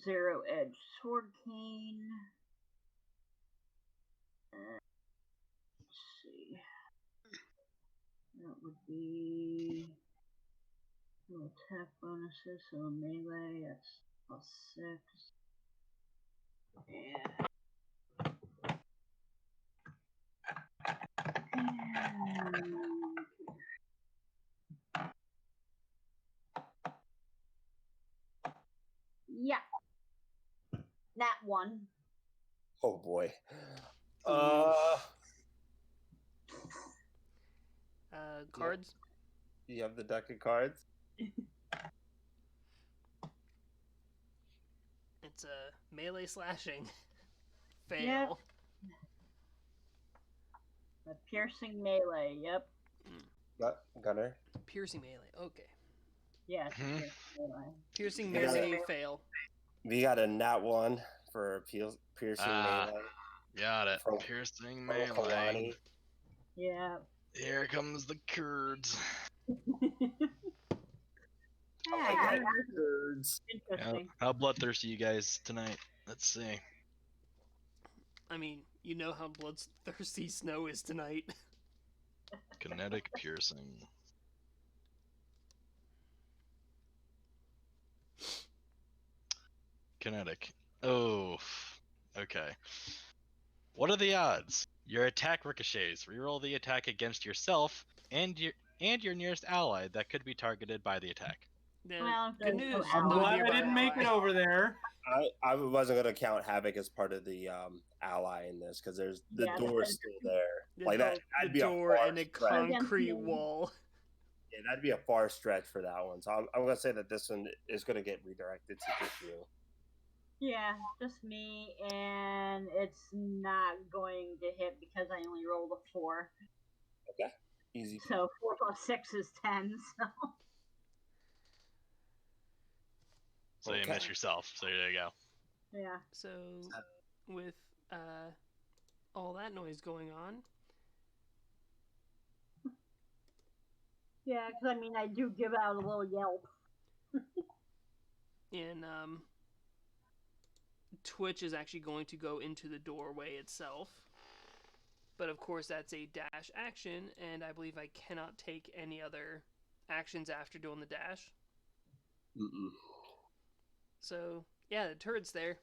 [SPEAKER 4] zero edge sword cane. Let's see. That would be no attack bonuses, so melee, that's +6. And yeah, that one.
[SPEAKER 1] Oh boy.
[SPEAKER 3] Cards.
[SPEAKER 1] You have the deck of cards.
[SPEAKER 3] It's a melee slashing. Fail.
[SPEAKER 4] Yep. A piercing melee. Yep.
[SPEAKER 1] Gunner.
[SPEAKER 3] Piercing melee. Okay.
[SPEAKER 4] Yes.
[SPEAKER 2] Mhm.
[SPEAKER 3] Piercing
[SPEAKER 1] You got
[SPEAKER 3] melee. Fail.
[SPEAKER 1] We got a nat 1 for piercing melee.
[SPEAKER 2] Got it.
[SPEAKER 1] From-
[SPEAKER 2] Piercing
[SPEAKER 1] from
[SPEAKER 2] melee.
[SPEAKER 1] Kalani.
[SPEAKER 4] Yeah.
[SPEAKER 2] Here comes the curds.
[SPEAKER 4] Yeah,
[SPEAKER 1] Birds.
[SPEAKER 4] interesting.
[SPEAKER 2] How bloodthirsty you guys tonight? Let's see.
[SPEAKER 3] I mean, you know how bloodthirsty Snow is tonight.
[SPEAKER 2] Kinetic piercing. Kinetic. Oh, okay. What are the odds? Your attack ricochets. Reroll the attack against yourself and your nearest ally that could be targeted by the attack.
[SPEAKER 4] Well,
[SPEAKER 3] Good
[SPEAKER 4] there's no
[SPEAKER 3] news.
[SPEAKER 6] I'm
[SPEAKER 3] no
[SPEAKER 6] glad I
[SPEAKER 3] nearby
[SPEAKER 6] didn't make it
[SPEAKER 3] ally.
[SPEAKER 6] over there.
[SPEAKER 1] I wasn't gonna count Havoc as part of the ally in this because there's the
[SPEAKER 4] Yeah,
[SPEAKER 1] door's
[SPEAKER 4] because-
[SPEAKER 1] still there.
[SPEAKER 3] The
[SPEAKER 1] Like
[SPEAKER 3] door,
[SPEAKER 1] that'd
[SPEAKER 3] the
[SPEAKER 1] be
[SPEAKER 3] door
[SPEAKER 1] a far
[SPEAKER 3] and a
[SPEAKER 1] stretch.
[SPEAKER 3] concrete
[SPEAKER 4] Against me.
[SPEAKER 3] wall.
[SPEAKER 1] Yeah, that'd be a far stretch for that one. So I'm gonna say that this one is gonna get redirected to just you.
[SPEAKER 4] Yeah, just me, and it's not going to hit because I only rolled a 4.
[SPEAKER 1] Easy.
[SPEAKER 4] So 4 + 6 is 10. So
[SPEAKER 2] So you miss yourself. So there you go.
[SPEAKER 4] yeah.
[SPEAKER 3] So, with all that noise going on,
[SPEAKER 4] Yeah, because I mean, I do give out a little yelp.
[SPEAKER 3] and Twitch is actually going to go into the doorway itself. But of course, that's a dash action, and I believe I cannot take any other actions after doing the dash.
[SPEAKER 1] Mm-mm.
[SPEAKER 3] So yeah, the turret's there.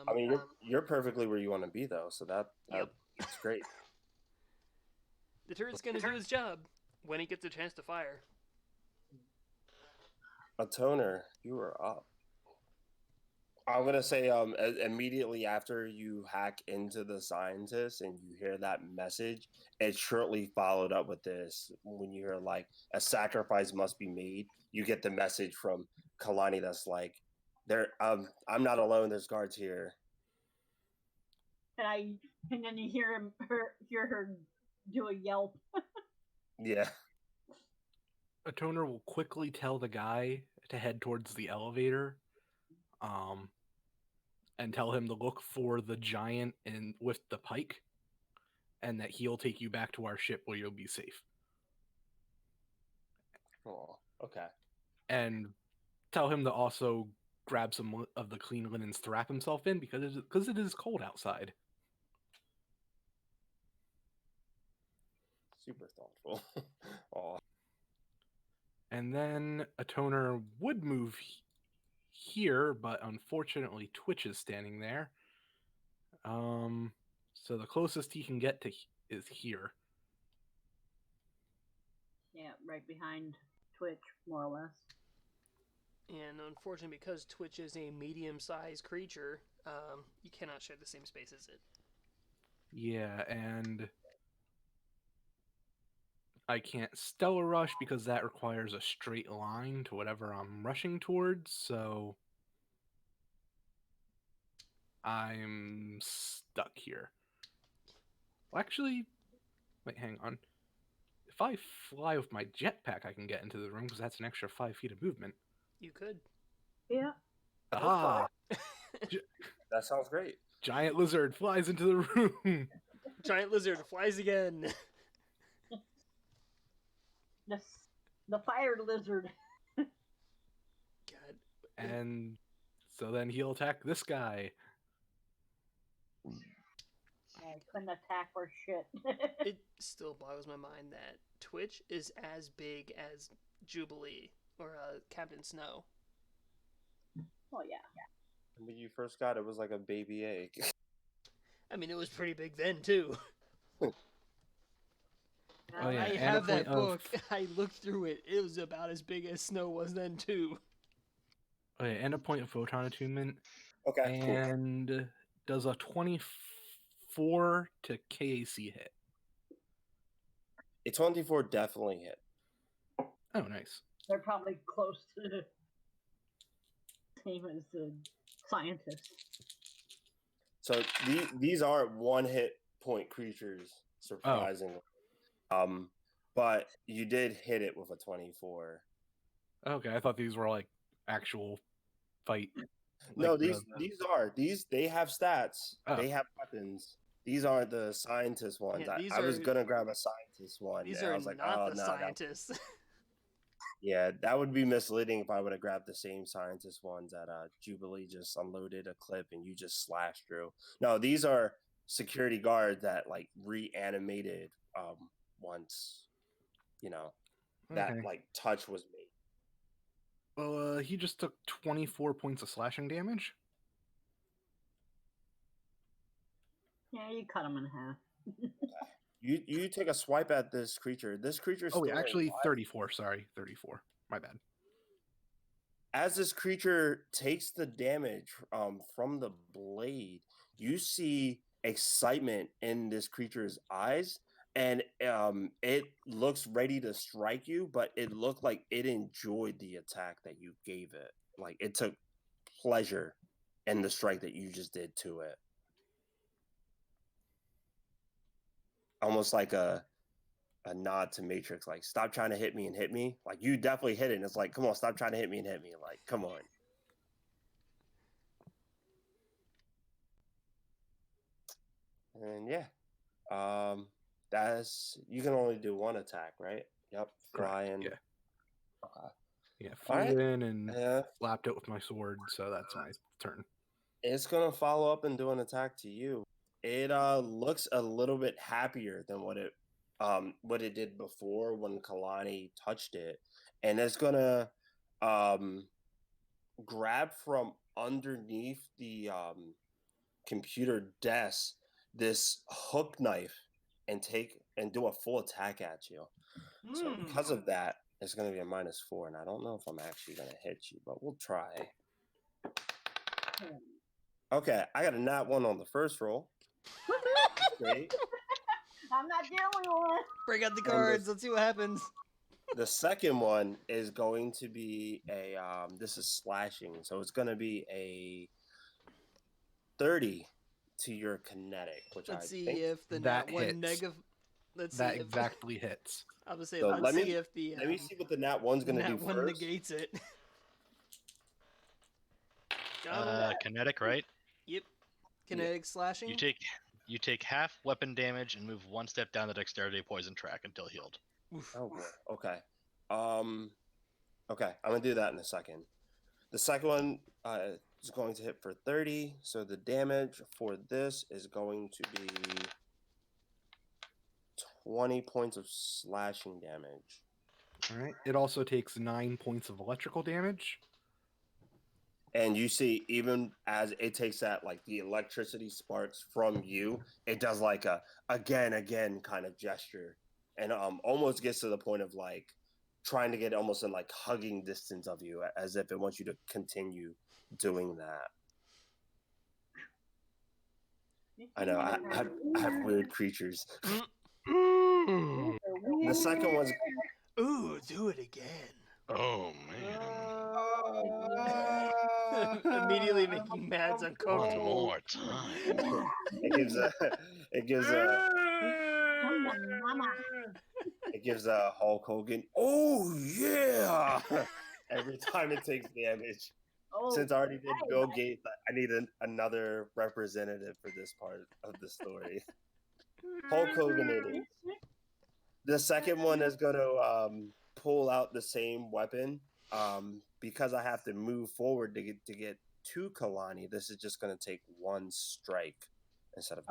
[SPEAKER 1] I mean, you're perfectly where you want to be though, so
[SPEAKER 3] Yep.
[SPEAKER 1] that's great.
[SPEAKER 3] The turret's gonna do its job. when he gets a chance to fire.
[SPEAKER 1] A toner, you are up. I'm gonna say, immediately after you hack into the scientist and you hear that message, it's shortly followed up with this. When you hear like a sacrifice must be made, you get the message from Kalani that's like, "There, I'm not alone. There's guards here."
[SPEAKER 4] And then you hear her do a yelp.
[SPEAKER 1] Yeah.
[SPEAKER 5] A toner will quickly tell the guy to head towards the elevator, and tell him to look for the giant with the pike, and that he'll take you back to our ship where you'll be safe.
[SPEAKER 1] Oh, okay.
[SPEAKER 5] And tell him to also grab some of the clean linens to wrap himself in because it is cold outside.
[SPEAKER 1] Super thoughtful. Oh.
[SPEAKER 5] And then a toner would move here, but unfortunately Twitch is standing there. So the closest he can get to is here.
[SPEAKER 4] Yeah, right behind Twitch, more or less.
[SPEAKER 3] And unfortunately, because Twitch is a medium-sized creature, you cannot share the same space as it.
[SPEAKER 5] Yeah, and I can't Stellar Rush because that requires a straight line to whatever I'm rushing towards, so I'm stuck here. Well, actually, wait, hang on. If I fly with my jetpack, I can get into the room because that's an extra 5 feet of movement.
[SPEAKER 3] You could.
[SPEAKER 4] Yeah.
[SPEAKER 5] Aha!
[SPEAKER 1] That sounds great.
[SPEAKER 5] Giant lizard flies into the room.
[SPEAKER 3] Giant lizard flies again.
[SPEAKER 4] The fire lizard.
[SPEAKER 3] God.
[SPEAKER 5] And so then he'll attack this guy.
[SPEAKER 4] I couldn't attack for shit.
[SPEAKER 3] It still boggles my mind that Twitch is as big as Jubilee or Captain Snow.
[SPEAKER 4] Well, yeah.
[SPEAKER 1] When you first got it, it was like a baby egg.
[SPEAKER 3] I mean, it was pretty big then, too.
[SPEAKER 5] Oh, yeah,
[SPEAKER 3] I
[SPEAKER 5] and
[SPEAKER 3] have
[SPEAKER 5] a
[SPEAKER 3] that
[SPEAKER 5] point of-
[SPEAKER 3] book. I looked through it. It was about as big as Snow was then, too.
[SPEAKER 5] Okay, and a point of photon attunement.
[SPEAKER 1] Okay, cool.
[SPEAKER 5] And does a 24 to KAC hit?
[SPEAKER 1] A 24 definitely hit.
[SPEAKER 5] Oh, nice.
[SPEAKER 4] They're probably close to the same as the scientists.
[SPEAKER 1] So these aren't one hit point creatures, surprisingly. But you did hit it with a 24.
[SPEAKER 5] Okay, I thought these were like actual fight.
[SPEAKER 1] No,
[SPEAKER 5] like
[SPEAKER 1] they have stats.
[SPEAKER 5] Oh.
[SPEAKER 1] They have weapons. These aren't the scientist ones.
[SPEAKER 3] Yeah, these
[SPEAKER 1] I was
[SPEAKER 3] are-
[SPEAKER 1] gonna grab a scientist one.
[SPEAKER 3] These
[SPEAKER 1] and
[SPEAKER 3] are
[SPEAKER 1] I was like,
[SPEAKER 3] not
[SPEAKER 1] oh,
[SPEAKER 3] the
[SPEAKER 1] no,
[SPEAKER 3] scientists.
[SPEAKER 1] Yeah, that would be misleading if I would have grabbed the same scientist ones that Jubilee just unloaded a clip and you just slashed through. No, these are security guards that like reanimated once, that
[SPEAKER 5] Okay.
[SPEAKER 1] like touch was made.
[SPEAKER 5] Well, he just took 24 points of slashing damage.
[SPEAKER 4] Yeah, you cut them in half.
[SPEAKER 1] You take a swipe at this creature. This creature's
[SPEAKER 5] Oh, wait,
[SPEAKER 1] still
[SPEAKER 5] actually
[SPEAKER 1] alive.
[SPEAKER 5] 34. Sorry, 34. My bad.
[SPEAKER 1] As this creature takes the damage from the blade, you see excitement in this creature's eyes, and it looks ready to strike you, but it looked like it enjoyed the attack that you gave it. Like it took pleasure in the strike that you just did to it. Almost like a nod to Matrix, like stop trying to hit me and hit me. Like you definitely hit it. And it's like, come on, stop trying to hit me and hit me. Like, come on. And yeah, that's you can only do one attack, right? Yep, fly and
[SPEAKER 5] Yeah.
[SPEAKER 1] Okay.
[SPEAKER 5] Yeah,
[SPEAKER 1] All
[SPEAKER 5] flew
[SPEAKER 1] right.
[SPEAKER 5] in and
[SPEAKER 1] Yeah,
[SPEAKER 5] slapped it with my sword, so that's my turn.
[SPEAKER 1] it's gonna follow up and do an attack to you. It looks a little bit happier than what it did before when Kalani touched it, and it's gonna grab from underneath the computer desk this hook knife and do a full attack at you. So because of that, it's going to be a -4, and I don't know if I'm actually going to hit you, but we'll try. Okay, I got a nat 1 on the first roll. Great.
[SPEAKER 4] I'm not the only one.
[SPEAKER 3] Break out the cards. Let's see what happens.
[SPEAKER 1] The second one is going to be a this is slashing, so it's going to be a 30 to your kinetic, which
[SPEAKER 3] Let's
[SPEAKER 1] I
[SPEAKER 3] see
[SPEAKER 1] think
[SPEAKER 3] if the
[SPEAKER 5] that
[SPEAKER 3] nat 1
[SPEAKER 5] hits.
[SPEAKER 3] negative. Let's
[SPEAKER 5] That
[SPEAKER 3] see if
[SPEAKER 5] exactly hits.
[SPEAKER 3] I was say
[SPEAKER 1] So
[SPEAKER 3] let's see if the
[SPEAKER 1] let me see what the nat 1's going to do
[SPEAKER 3] nat 1
[SPEAKER 1] first.
[SPEAKER 3] negates it. John,
[SPEAKER 2] Kinetic, right?
[SPEAKER 3] yep. Kinetic slashing.
[SPEAKER 2] You take half weapon damage and move 1 step down the dexterity poison track until healed.
[SPEAKER 3] Oof.
[SPEAKER 1] Oh boy. Okay. Okay, I'm gonna do that in a second. The second one is going to hit for 30, so the damage for this is going to be 20 points of slashing damage.
[SPEAKER 5] All right. It also takes 9 points of electrical damage.
[SPEAKER 1] And you see, even as it takes that, like the electricity sparks from you, it does like a again kind of gesture, and almost gets to the point of like trying to get almost in like hugging distance of you, as if it wants you to continue doing that. I know I have weird creatures. The second one's
[SPEAKER 3] Ooh, do it again.
[SPEAKER 2] Oh man.
[SPEAKER 3] Immediately making Mads
[SPEAKER 2] One
[SPEAKER 3] uncomfortable.
[SPEAKER 2] more time.
[SPEAKER 1] it gives a Hulk Hogan. Oh yeah! Every time it takes damage. Since I already did Bill Gates, I need another representative for this part of the story. Hulk Hogan it is. The second one is going to pull out the same weapon. Because I have to move forward to get to Kalani. This is just going to take 1 strike instead of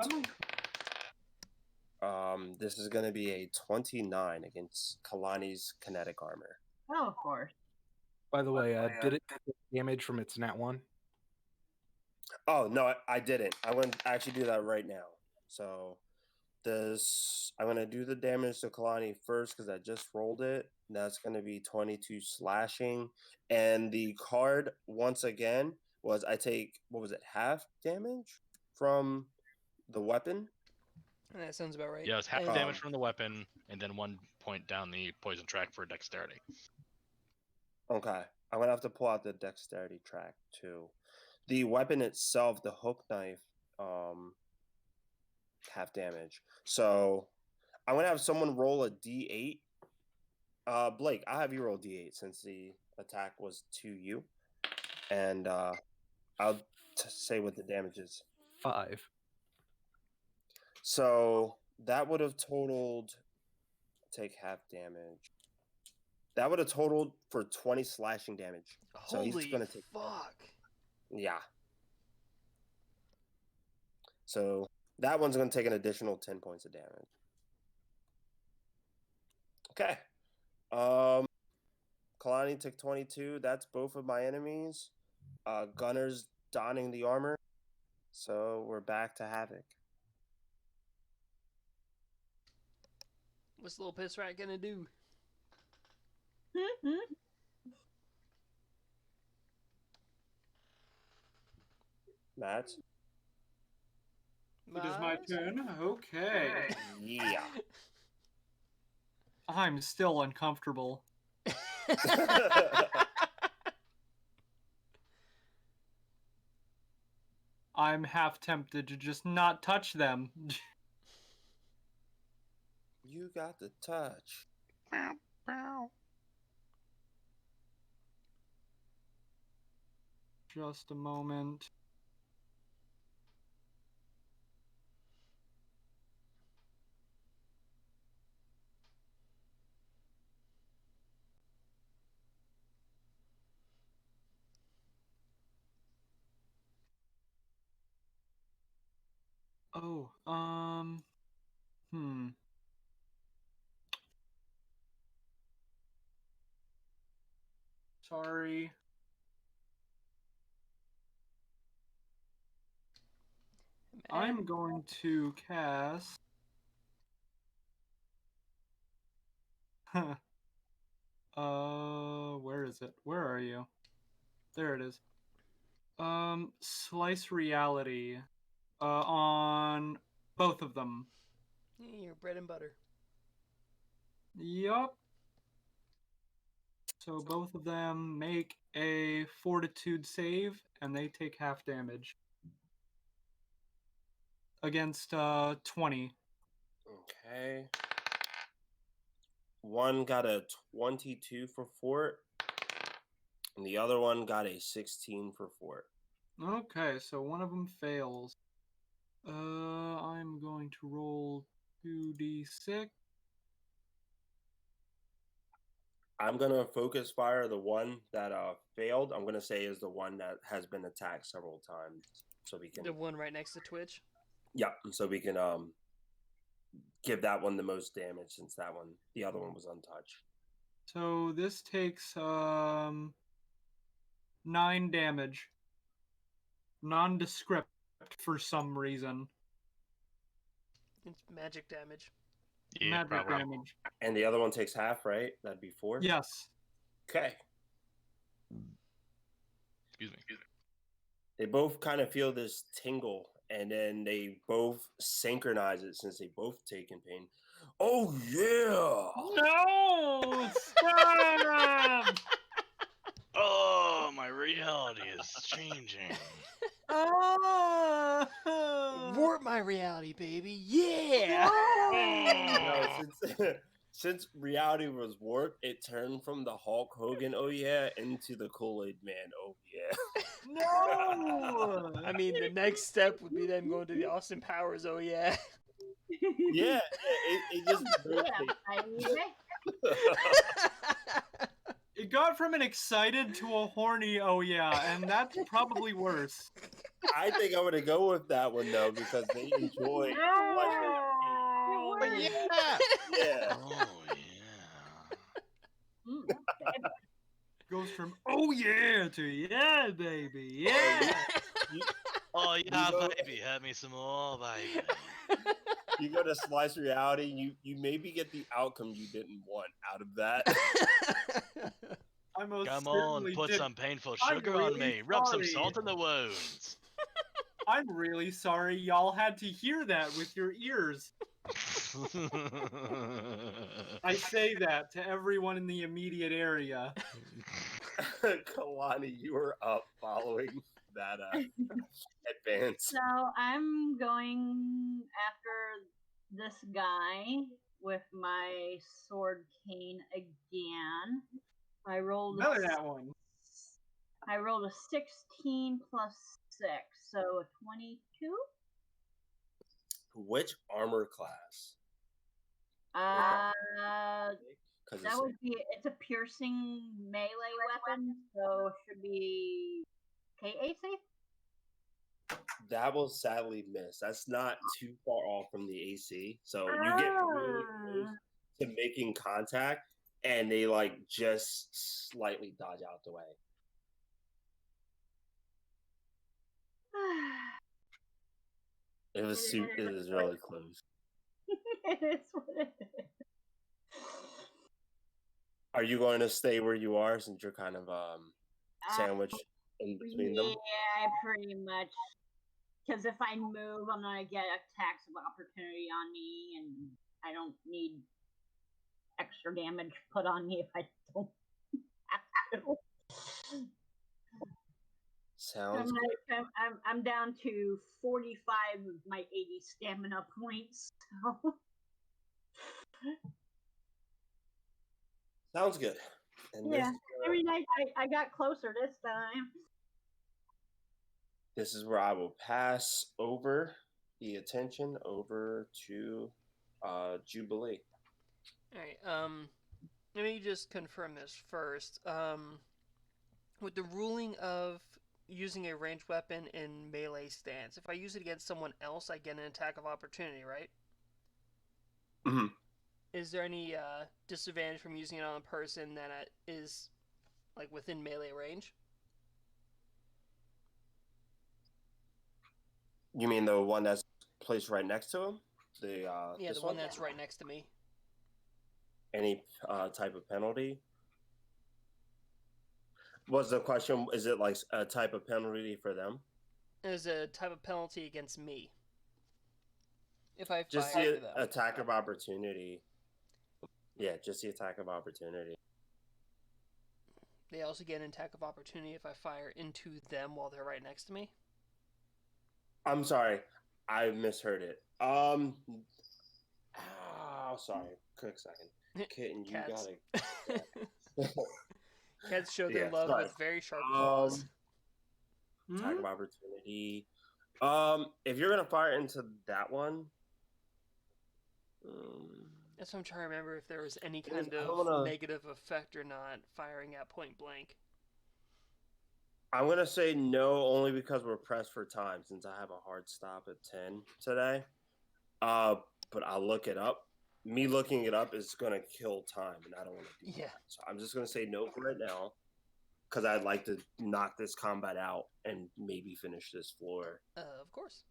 [SPEAKER 1] 2. This is going to be a 29 against Kalani's kinetic armor.
[SPEAKER 4] Oh, of course.
[SPEAKER 5] By the way, did it take damage from its nat 1?
[SPEAKER 1] Oh no, I didn't. I'm going to actually do that right now. So I'm going to do the damage to Kalani first because I just rolled it. That's going to be 22 slashing. And the card, once again, was I take, what was it, half damage from the weapon?
[SPEAKER 3] That sounds about right.
[SPEAKER 2] Yeah, it's half damage from the weapon, and then 1 point down the poison track for dexterity.
[SPEAKER 1] Okay. I'm going to have to pull out the dexterity track, too. The weapon itself, the hook knife, half damage. So I'm going to have someone roll a d8. Blake, I'll have you roll d8 since the attack was to you. And I'll say what the damage is.
[SPEAKER 5] 5.
[SPEAKER 1] So that would have totaled, take half damage. That would have totaled for 20 slashing damage. So he's
[SPEAKER 3] Holy
[SPEAKER 1] going to take.
[SPEAKER 3] fuck.
[SPEAKER 1] Yeah. So that one's going to take an additional 10 points of damage. Okay. Kalani took 22. That's both of my enemies. Gunner's donning the armor. So we're back to Havoc.
[SPEAKER 3] What's little piss rat gonna do?
[SPEAKER 1] Matt?
[SPEAKER 6] It is my turn. Okay.
[SPEAKER 1] Yeah.
[SPEAKER 6] I'm still uncomfortable. I'm half tempted to just not touch them.
[SPEAKER 1] You got the touch.
[SPEAKER 6] Just a moment. Oh, Sorry. I'm going to cast Where is it? Where are you? There it is. Slice reality. On both of them.
[SPEAKER 3] Your bread and butter.
[SPEAKER 6] Yup. So both of them make a fortitude save, and they take half damage. Against 20.
[SPEAKER 1] Okay. One got a 22 for fort, and the other one got a 16 for fort.
[SPEAKER 6] Okay, so one of them fails. I'm going to roll 2d6.
[SPEAKER 1] I'm gonna focus fire the one that failed. I'm gonna say is the one that has been attacked several times, so we can.
[SPEAKER 3] The one right next to Twitch.
[SPEAKER 1] Yeah, so we can give that one the most damage since the other one was untouched.
[SPEAKER 6] So this takes 9 damage. Nondescript for some reason.
[SPEAKER 3] It's magic damage.
[SPEAKER 2] Yeah,
[SPEAKER 6] Magic
[SPEAKER 2] probably.
[SPEAKER 6] damage.
[SPEAKER 1] And the other one takes half, right? That'd be 4?
[SPEAKER 6] Yes.
[SPEAKER 1] Okay.
[SPEAKER 2] Excuse me.
[SPEAKER 1] They both kind of feel this tingle, and then they both synchronize it since they both taken pain. Oh, yeah!
[SPEAKER 6] No! Stop!
[SPEAKER 2] Oh, my reality is changing.
[SPEAKER 6] Oh!
[SPEAKER 3] Warp my reality, baby. Yeah.
[SPEAKER 1] No, since reality was warped, it turned from the Hulk Hogan, oh yeah, into the Kool-Aid Man, oh yeah.
[SPEAKER 6] No!
[SPEAKER 3] I mean, the next step would be them going to the Austin Powers. Oh yeah.
[SPEAKER 1] Yeah, it just
[SPEAKER 6] It got from an excited to a horny, oh yeah, and that's probably worse.
[SPEAKER 1] I think I'm gonna go with that one though because they enjoy.
[SPEAKER 6] No!
[SPEAKER 2] Yeah.
[SPEAKER 1] Yeah.
[SPEAKER 2] Oh, yeah.
[SPEAKER 6] Goes from oh yeah to yeah, baby, yeah.
[SPEAKER 2] Oh, yeah,
[SPEAKER 1] You know-
[SPEAKER 2] baby. Hit me some more, baby.
[SPEAKER 1] You go to Slice Reality, you maybe get the outcome you didn't want out of that.
[SPEAKER 6] I most
[SPEAKER 2] Come on,
[SPEAKER 6] certainly
[SPEAKER 2] put
[SPEAKER 6] did.
[SPEAKER 2] some painful
[SPEAKER 6] I'm
[SPEAKER 2] sugar on
[SPEAKER 6] really
[SPEAKER 2] me. Rub some
[SPEAKER 6] sorry.
[SPEAKER 2] salt in the wounds.
[SPEAKER 6] I'm really sorry y'all had to hear that with your ears. I say that to everyone in the immediate area.
[SPEAKER 1] Kalani, you were up following that advance.
[SPEAKER 4] So I'm going after this guy with my sword cane again. I rolled
[SPEAKER 6] None of that one.
[SPEAKER 4] I rolled a 16 plus 6, so a 22.
[SPEAKER 1] Which armor class? Because
[SPEAKER 4] That would be it's a piercing melee weapon, so it should be KAC.
[SPEAKER 1] that will sadly miss. That's not too far off from the AC, so you get really close to making contact, and they like just slightly dodge out the way. It was really close.
[SPEAKER 4] It is what it is.
[SPEAKER 1] Are you going to stay where you are since you're kind of sandwiched in between them?
[SPEAKER 4] Yeah, pretty much. Because if I move, I'm gonna get attacks of opportunity on me, and I don't need extra damage put on me if I don't have to.
[SPEAKER 1] Sounds good.
[SPEAKER 4] I'm down to 45 of my 80 stamina points. So.
[SPEAKER 1] Sounds good. And
[SPEAKER 4] Yeah, I mean, I got closer this time.
[SPEAKER 1] This is where I will pass over the attention over to Jubilee.
[SPEAKER 3] All right. Let me just confirm this first. With the ruling of using a ranged weapon in melee stance, if I use it against someone else, I get an attack of opportunity, right?
[SPEAKER 1] Mm-hmm.
[SPEAKER 3] Is there any disadvantage from using it on a person that is like within melee range?
[SPEAKER 1] You mean the one that's placed right next to him?
[SPEAKER 3] Yeah, the one that's right next to me.
[SPEAKER 1] Any type of penalty? Was the question, is it like a type of penalty for them?
[SPEAKER 3] There's a type of penalty against me if I
[SPEAKER 1] Just
[SPEAKER 3] fire
[SPEAKER 1] the
[SPEAKER 3] them.
[SPEAKER 1] attack of opportunity. Yeah, just the attack of opportunity.
[SPEAKER 3] They also get an attack of opportunity if I fire into them while they're right next to me.
[SPEAKER 1] I'm sorry, I misheard it. Oh, sorry. Quick second. Kitten, you
[SPEAKER 3] Cats.
[SPEAKER 1] gotta.
[SPEAKER 3] Cats show their
[SPEAKER 1] Yeah,
[SPEAKER 3] love
[SPEAKER 1] sorry.
[SPEAKER 3] with very sharp claws.
[SPEAKER 1] Attack of opportunity. If you're gonna fire into that one,
[SPEAKER 3] That's what I'm trying to remember if there was any
[SPEAKER 1] I
[SPEAKER 3] kind
[SPEAKER 1] don't
[SPEAKER 3] of
[SPEAKER 1] wanna-
[SPEAKER 3] negative effect or not firing at point blank.
[SPEAKER 1] I'm gonna say no, only because we're pressed for time since I have a hard stop at 10 today. But I'll look it up. Me looking it up is gonna kill time, and I don't want to do
[SPEAKER 3] Yeah.
[SPEAKER 1] that. So I'm just gonna say no for right now, because I'd like to knock this combat out and maybe finish this floor.
[SPEAKER 3] Of course.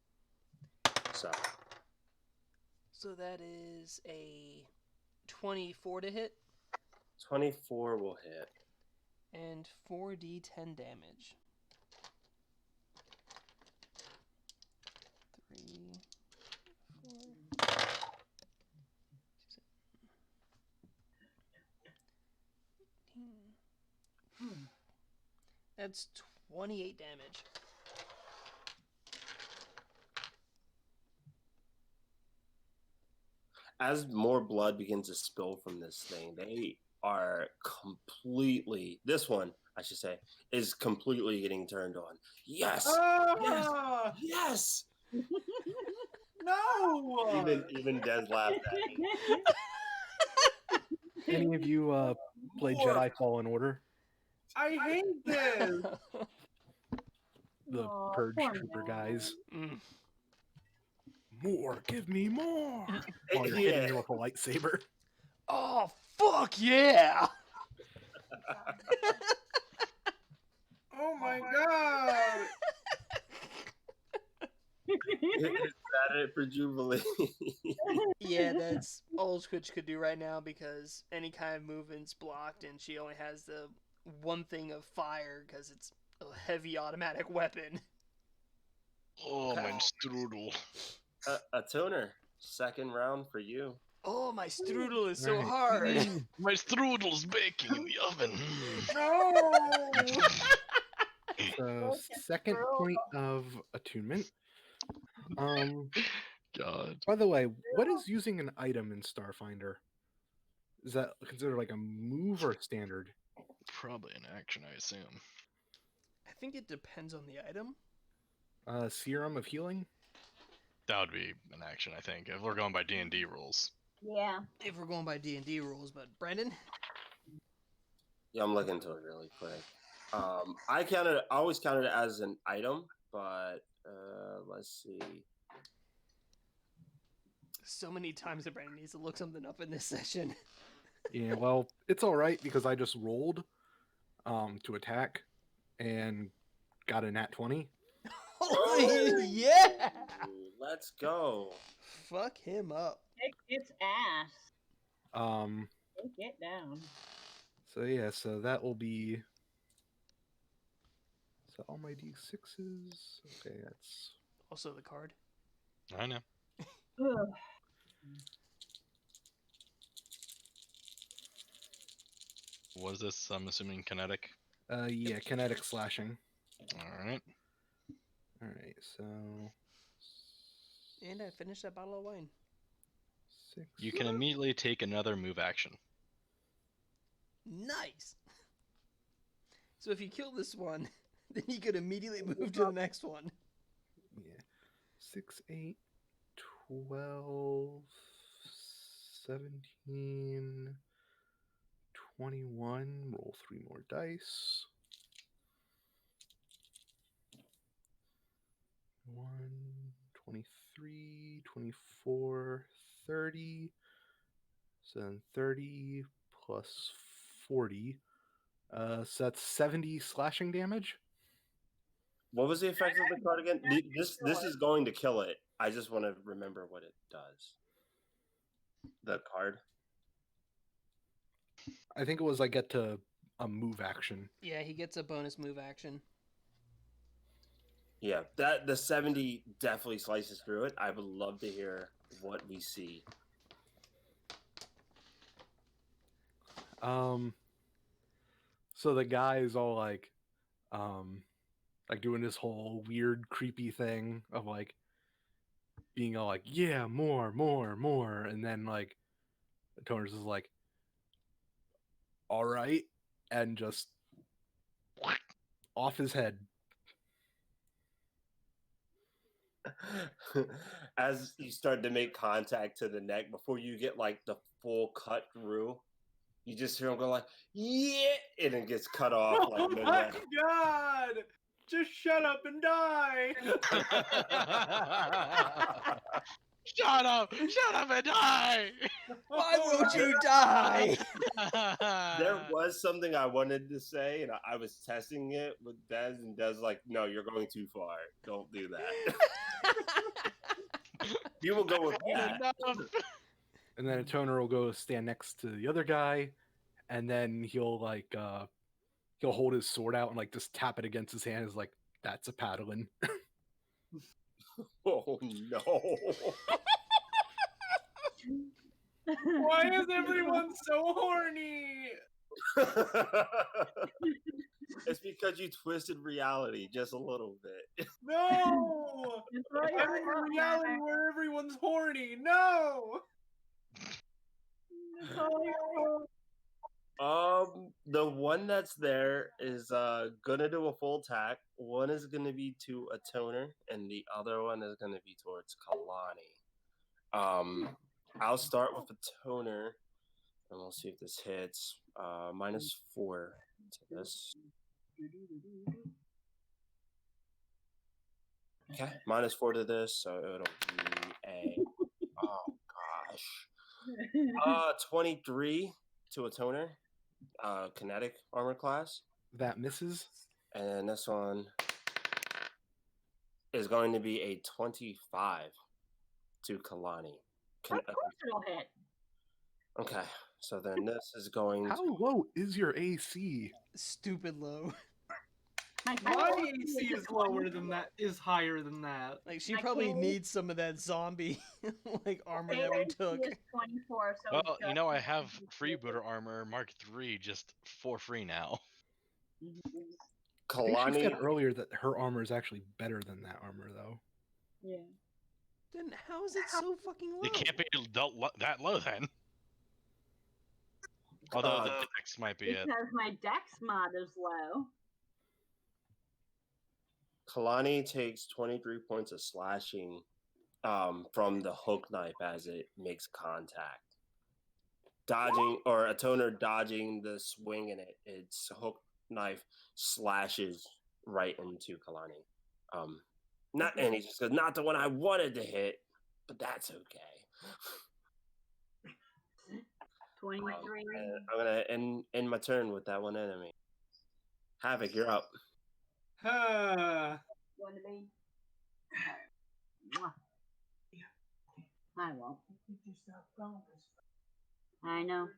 [SPEAKER 1] So
[SPEAKER 3] So that is a 24 to hit
[SPEAKER 1] 24 will hit.
[SPEAKER 3] and 4d10 damage. 3, 4. That's 28 damage.
[SPEAKER 1] As more blood begins to spill from this thing, they are completely, this one, I should say, is completely getting turned on. Yes!
[SPEAKER 6] Ah!
[SPEAKER 1] Yes!
[SPEAKER 6] No!
[SPEAKER 1] Even Des laughed at me.
[SPEAKER 5] Any of you play
[SPEAKER 6] More.
[SPEAKER 5] Jedi Fallen Order?
[SPEAKER 6] I hate this.
[SPEAKER 5] The
[SPEAKER 4] Aw,
[SPEAKER 5] Purge
[SPEAKER 4] poor
[SPEAKER 5] Trooper
[SPEAKER 4] man.
[SPEAKER 5] guys.
[SPEAKER 3] Mm.
[SPEAKER 5] More, give me more. While you're
[SPEAKER 1] Yeah.
[SPEAKER 5] hitting me with a lightsaber.
[SPEAKER 3] Oh, fuck yeah!
[SPEAKER 6] Oh my god!
[SPEAKER 1] Is that it for Jubilee?
[SPEAKER 3] Yeah, that's all Twitch could do right now because any kind of movement's blocked and she only has the one thing of fire because it's a heavy automatic weapon.
[SPEAKER 2] Oh,
[SPEAKER 1] Okay.
[SPEAKER 2] my strudel.
[SPEAKER 1] A tuner. Second round for you.
[SPEAKER 3] Oh, my strudel is so
[SPEAKER 5] Right.
[SPEAKER 3] hard.
[SPEAKER 2] My strudel's baking in the oven.
[SPEAKER 6] No!
[SPEAKER 5] So second point of attunement.
[SPEAKER 2] God.
[SPEAKER 5] By the way, what is using an item in Starfinder? Is that considered like a move or standard?
[SPEAKER 2] Probably an action, I assume.
[SPEAKER 3] I think it depends on the item.
[SPEAKER 5] Serum of healing?
[SPEAKER 2] That would be an action, I think, if we're going by D&D rules.
[SPEAKER 4] Yeah.
[SPEAKER 3] If we're going by D&D rules, but Brandon?
[SPEAKER 1] Yeah, I'm looking into it really quick. I always counted it as an item, but let's see.
[SPEAKER 3] So many times that Brandon needs to look something up in this session.
[SPEAKER 5] Yeah, well, it's all right because I just rolled to attack and got a nat 20.
[SPEAKER 3] Holy yeah!
[SPEAKER 1] Let's go.
[SPEAKER 3] Fuck him up.
[SPEAKER 4] Kick its ass.
[SPEAKER 5] Um,
[SPEAKER 4] Take it down.
[SPEAKER 5] so yeah, so that will be. So all my d6s. Okay, that's.
[SPEAKER 3] Also the card.
[SPEAKER 2] I know.
[SPEAKER 4] Ugh.
[SPEAKER 2] Was this, I'm assuming, kinetic?
[SPEAKER 5] Yeah, kinetic slashing.
[SPEAKER 2] Alright.
[SPEAKER 5] All right, so.
[SPEAKER 3] And I finished that bottle of wine.
[SPEAKER 5] 6.
[SPEAKER 2] You can immediately take another move action.
[SPEAKER 3] Nice! So if you kill this one, then you could immediately move to the next one.
[SPEAKER 5] Yeah. 6, 8, 12, 17, 21. Roll 3 more dice. 1, 23, 24, 30. So then 30 plus 40. So that's 70 slashing damage.
[SPEAKER 1] What was the effect of the card again? This is going to kill it. I just want to remember what it does. The card.
[SPEAKER 5] I think it was I get to a move action.
[SPEAKER 3] Yeah, he gets a bonus move action.
[SPEAKER 1] Yeah, that the 70 definitely slices through it. I would love to hear what we see.
[SPEAKER 5] So the guy is all like doing this whole weird, creepy thing of like being all like, yeah, more, and then like Toner's is like, all right, and just off his head.
[SPEAKER 1] As you start to make contact to the neck, before you get like the full cut through, you just hear him go like, yeah, and it gets cut off like
[SPEAKER 6] Oh
[SPEAKER 1] midway.
[SPEAKER 6] my god! Just shut up and die!
[SPEAKER 2] Shut up! Shut up and die!
[SPEAKER 3] Why won't you die?
[SPEAKER 1] There was something I wanted to say, and I was testing it with Dez, and Dez like, no, you're going too far. Don't do that. You will go with that.
[SPEAKER 2] Enough.
[SPEAKER 5] And then Toner will go stand next to the other guy, and then he'll like he'll hold his sword out and like just tap it against his hand. Is like, that's a paddling.
[SPEAKER 1] Oh no.
[SPEAKER 6] Why is everyone so horny?
[SPEAKER 1] It's because you twisted reality just a little bit.
[SPEAKER 6] No!
[SPEAKER 4] That's what
[SPEAKER 6] I'm in a reality where everyone's horny. No!
[SPEAKER 1] The one that's there is gonna do a full attack. One is gonna be to a Toner, and the other one is gonna be towards Kalani. I'll start with a Toner, and we'll see if this hits. -4 to this. Okay, -4 to this, so it'll be a oh gosh, 23 to a Toner, kinetic armor class,
[SPEAKER 5] That misses.
[SPEAKER 1] and then this one is going to be a 25 to Kalani.
[SPEAKER 4] Of course it'll hit.
[SPEAKER 1] Okay, so then this is going
[SPEAKER 5] How low is your AC?
[SPEAKER 3] Stupid low.
[SPEAKER 6] My AC is lower than that, is higher than that.
[SPEAKER 3] Like, she
[SPEAKER 4] My
[SPEAKER 3] probably
[SPEAKER 4] goal-
[SPEAKER 3] needs some of that zombie like armor
[SPEAKER 4] Okay,
[SPEAKER 3] that we
[SPEAKER 4] AC
[SPEAKER 3] took.
[SPEAKER 4] is 24, so
[SPEAKER 2] Well, you
[SPEAKER 4] just
[SPEAKER 2] know, I have freebooter armor Mark III just for free now.
[SPEAKER 5] I think she
[SPEAKER 1] Kalani.
[SPEAKER 5] said earlier that her armor is actually better than that armor, though.
[SPEAKER 4] Yeah.
[SPEAKER 3] Then how is it so fucking low?
[SPEAKER 2] It can't be that low then. Although the dex might be it.
[SPEAKER 4] Because my dex mod is low.
[SPEAKER 1] Kalani takes 23 points of slashing from the hook knife as it makes contact. Dodging, or a Toner dodging the swing in it, its hook knife slashes right into Kalani. And he just goes, not the one I wanted to hit, but that's okay.
[SPEAKER 4] 23.
[SPEAKER 1] I'm gonna end my turn with that one enemy. Havoc, you're up.
[SPEAKER 4] Want to be? Mwah. I won't. I know.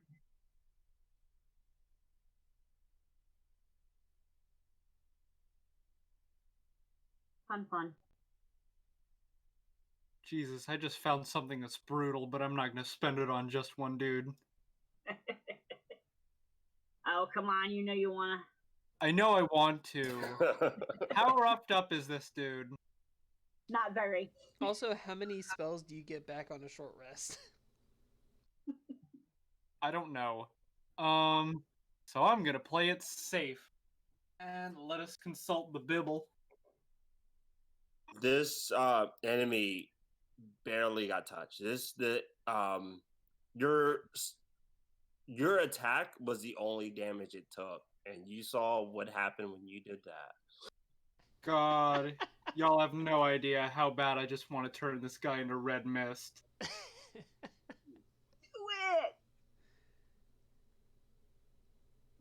[SPEAKER 4] Fun.
[SPEAKER 6] Jesus, I just found something that's brutal, but I'm not gonna spend it on just one dude.
[SPEAKER 4] Oh, come on. You know you want to.
[SPEAKER 6] I know I want to. How roughed up is this dude?
[SPEAKER 4] Not very.
[SPEAKER 3] Also, how many spells do you get back on a short rest?
[SPEAKER 6] I don't know. So I'm gonna play it safe. And let us consult the Bibble.
[SPEAKER 1] This enemy barely got touched. Your attack was the only damage it took, and you saw what happened when you did that.
[SPEAKER 6] God, y'all have no idea how bad I just want to turn this guy into red mist.
[SPEAKER 4] Do it!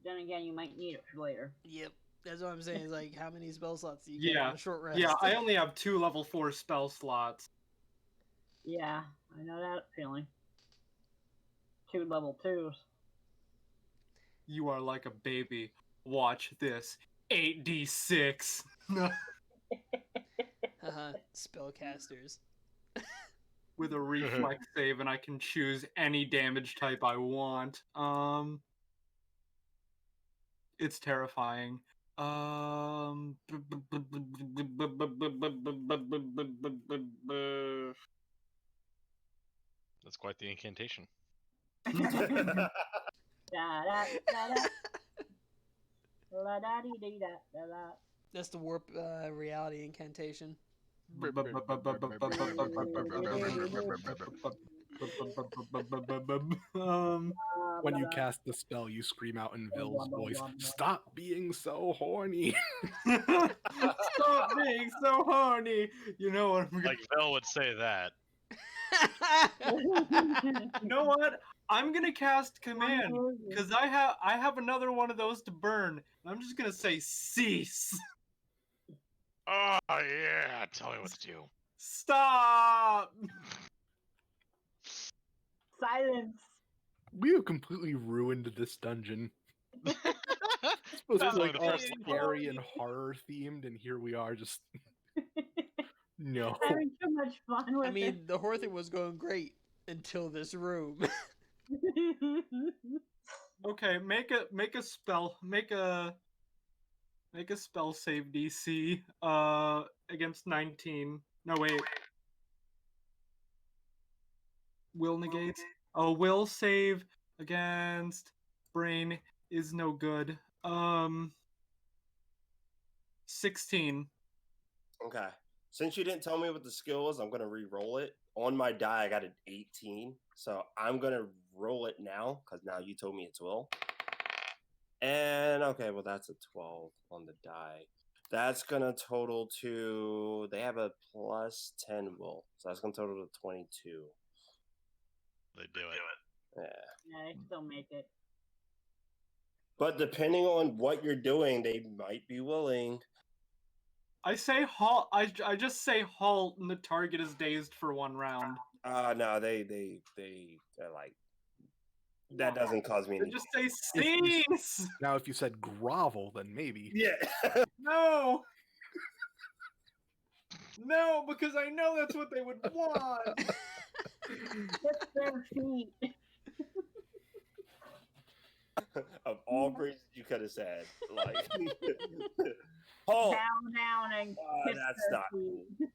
[SPEAKER 4] Then again, you might need it for later.
[SPEAKER 3] Yep. That's what I'm saying. Is like, how many spell slots do you get
[SPEAKER 6] Yeah,
[SPEAKER 3] on a short rest?
[SPEAKER 6] Yeah, I only have 2 level 4 spell slots.
[SPEAKER 4] Yeah, I know that feeling. 2 level 2s.
[SPEAKER 6] You are like a baby. Watch this. 8d6.
[SPEAKER 3] Spellcasters.
[SPEAKER 6] With a reflex save, and I can choose any damage type I want. It's terrifying.
[SPEAKER 2] That's quite the incantation.
[SPEAKER 3] That's the warp reality incantation.
[SPEAKER 5] When you cast the spell, you scream out in Ville's voice, "Stop being so horny!"
[SPEAKER 6] Stop being so horny. You know what?
[SPEAKER 2] Like Vel would say that.
[SPEAKER 6] You know what? I'm gonna cast command because I have another one of those to burn. And I'm just gonna say cease.
[SPEAKER 2] Oh yeah, tell me what to do.
[SPEAKER 6] Stop.
[SPEAKER 4] Silence.
[SPEAKER 5] We have completely ruined this dungeon. It's supposed to
[SPEAKER 2] That's
[SPEAKER 5] be
[SPEAKER 2] only
[SPEAKER 5] like
[SPEAKER 2] the
[SPEAKER 5] all
[SPEAKER 2] first
[SPEAKER 5] scary and horror themed, and here we are just no.
[SPEAKER 4] Having too much fun with
[SPEAKER 3] I mean, the horror thing was going great until this room.
[SPEAKER 4] it.
[SPEAKER 6] Okay, make a spell save DC against 19. No wait. Will negates. Oh, will save against brain is no good. 16.
[SPEAKER 1] Okay. Since you didn't tell me what the skill is, I'm gonna re-roll it. On my die, I got an 18, so I'm gonna roll it now because now you told me it's will. And okay, well that's a 12 on the die. That's gonna total to. They have a plus 10 will, so that's gonna total to 22.
[SPEAKER 2] They do it.
[SPEAKER 1] Yeah.
[SPEAKER 4] Yeah, I still make it.
[SPEAKER 1] But depending on what you're doing, they might be willing.
[SPEAKER 6] I say halt. I just say halt, and the target is dazed for 1 round.
[SPEAKER 1] No, they're like that doesn't cause me
[SPEAKER 6] They
[SPEAKER 1] any.
[SPEAKER 6] just say cease.
[SPEAKER 5] Now, if you said grovel, then maybe.
[SPEAKER 1] Yeah.
[SPEAKER 6] No. No, because I know that's what they would want.
[SPEAKER 4] Kiss their feet.
[SPEAKER 1] Of all phrases you could have said, like, oh,
[SPEAKER 4] Down and kiss
[SPEAKER 1] that's
[SPEAKER 4] their
[SPEAKER 1] not
[SPEAKER 4] feet.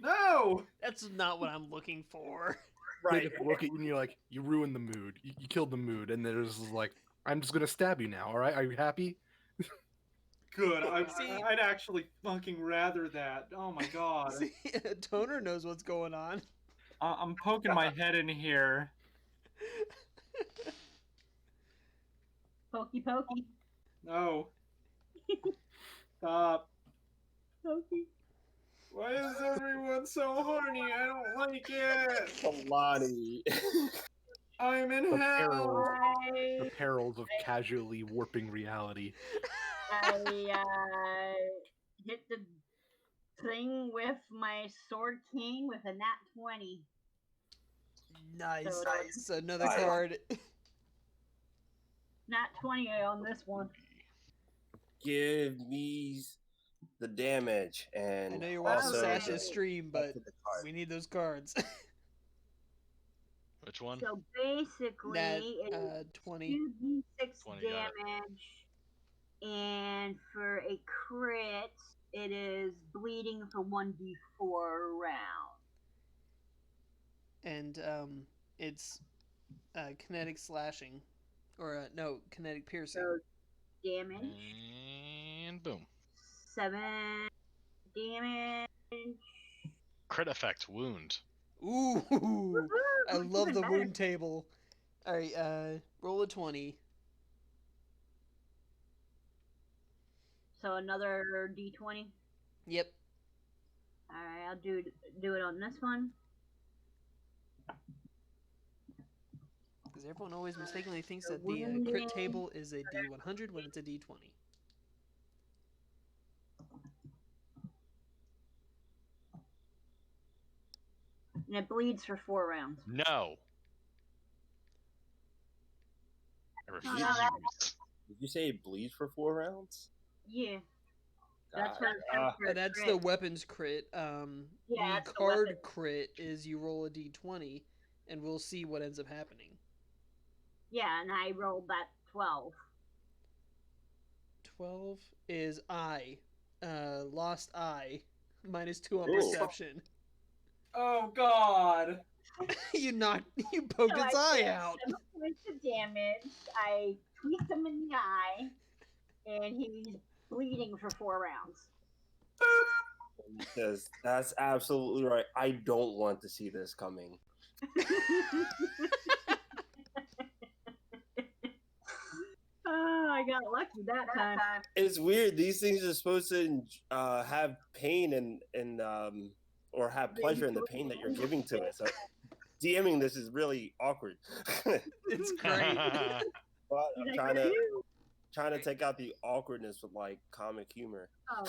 [SPEAKER 6] No.
[SPEAKER 3] That's not what I'm looking for.
[SPEAKER 5] They
[SPEAKER 1] right.
[SPEAKER 5] just look at you and you're like, you ruined the mood. You killed the mood, and there's like, I'm just gonna stab you now. All right, are you happy?
[SPEAKER 6] Good.
[SPEAKER 3] See-
[SPEAKER 6] I'd actually fucking rather that. Oh my god.
[SPEAKER 3] See, Toner knows what's going on.
[SPEAKER 6] I'm poking my head in here.
[SPEAKER 4] Pokey pokey.
[SPEAKER 6] No. Stop.
[SPEAKER 4] Pokey.
[SPEAKER 6] Why is everyone so horny? I don't like it.
[SPEAKER 1] Kalani.
[SPEAKER 6] I'm in
[SPEAKER 5] The
[SPEAKER 6] hell.
[SPEAKER 5] the perils of casually warping reality.
[SPEAKER 4] I hit the thing with my sword king with a nat 20.
[SPEAKER 3] Nice.
[SPEAKER 4] So
[SPEAKER 3] Nice. Another
[SPEAKER 1] Nice.
[SPEAKER 3] card.
[SPEAKER 4] Nat 20 on this one.
[SPEAKER 1] Give me the damage and
[SPEAKER 3] I know you're watching
[SPEAKER 1] also
[SPEAKER 3] Sasha's
[SPEAKER 1] the-
[SPEAKER 3] stream, but
[SPEAKER 1] the card.
[SPEAKER 3] we need those cards.
[SPEAKER 2] Which one?
[SPEAKER 4] So basically,
[SPEAKER 3] That
[SPEAKER 4] it's
[SPEAKER 3] 20.
[SPEAKER 4] 2d6
[SPEAKER 2] 20, got it.
[SPEAKER 4] damage, and for a crit, it is bleeding for 1d4 round.
[SPEAKER 3] And it's kinetic slashing, or no, kinetic piercing.
[SPEAKER 4] So damage,
[SPEAKER 2] And boom.
[SPEAKER 4] 7 damage.
[SPEAKER 2] Crit effect wound.
[SPEAKER 3] Ooh,
[SPEAKER 4] Woohoo,
[SPEAKER 3] I
[SPEAKER 4] looks
[SPEAKER 3] love
[SPEAKER 4] even
[SPEAKER 3] the
[SPEAKER 4] better.
[SPEAKER 3] wound table. All right, roll a 20.
[SPEAKER 4] So another d20.
[SPEAKER 3] Yep.
[SPEAKER 4] All right, I'll do it on this one.
[SPEAKER 3] Because everyone always mistakenly thinks that the
[SPEAKER 4] Wounding.
[SPEAKER 3] crit table is a D100 when it's a D20.
[SPEAKER 4] And it bleeds for 4 rounds.
[SPEAKER 2] No. I
[SPEAKER 4] no,
[SPEAKER 2] refuse.
[SPEAKER 4] that-
[SPEAKER 1] Did you say it bleeds for 4 rounds?
[SPEAKER 4] Yeah, that's
[SPEAKER 1] God.
[SPEAKER 4] her
[SPEAKER 3] That's
[SPEAKER 4] crit.
[SPEAKER 3] the weapons crit.
[SPEAKER 4] Yeah,
[SPEAKER 3] The
[SPEAKER 4] that's the
[SPEAKER 3] card
[SPEAKER 4] weapon.
[SPEAKER 3] crit is you roll a d20, and we'll see what ends up happening.
[SPEAKER 4] Yeah, and I rolled that 12.
[SPEAKER 3] 12 is eye. Lost eye. -2 on
[SPEAKER 1] Ooh.
[SPEAKER 3] perception.
[SPEAKER 6] Oh God!
[SPEAKER 3] You poked
[SPEAKER 4] So
[SPEAKER 3] its
[SPEAKER 4] I
[SPEAKER 3] eye
[SPEAKER 4] did
[SPEAKER 3] out.
[SPEAKER 4] 7 points of damage. I tweaked him in the eye, and he's bleeding for 4 rounds.
[SPEAKER 1] He says, that's absolutely right. I don't want to see this coming.
[SPEAKER 4] Oh, I got lucky that time.
[SPEAKER 1] It's weird. These things are supposed to have pain and or have pleasure in the pain that you're giving to it. So DMing this is really awkward.
[SPEAKER 3] It's great.
[SPEAKER 1] But I'm trying to take out the awkwardness with like comic humor.
[SPEAKER 4] Oh,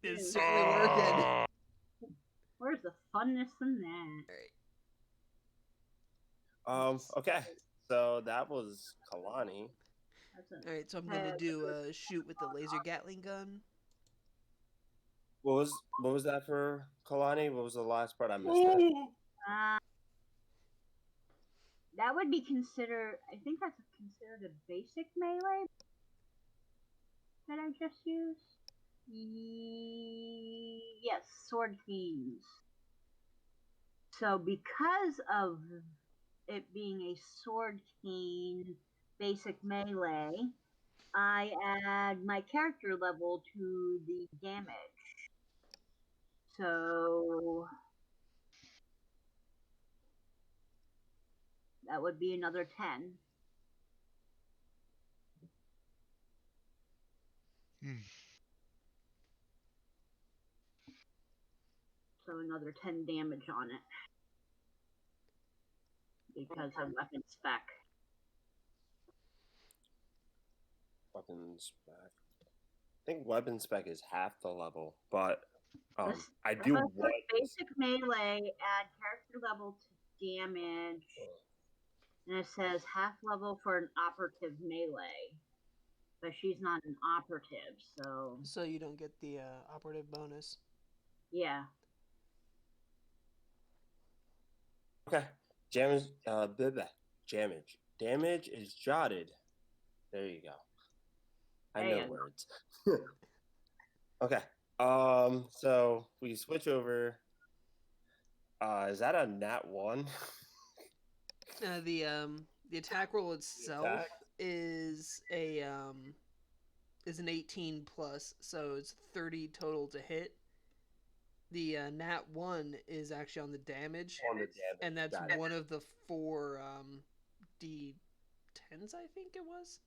[SPEAKER 3] It's certainly working.
[SPEAKER 4] where's the funness in that?
[SPEAKER 1] Okay. So that was Kalani.
[SPEAKER 3] Alright, so I'm gonna do a shoot with the laser Gatling gun.
[SPEAKER 1] What was that for Kalani? What was the last part? I missed it.
[SPEAKER 4] That would be considered. I think that's considered a basic melee that I just used. Yes, sword fiends. So because of it being a sword fiend basic melee, I add my character level to the damage. So that would be another 10. So another 10 damage on it. Because of weapon spec.
[SPEAKER 1] Weapon spec. I think weapon spec is half the level, but I do want
[SPEAKER 4] basic melee, add character level to damage, and it says half level for an operative melee, but she's not an operative, so
[SPEAKER 3] So you don't get the operative bonus.
[SPEAKER 4] yeah.
[SPEAKER 1] Okay. Damage is jotted. There you go. I know words. Okay. So we switch over. Is that a nat 1?
[SPEAKER 3] The attack roll itself is an 18 plus, so it's 30 total to hit. The nat 1 is actually on the damage. And that's one of the 4 D10s, I think it was.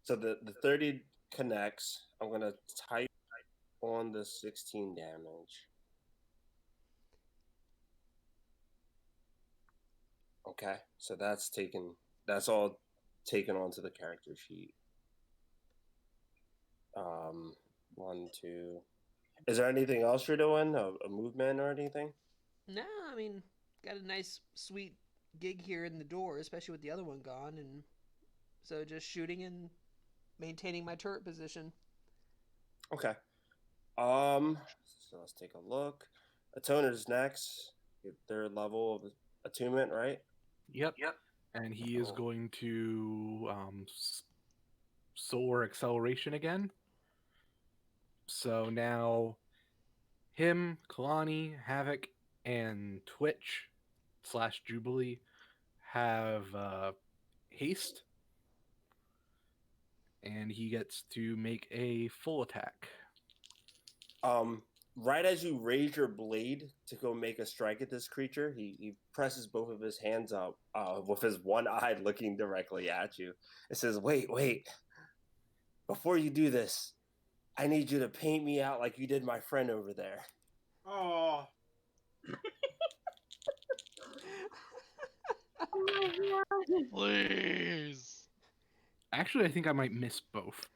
[SPEAKER 1] So the 30 connects. I'm gonna type on the 16 damage. Okay, so that's all taken onto the character sheet. 1, 2. Is there anything else you're doing? A movement or anything?
[SPEAKER 3] No, I mean, got a nice, sweet gig here in the door, especially with the other one gone, and so just shooting and maintaining my turret position.
[SPEAKER 1] Okay. So let's take a look. Atoner's next. Get 3rd level of attunement, right?
[SPEAKER 5] Yep. And he is going to soar acceleration again. So now him, Kalani, Havoc, and Twitch / Jubilee have haste. And he gets to make a full attack.
[SPEAKER 1] Right as you raise your blade to go make a strike at this creature, he presses both of his hands up with his one eye looking directly at you. It says, wait. Before you do this, I need you to paint me out like you did my friend over there.
[SPEAKER 6] Oh.
[SPEAKER 2] Please.
[SPEAKER 5] Actually, I think I might miss both.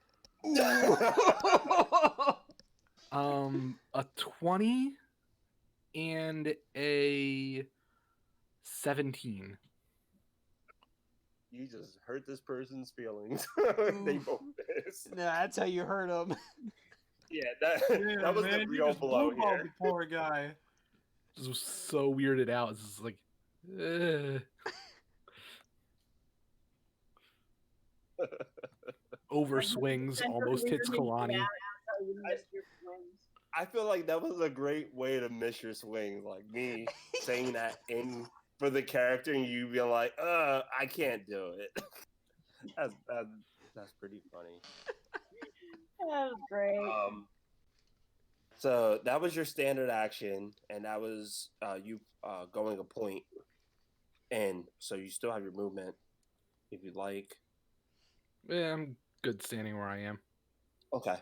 [SPEAKER 5] A 20 and a 17.
[SPEAKER 1] you just hurt this person's feelings. They both missed.
[SPEAKER 3] Nah, that's how you hurt him.
[SPEAKER 1] Yeah, that was
[SPEAKER 6] man,
[SPEAKER 1] the
[SPEAKER 6] you
[SPEAKER 1] real
[SPEAKER 6] just
[SPEAKER 1] blow
[SPEAKER 6] blue-balled
[SPEAKER 1] here.
[SPEAKER 6] the poor guy.
[SPEAKER 5] This was so weirded out. It's just like, overswings,
[SPEAKER 4] Sense of
[SPEAKER 5] almost hits
[SPEAKER 4] weirdness,
[SPEAKER 5] Kalani.
[SPEAKER 4] yeah, so you missed your swings.
[SPEAKER 1] I feel like that was a great way to miss your swings. Like me saying that in for the character, and you be like, I can't do it." That's pretty funny.
[SPEAKER 4] That was great.
[SPEAKER 1] So that was your standard action, and that was you going a point. And so you still have your movement if you'd like.
[SPEAKER 5] Yeah, I'm good standing where I am.
[SPEAKER 1] Okay.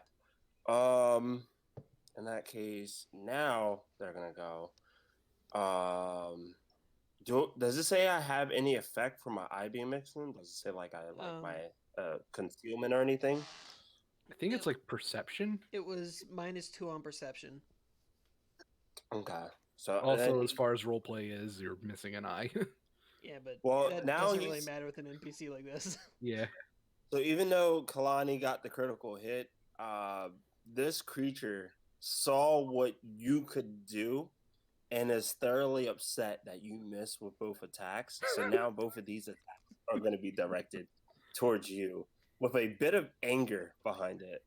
[SPEAKER 1] In that case, now they're gonna go. Does it say I have any effect from my I-beam mixing? Does it say like I like my concealment or anything?
[SPEAKER 5] I think it's like perception.
[SPEAKER 3] It was -2 on perception.
[SPEAKER 1] Okay. So
[SPEAKER 5] Also,
[SPEAKER 1] then-
[SPEAKER 5] as far as roleplay is, you're missing an eye.
[SPEAKER 3] Yeah, but
[SPEAKER 1] Well,
[SPEAKER 3] that
[SPEAKER 1] now
[SPEAKER 3] doesn't really
[SPEAKER 1] he's-
[SPEAKER 3] matter with an NPC like this.
[SPEAKER 5] Yeah.
[SPEAKER 1] So even though Kalani got the critical hit, this creature saw what you could do and is thoroughly upset that you missed with both attacks. So now both of these attacks are going to be directed towards you with a bit of anger behind it.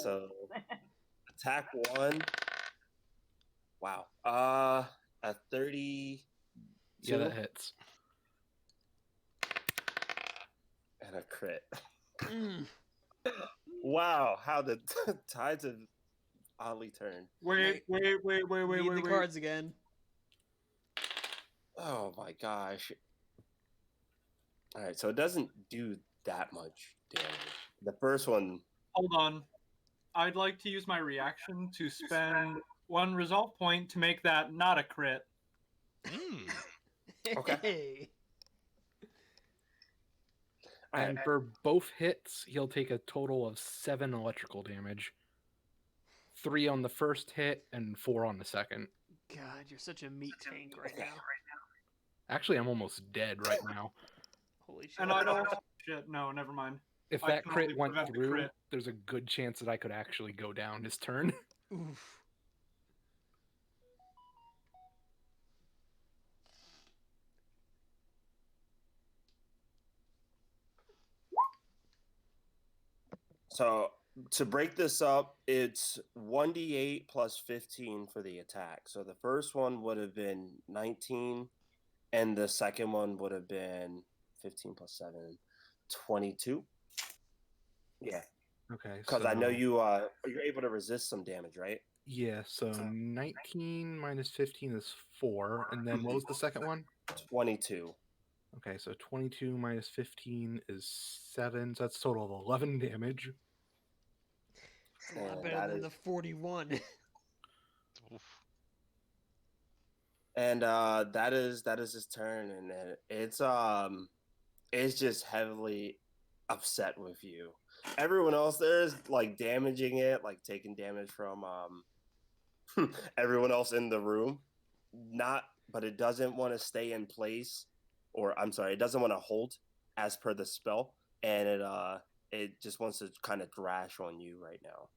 [SPEAKER 1] So attack 1. Wow. A 30.
[SPEAKER 5] Yeah, that hits.
[SPEAKER 1] And a crit.
[SPEAKER 3] Mm.
[SPEAKER 1] Wow, how the tides have oddly turned.
[SPEAKER 6] Wait.
[SPEAKER 3] Read the cards again.
[SPEAKER 1] Oh my gosh. Alright, so it doesn't do that much damage. The first one.
[SPEAKER 6] Hold on. I'd like to use my reaction to spend 1 resolve point to make that not a crit.
[SPEAKER 1] Okay.
[SPEAKER 3] Hey.
[SPEAKER 5] And for both hits, he'll take a total of 7 electrical damage. 3 on the first hit and 4 on the second.
[SPEAKER 3] God, you're such a meat tank right now.
[SPEAKER 5] Actually, I'm almost dead right now.
[SPEAKER 3] Holy shit.
[SPEAKER 6] And I'd also... Shit, no, never mind.
[SPEAKER 5] If
[SPEAKER 6] I
[SPEAKER 5] that
[SPEAKER 6] can
[SPEAKER 5] crit
[SPEAKER 6] only
[SPEAKER 5] went
[SPEAKER 6] prevent the
[SPEAKER 5] through,
[SPEAKER 6] crit.
[SPEAKER 5] there's a good chance that I could actually go down this turn.
[SPEAKER 3] Oof.
[SPEAKER 1] So to break this up, it's 1d8 plus 15 for the attack. So the first one would have been 19, and the second one would have been 15 plus 7, 22. Yeah,
[SPEAKER 5] Okay.
[SPEAKER 1] because I know you're able to resist some damage, right?
[SPEAKER 5] Yeah, so 19 minus 15 is 4. And then what was the second one?
[SPEAKER 1] 22.
[SPEAKER 5] Okay, so 22 minus 15 is 7. So that's a total of 11 damage.
[SPEAKER 3] It's a lot
[SPEAKER 1] And
[SPEAKER 3] better
[SPEAKER 1] that
[SPEAKER 3] than
[SPEAKER 1] is-
[SPEAKER 3] the 41.
[SPEAKER 2] Oof.
[SPEAKER 1] And that is his turn, and it's just heavily upset with you. Everyone else there is like damaging it, like taking damage from everyone else in the room. But it doesn't want to stay in place, or I'm sorry, it doesn't want to hold as per the spell, and it just wants to kind of thrash on you right now.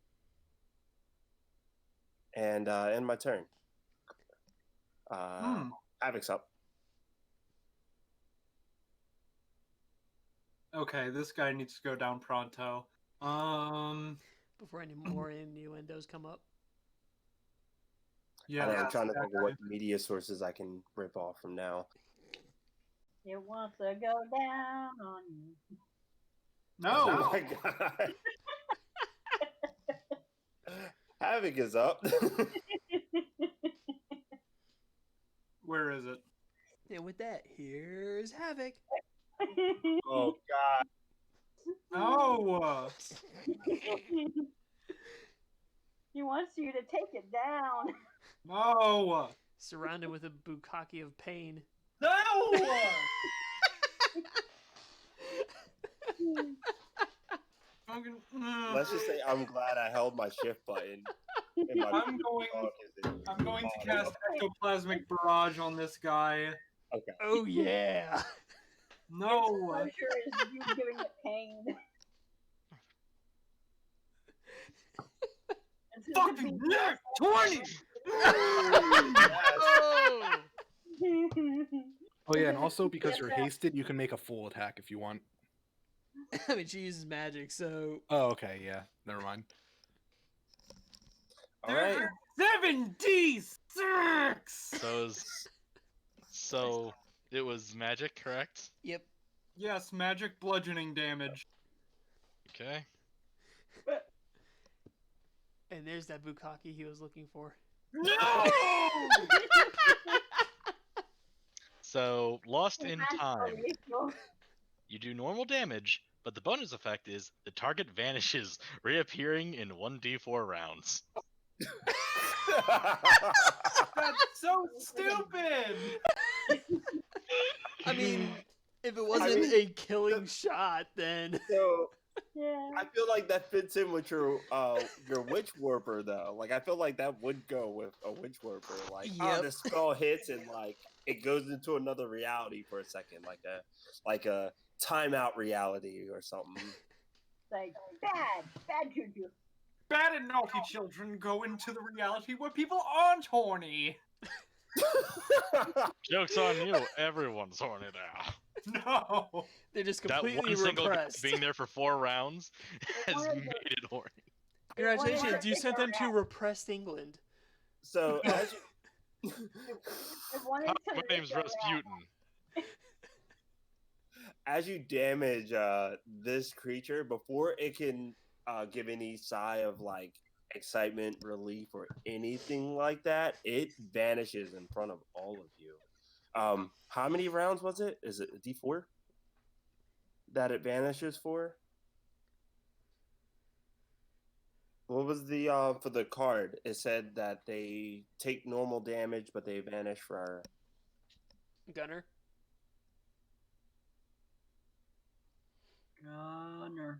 [SPEAKER 1] And end my turn. Havoc's up.
[SPEAKER 6] Okay, this guy needs to go down pronto.
[SPEAKER 3] Before any more innuendos come up.
[SPEAKER 6] Yeah.
[SPEAKER 1] I'm trying to think of what media sources I can rip off from now.
[SPEAKER 4] It wants to go down on you.
[SPEAKER 6] No.
[SPEAKER 1] Oh my god. Havoc is up.
[SPEAKER 6] Where is it?
[SPEAKER 3] And with that, here's Havoc.
[SPEAKER 1] Oh god.
[SPEAKER 6] No.
[SPEAKER 4] He wants you to take it down.
[SPEAKER 6] No.
[SPEAKER 3] Surrounded with a bukkake of pain.
[SPEAKER 6] No.
[SPEAKER 1] Let's just say I'm glad I held my shift button. in my-
[SPEAKER 6] I'm going to cast ectoplasmic barrage on this guy.
[SPEAKER 1] Okay.
[SPEAKER 3] Oh yeah.
[SPEAKER 6] No.
[SPEAKER 4] Pleasure is you giving it pain. It's gonna
[SPEAKER 6] Fucking
[SPEAKER 4] be-
[SPEAKER 6] neck! 20!
[SPEAKER 2] Oh!
[SPEAKER 5] Oh yeah, and also because you're hasted, you can make a full attack if you want.
[SPEAKER 3] I mean, she uses magic, so
[SPEAKER 5] Oh, okay, yeah. Never mind.
[SPEAKER 1] All right.
[SPEAKER 6] 7d6!
[SPEAKER 2] So it was magic, correct?
[SPEAKER 3] yep.
[SPEAKER 6] Yes, magic bludgeoning damage.
[SPEAKER 2] Okay.
[SPEAKER 3] And there's that bukkake he was looking for.
[SPEAKER 6] No!
[SPEAKER 2] So lost in
[SPEAKER 4] That's
[SPEAKER 2] time.
[SPEAKER 4] illegal.
[SPEAKER 2] You do normal damage, but the bonus effect is the target vanishes, reappearing in 1d4 rounds.
[SPEAKER 6] That's so stupid!
[SPEAKER 3] I mean, if it wasn't a killing shot, then
[SPEAKER 1] So
[SPEAKER 4] Yeah.
[SPEAKER 1] I feel like that fits in with your witch warper though. Like I feel like that would go with a witch warper. Like
[SPEAKER 3] Yep.
[SPEAKER 1] the spell hits and like it goes into another reality for a second, like a timeout reality or something.
[SPEAKER 4] Like bad juju.
[SPEAKER 6] Bad and naughty children go into the reality where people aren't horny.
[SPEAKER 2] Joke's on you, everyone's horny now.
[SPEAKER 6] No.
[SPEAKER 3] they're just
[SPEAKER 2] That
[SPEAKER 3] completely
[SPEAKER 2] one single guy
[SPEAKER 3] repressed.
[SPEAKER 2] being there for 4 rounds has
[SPEAKER 4] wanted
[SPEAKER 2] made
[SPEAKER 4] to-
[SPEAKER 2] it horny.
[SPEAKER 3] Congratulations, you
[SPEAKER 4] Wanted
[SPEAKER 3] sent them to
[SPEAKER 4] to-
[SPEAKER 3] repressed England.
[SPEAKER 1] So as you,
[SPEAKER 4] If one
[SPEAKER 2] Hi,
[SPEAKER 4] into
[SPEAKER 2] my
[SPEAKER 4] the
[SPEAKER 2] name's
[SPEAKER 4] video
[SPEAKER 2] Rasputin.
[SPEAKER 1] as you damage this creature before it can give any sigh of like excitement, relief, or anything like that, it vanishes in front of all of you. How many rounds was it? Is it a D4 that it vanishes for? What was the for the card? It said that they take normal damage, but they vanish for.
[SPEAKER 3] Gunner.
[SPEAKER 4] Gunner.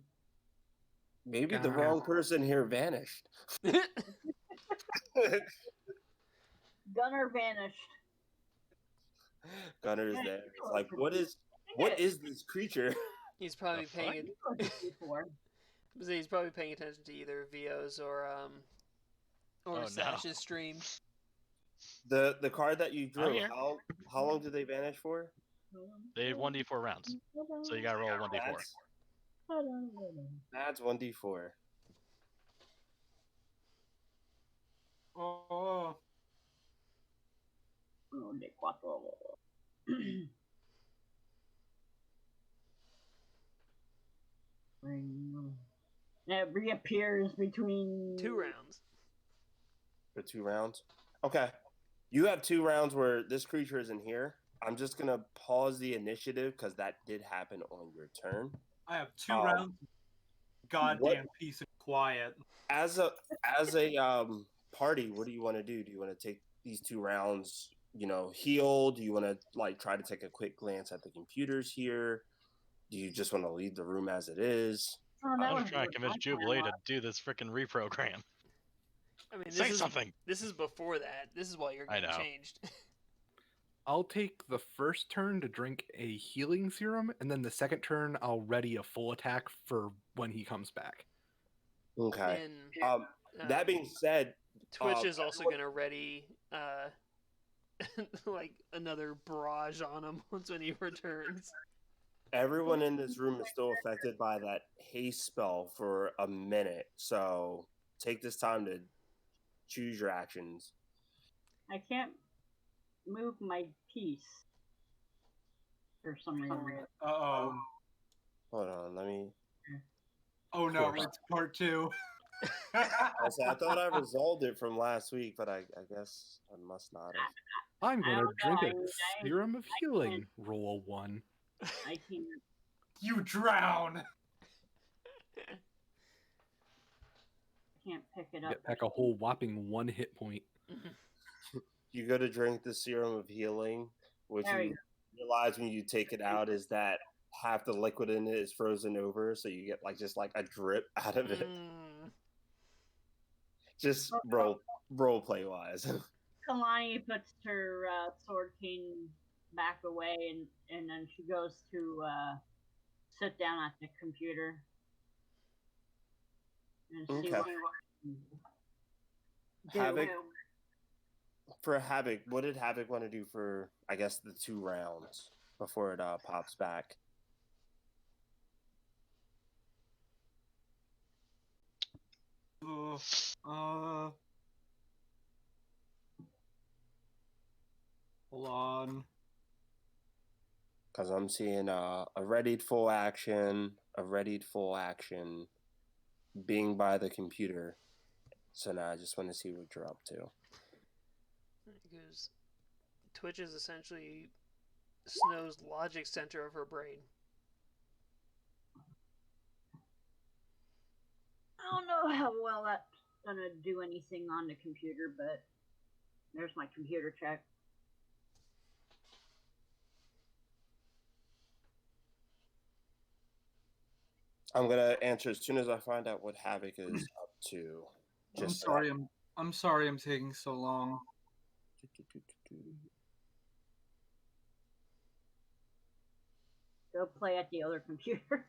[SPEAKER 1] Maybe the
[SPEAKER 5] God.
[SPEAKER 1] wrong person here vanished.
[SPEAKER 4] Gunner vanished.
[SPEAKER 1] Gunner is there. It's like, what is this creature?
[SPEAKER 3] He's probably
[SPEAKER 2] The fuck?
[SPEAKER 3] paying.
[SPEAKER 4] Before.
[SPEAKER 3] He's probably paying attention to either Vio's or
[SPEAKER 2] Oh, no.
[SPEAKER 3] Sash's stream.
[SPEAKER 1] The card that you drew.
[SPEAKER 2] here.
[SPEAKER 1] How long do they vanish for?
[SPEAKER 2] They have 1d4 rounds, so you gotta roll a 1d4.
[SPEAKER 1] That's 1d4.
[SPEAKER 6] Oh.
[SPEAKER 4] Uno de cuatro. It reappears between
[SPEAKER 3] 2 rounds.
[SPEAKER 1] For 2 rounds. Okay. You have 2 rounds where this creature isn't here. I'm just gonna pause the initiative because that did happen on your turn.
[SPEAKER 6] I have 2 rounds. Goddamn peace and quiet.
[SPEAKER 1] As a party, what do you want to do? Do you want to take these 2 rounds, heal? Do you want to like try to take a quick glance at the computers here? Do you just want to leave the room as it is?
[SPEAKER 4] Oh, that
[SPEAKER 2] I'm
[SPEAKER 4] was
[SPEAKER 2] just trying to convince Jubilee to do this freaking reprogram.
[SPEAKER 3] I mean,
[SPEAKER 2] Say something.
[SPEAKER 3] This is before that. This is why you're
[SPEAKER 2] I
[SPEAKER 3] getting
[SPEAKER 2] know.
[SPEAKER 3] changed.
[SPEAKER 5] I'll take the first turn to drink a healing serum, and then the second turn I'll ready a full attack for when he comes back.
[SPEAKER 1] Okay.
[SPEAKER 3] And
[SPEAKER 1] That being said,
[SPEAKER 3] Twitch is also gonna ready like another barrage on him once when he returns.
[SPEAKER 1] everyone in this room is still affected by that haste spell for a minute. So take this time to choose your actions.
[SPEAKER 4] I can't move my piece for some reason.
[SPEAKER 6] Uh-oh.
[SPEAKER 1] Hold on, let me.
[SPEAKER 6] Oh no,
[SPEAKER 5] course.
[SPEAKER 6] it's part 2.
[SPEAKER 1] I thought I resolved it from last week, but I guess I must not have.
[SPEAKER 5] I'm going to
[SPEAKER 4] don't
[SPEAKER 5] drink
[SPEAKER 4] know,
[SPEAKER 5] a serum of healing. Roll a 1.
[SPEAKER 4] I
[SPEAKER 6] You drown!
[SPEAKER 4] can't pick it up.
[SPEAKER 5] Get back a whole whopping 1 hit point.
[SPEAKER 1] You go to drink the serum of healing, which
[SPEAKER 4] There
[SPEAKER 1] you realize when you take it out is that half the liquid in it is frozen over, so you get just a drip out of it. Just role play wise.
[SPEAKER 4] Kalani puts her sword cane back away, and then she goes to sit down at the computer and see
[SPEAKER 1] Okay.
[SPEAKER 4] what do.
[SPEAKER 1] Havoc, for Havoc, what did Havoc want to do for, I guess, the 2 rounds before it pops back?
[SPEAKER 6] Hold on.
[SPEAKER 1] Because I'm seeing a readied full action, being by the computer. So now I just want to see what you're up to.
[SPEAKER 3] Because Twitch is essentially Snow's logic center of her brain.
[SPEAKER 4] I don't know how well that's gonna do anything on the computer, but there's my computer check.
[SPEAKER 1] I'm gonna answer as soon as I find out what Havoc is up to.
[SPEAKER 6] I'm sorry I'm taking so long.
[SPEAKER 4] Go play at the other computer.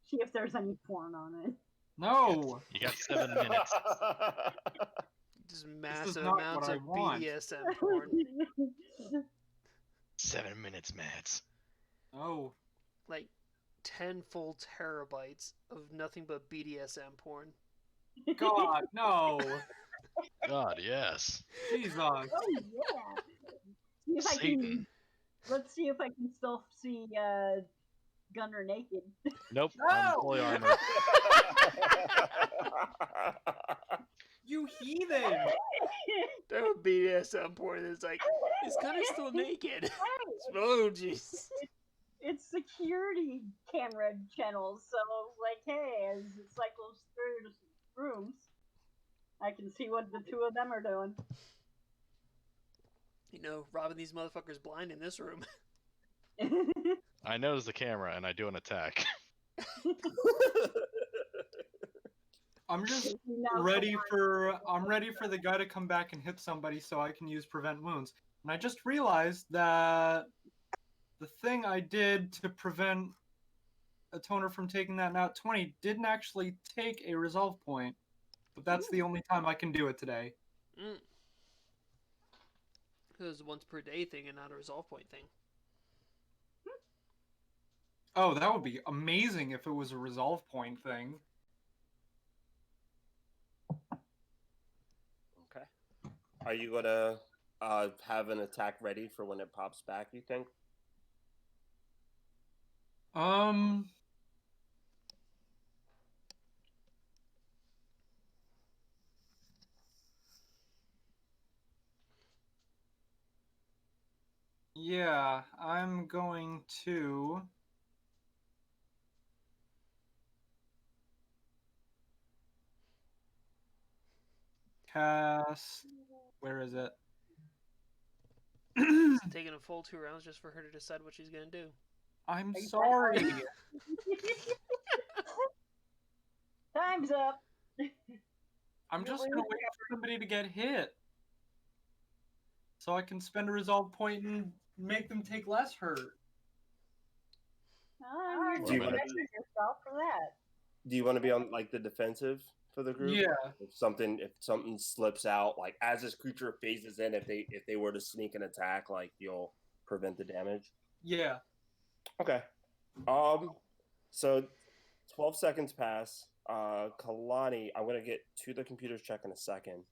[SPEAKER 4] See if there's any porn on it.
[SPEAKER 6] No.
[SPEAKER 2] You got 7 minutes.
[SPEAKER 3] Just massive
[SPEAKER 6] not
[SPEAKER 3] amounts
[SPEAKER 6] what
[SPEAKER 3] of
[SPEAKER 6] I want.
[SPEAKER 3] BDSM porn.
[SPEAKER 2] 7 minutes, Mads.
[SPEAKER 6] Oh.
[SPEAKER 3] Like 10 full terabytes of nothing but BDSM porn.
[SPEAKER 6] God, no.
[SPEAKER 2] God, yes.
[SPEAKER 6] Jesus.
[SPEAKER 4] Oh yeah. See if I can. Let's see if I can still see Gunner naked.
[SPEAKER 2] Nope.
[SPEAKER 6] No!
[SPEAKER 2] I'm fully armored.
[SPEAKER 6] You heathen.
[SPEAKER 3] That would BDSM porn is like, is Gunner still naked? Oh, jeez.
[SPEAKER 4] It's security camera channels, so like, hey, as it cycles through the rooms, I can see what the 2 of them are doing.
[SPEAKER 3] You know, robbing these motherfuckers blind in this room.
[SPEAKER 2] I notice the camera and I do an attack.
[SPEAKER 6] I'm just ready for the guy to come back and hit somebody so I can use prevent wounds. And I just realized that the thing I did to prevent a toner from taking that nat 20 didn't actually take a resolve point. But that's the only time I can do it today.
[SPEAKER 3] It was a once per day thing and not a resolve point thing.
[SPEAKER 6] Oh, that would be amazing if it was a resolve point thing.
[SPEAKER 1] Okay. Are you gonna have an attack ready for when it pops back, you think?
[SPEAKER 6] Yeah, I'm going to cast. Where is it?
[SPEAKER 3] It's taking a full 2 rounds just for her to decide what she's gonna do.
[SPEAKER 6] I'm sorry.
[SPEAKER 4] Time's up.
[SPEAKER 6] I'm just gonna wait for somebody to get hit, so I can spend a resolve point and make them take less hurt.
[SPEAKER 4] Oh,
[SPEAKER 1] Do you
[SPEAKER 4] you're
[SPEAKER 1] wanna-
[SPEAKER 4] protecting yourself for that.
[SPEAKER 1] Do you want to be on like the defensive for the group?
[SPEAKER 6] Yeah.
[SPEAKER 1] If something slips out, like as this creature phases in, if they were to sneak an attack, like you'll prevent the damage.
[SPEAKER 6] Yeah.
[SPEAKER 1] Okay. So 12 seconds pass. Kalani, I'm gonna get to the computer's check in a second.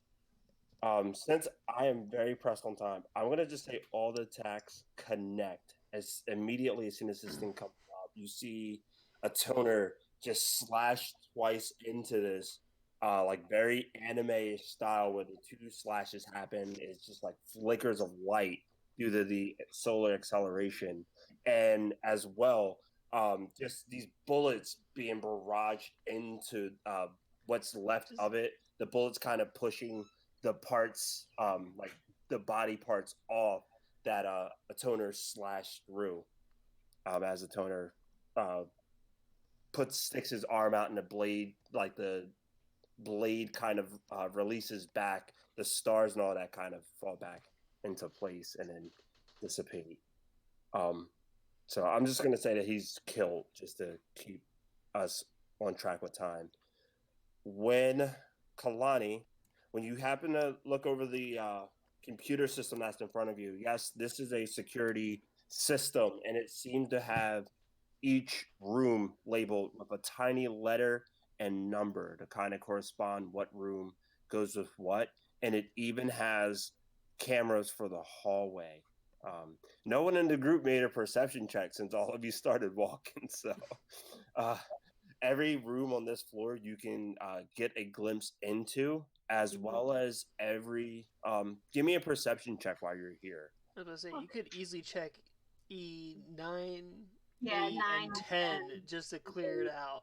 [SPEAKER 1] Since I am very pressed on time, I'm gonna just say all the attacks connect as immediately as soon as this thing comes up. You see a toner just slash twice into this, like very anime style where the 2 slashes happen. It's just like flickers of light due to the solar acceleration, and as well, just these bullets being barraged into what's left of it. The bullets kind of pushing the parts, like the body parts off that a toner slashed through. As a toner sticks his arm out and the blade, like the blade kind of releases back, the stars and all that kind of fall back into place, and then dissipate. So I'm just gonna say that he's killed just to keep us on track with time. When Kalani, when you happen to look over the computer system that's in front of you, yes, this is a security system, and it seems to have each room labeled with a tiny letter and number to kind of correspond what room goes with what, and it even has cameras for the hallway. No one in the group made a perception check since all of you started walking, so every room on this floor you can get a glimpse into, as well as every give me a perception check while you're here.
[SPEAKER 3] I was gonna say you could easily check E9,
[SPEAKER 4] Yeah,
[SPEAKER 3] 8,
[SPEAKER 4] 9,
[SPEAKER 3] and 10
[SPEAKER 4] 10.
[SPEAKER 3] just to clear it out.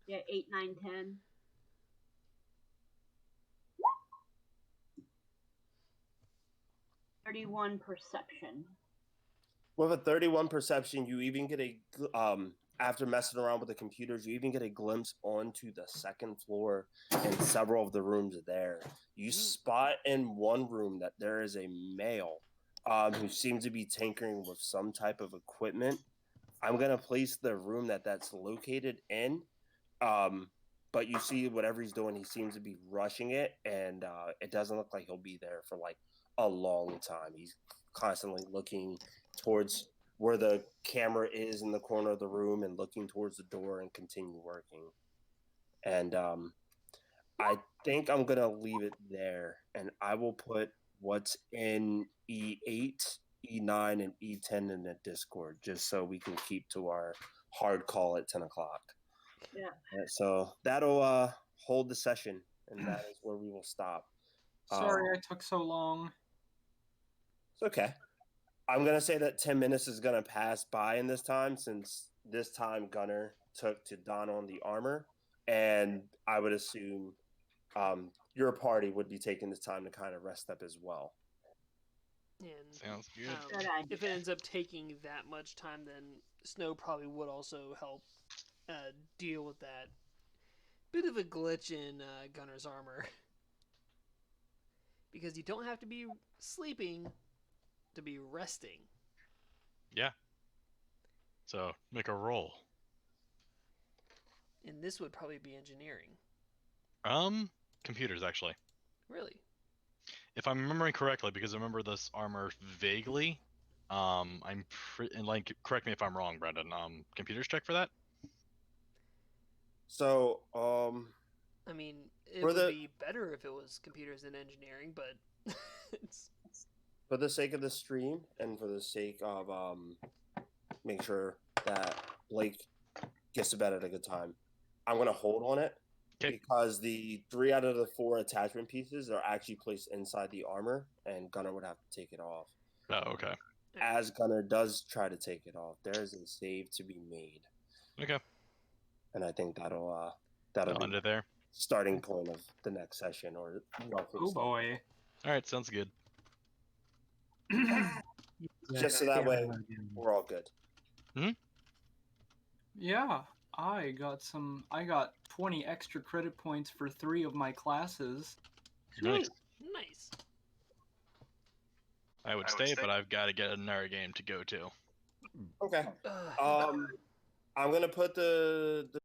[SPEAKER 4] Yeah, 8, 9, 10. "31 perception."
[SPEAKER 1] With a 31 perception, you even get a after messing around with the computers, you even get a glimpse onto the second floor and several of the rooms there. You spot in one room that there is a male who seems to be tinkering with some type of equipment. I'm gonna place the room that's located in, but you see whatever he's doing, he seems to be rushing it, and it doesn't look like he'll be there for like a long time. He's constantly looking towards where the camera is in the corner of the room and looking towards the door and continue working. And I think I'm gonna leave it there, and I will put what's in E8, E9, and E10 in the Discord, just so we can keep to our hard call at 10 o'clock.
[SPEAKER 4] Yeah.
[SPEAKER 1] So that'll hold the session, and that is where we will stop.
[SPEAKER 6] Sorry I took so long.
[SPEAKER 1] It's okay. I'm gonna say that 10 minutes is gonna pass by in this time, since this time Gunner took to don on the armor, and I would assume your party would be taking this time to kind of rest up as well.
[SPEAKER 3] And
[SPEAKER 2] Sounds good.
[SPEAKER 4] Good idea.
[SPEAKER 3] if it ends up taking that much time, then Snow probably would also help deal with that bit of a glitch in Gunner's armor. Because you don't have to be sleeping to be resting.
[SPEAKER 2] Yeah. So make a roll.
[SPEAKER 3] And this would probably be engineering.
[SPEAKER 2] Computers actually.
[SPEAKER 3] Really?
[SPEAKER 2] If I'm remembering correctly, because I remember this armor vaguely. I'm like, correct me if I'm wrong, Brendan. Computers check for that.
[SPEAKER 1] So,
[SPEAKER 3] I mean, it
[SPEAKER 1] For
[SPEAKER 3] would
[SPEAKER 1] the-
[SPEAKER 3] be better if it was computers and engineering, but it's
[SPEAKER 1] for the sake of the stream and for the sake of make sure that Blake gets to bed at a good time, I'm gonna hold on it.
[SPEAKER 2] Okay.
[SPEAKER 1] Because the 3 out of the 4 attachment pieces are actually placed inside the armor, and Gunner would have to take it off.
[SPEAKER 2] Oh, okay.
[SPEAKER 1] As Gunner does try to take it off, there is a save to be made,
[SPEAKER 2] Okay.
[SPEAKER 1] and I think that'll be
[SPEAKER 2] Under there.
[SPEAKER 1] starting point of the next session, or roughly.
[SPEAKER 6] Oh boy.
[SPEAKER 2] All right, sounds good.
[SPEAKER 1] Just so that way we're all good.
[SPEAKER 6] Yeah, I got 20 extra credit points for 3 of my classes.
[SPEAKER 2] Nice.
[SPEAKER 3] nice.
[SPEAKER 2] I would stay, but I've got to get another game to go to.
[SPEAKER 1] Okay.
[SPEAKER 3] Ugh.
[SPEAKER 1] I'm gonna put the